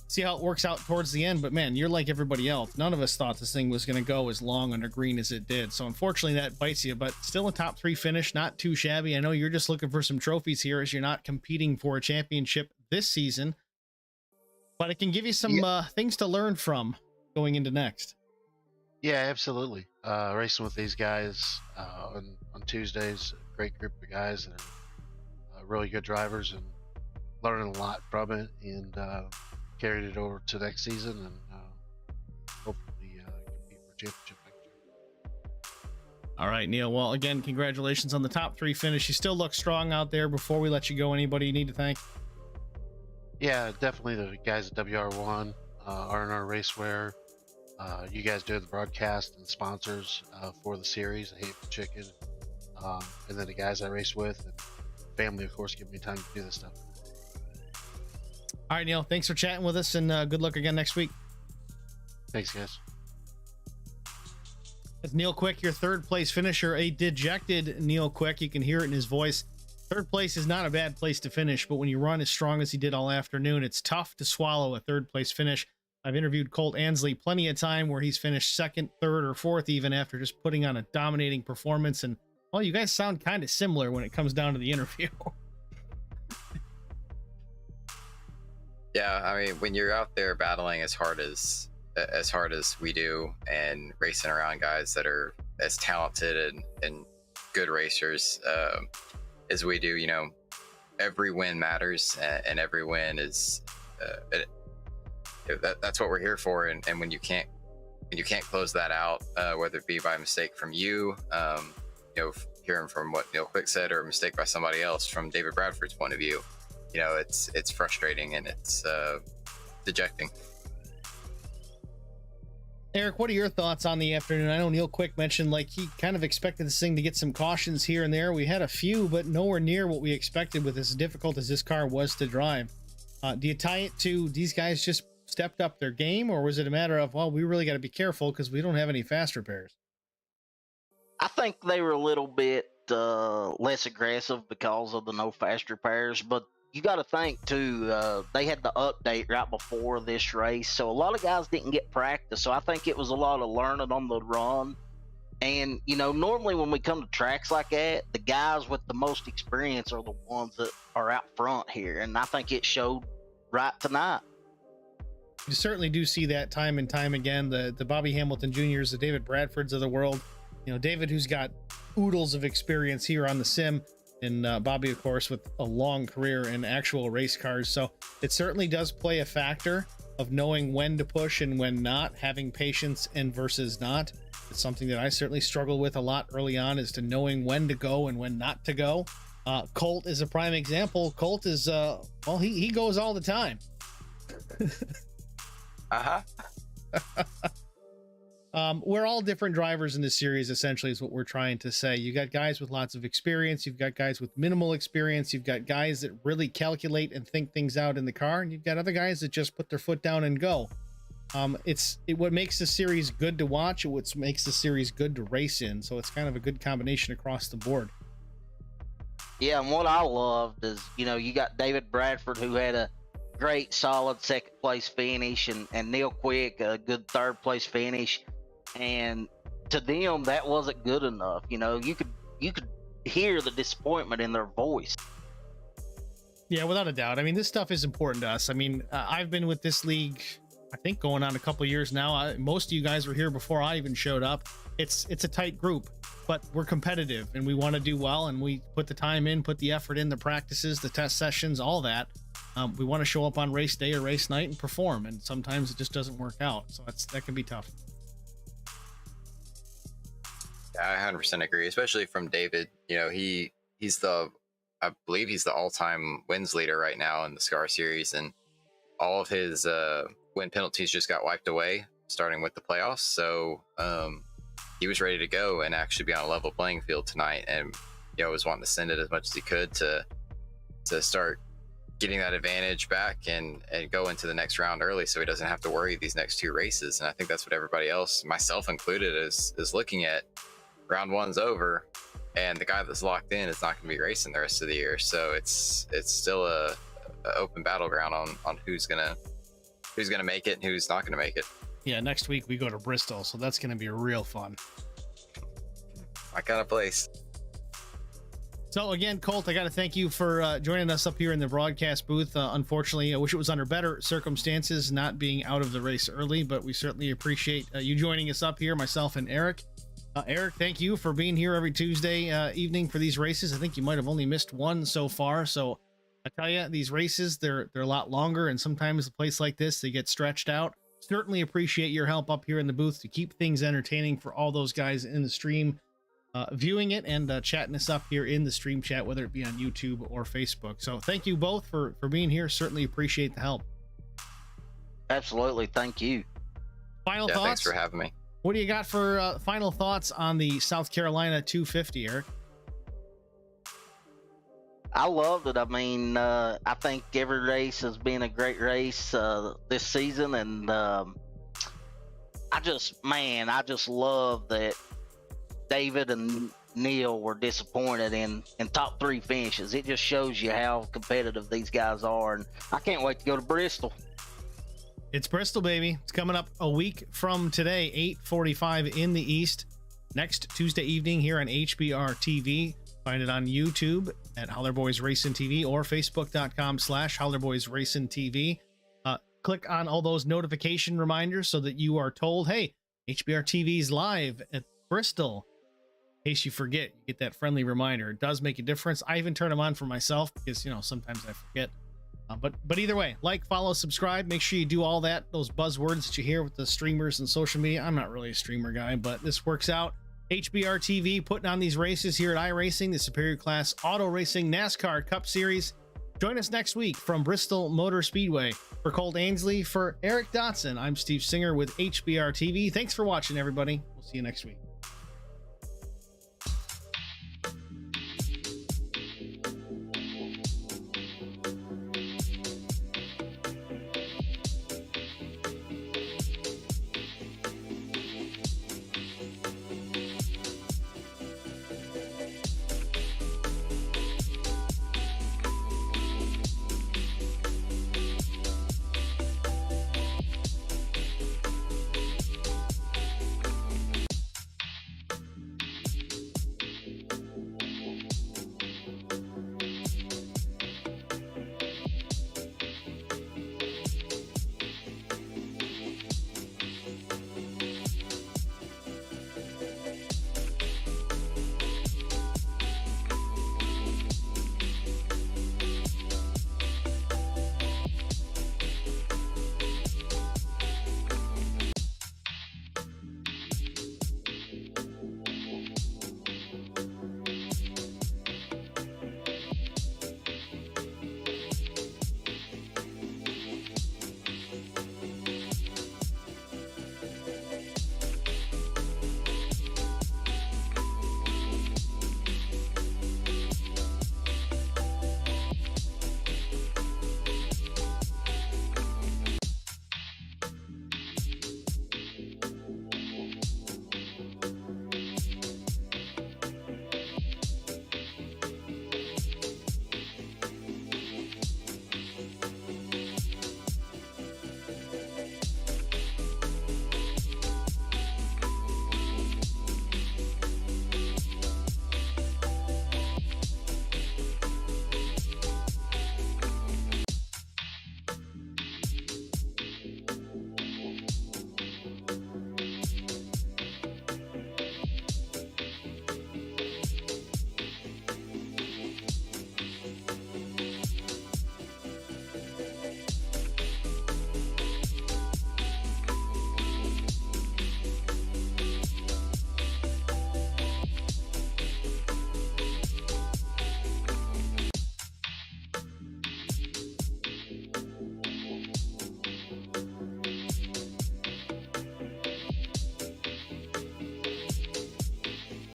See how it works out towards the end. But man, you're like everybody else. None of us thought this thing was going to go as long under green as it did. So unfortunately that bites you, but still a top 3 finish. Not too shabby. I know you're just looking for some trophies here as you're not competing for a championship this season, but it can give you some things to learn from going into next. Yeah, absolutely. Racing with these guys on Tuesdays, a great group of guys, and really good drivers, and learning a lot from it, and carried it over to next season, and hopefully compete for a championship next year. All right, Neil. Well, again, congratulations on the top 3 finish. You still look strong out there. Before we let you go, anybody you need to thank? Yeah, definitely the guys at WR1, R&R Raceway, you guys doing the broadcast and sponsors for the series, the Hateful Chicken, and then the guys I race with, and family, of course, give me time to do this stuff. All right, Neil, thanks for chatting with us, and good luck again next week. Thanks, guys. It's Neil Quick, your third place finisher, a dejected Neil Quick. You can hear it in his voice. Third place is not a bad place to finish, but when you run as strong as he did all afternoon, it's tough to swallow a third place finish. I've interviewed Colt Ansley plenty of time where he's finished second, third, or fourth even after just putting on a dominating performance. And well, you guys sound kind of similar when it comes down to the interview. Yeah, I mean, when you're out there battling as hard as we do, and racing around guys that are as talented and good racers as we do, you know, every win matters, and every win is that's what we're here for. And when you can't close that out, whether it be by mistake from you know, hearing from what Neil Quick said, or a mistake by somebody else from David Bradford's point of view, you know, it's frustrating and it's dejecting. Eric, what are your thoughts on the afternoon? I know Neil Quick mentioned like he kind of expected this thing to get some cautions here and there. We had a few, but nowhere near what we expected with as difficult as this car was to drive. Do you tie it to these guys just stepped up their game, or was it a matter of, well, we really got to be careful because we don't have any fast repairs? I think they were a little bit less aggressive because of the no fast repairs, but you got to think too, they had the update right before this race, so a lot of guys didn't get practice. So I think it was a lot of learning on the run. And you know, normally when we come to tracks like that, the guys with the most experience are the ones that are out front here, and I think it showed right tonight. You certainly do see that time and time again. The Bobby Hamilton Jr.'s, the David Bradfords of the world. You know, David, who's got oodles of experience here on the sim, and Bobby, of course, with a long career in actual race cars. So it certainly does play a factor of knowing when to push and when not, having patience and versus not. It's something that I certainly struggle with a lot early on, is to knowing when to go and when not to go. Colt is a prime example. Colt is, well, he goes all the time. We're all different drivers in this series, essentially, is what we're trying to say. You got guys with lots of experience, you've got guys with minimal experience, you've got guys that really calculate and think things out in the car, and you've got other guys that just put their foot down and go. What makes the series good to watch, and what makes the series good to race in. So it's kind of a good combination across the board. Yeah, and what I loved is, you know, you got David Bradford, who had a great solid second place finish, and Neil Quick a good third place finish. And to them, that wasn't good enough. You know, you could hear the disappointment in their voice. Yeah, without a doubt. I mean, this stuff is important to us. I mean, I've been with this league, I think, going on a couple of years now. Most of you guys were here before I even showed up. It's a tight group, but we're competitive and we want to do well, and we put the time in, put the effort in, the practices, the test sessions, all that. We want to show up on race day or race night and perform, and sometimes it just doesn't work out. So that can be tough. I 100% agree, especially from David. You know, I believe he's the all-time wins leader right now in the SCAR series, and all of his win penalties just got wiped away, starting with the playoffs. So he was ready to go and actually be on a level playing field tonight, and you know, was wanting to send it as much as he could to start getting that advantage back and go into the next round early, so he doesn't have to worry these next two races. And I think that's what everybody else, myself included, is looking at. Round one's over, and the guy that's locked in is not going to be racing the rest of the year. So it's still a open battleground on who's gonna make it and who's not gonna make it. Yeah, next week we go to Bristol, so that's going to be real fun. My kind of place. So again, Colt, I got to thank you for joining us up here in the broadcast booth. Unfortunately, I wish it was under better circumstances, not being out of the race early, but we certainly appreciate you joining us up here, myself and Eric. Eric, thank you for being here every Tuesday evening for these races. I think you might have only missed one so far. So I tell you, these races, they're a lot longer, and sometimes a place like this, they get stretched out. Certainly appreciate your help up here in the booth to keep things entertaining for all those guys in the stream, viewing it and chatting us up here in the stream chat, whether it be on YouTube or Facebook. So thank you both for being here. Certainly appreciate the help. Absolutely. Thank you. Final thoughts? Thanks for having me. What do you got for final thoughts on the South Carolina 250, Eric? I loved it. I mean, I think every race has been a great race this season, and I just love that David and Neil were disappointed in top three finishes. It just shows you how competitive these guys are, and I can't wait to go to Bristol. It's Bristol, baby. It's coming up a week from today, 8:45 in the East. Next Tuesday evening here on HBR TV. Find it on YouTube at Holler Boys Racing TV or Facebook.com/Holler Boys Racing TV. Click on all those notification reminders so that you are told, hey, HBR TV is live at Bristol. In case you forget, you get that friendly reminder. It does make a difference. I even turn them on for myself because, you know, sometimes I forget. But either way, like, follow, subscribe. Make sure you do all that, those buzzwords that you hear with the streamers and social media. I'm not really a streamer guy, but this works out. HBR TV putting on these races here at iRacing, the Superior Class Auto Racing NASCAR Cup Series. Join us next week from Bristol Motor Speedway. For Colt Ainsley, for Eric Dotson, I'm Steve Singer with HBR TV. Thanks for watching, everybody. We'll see you next week.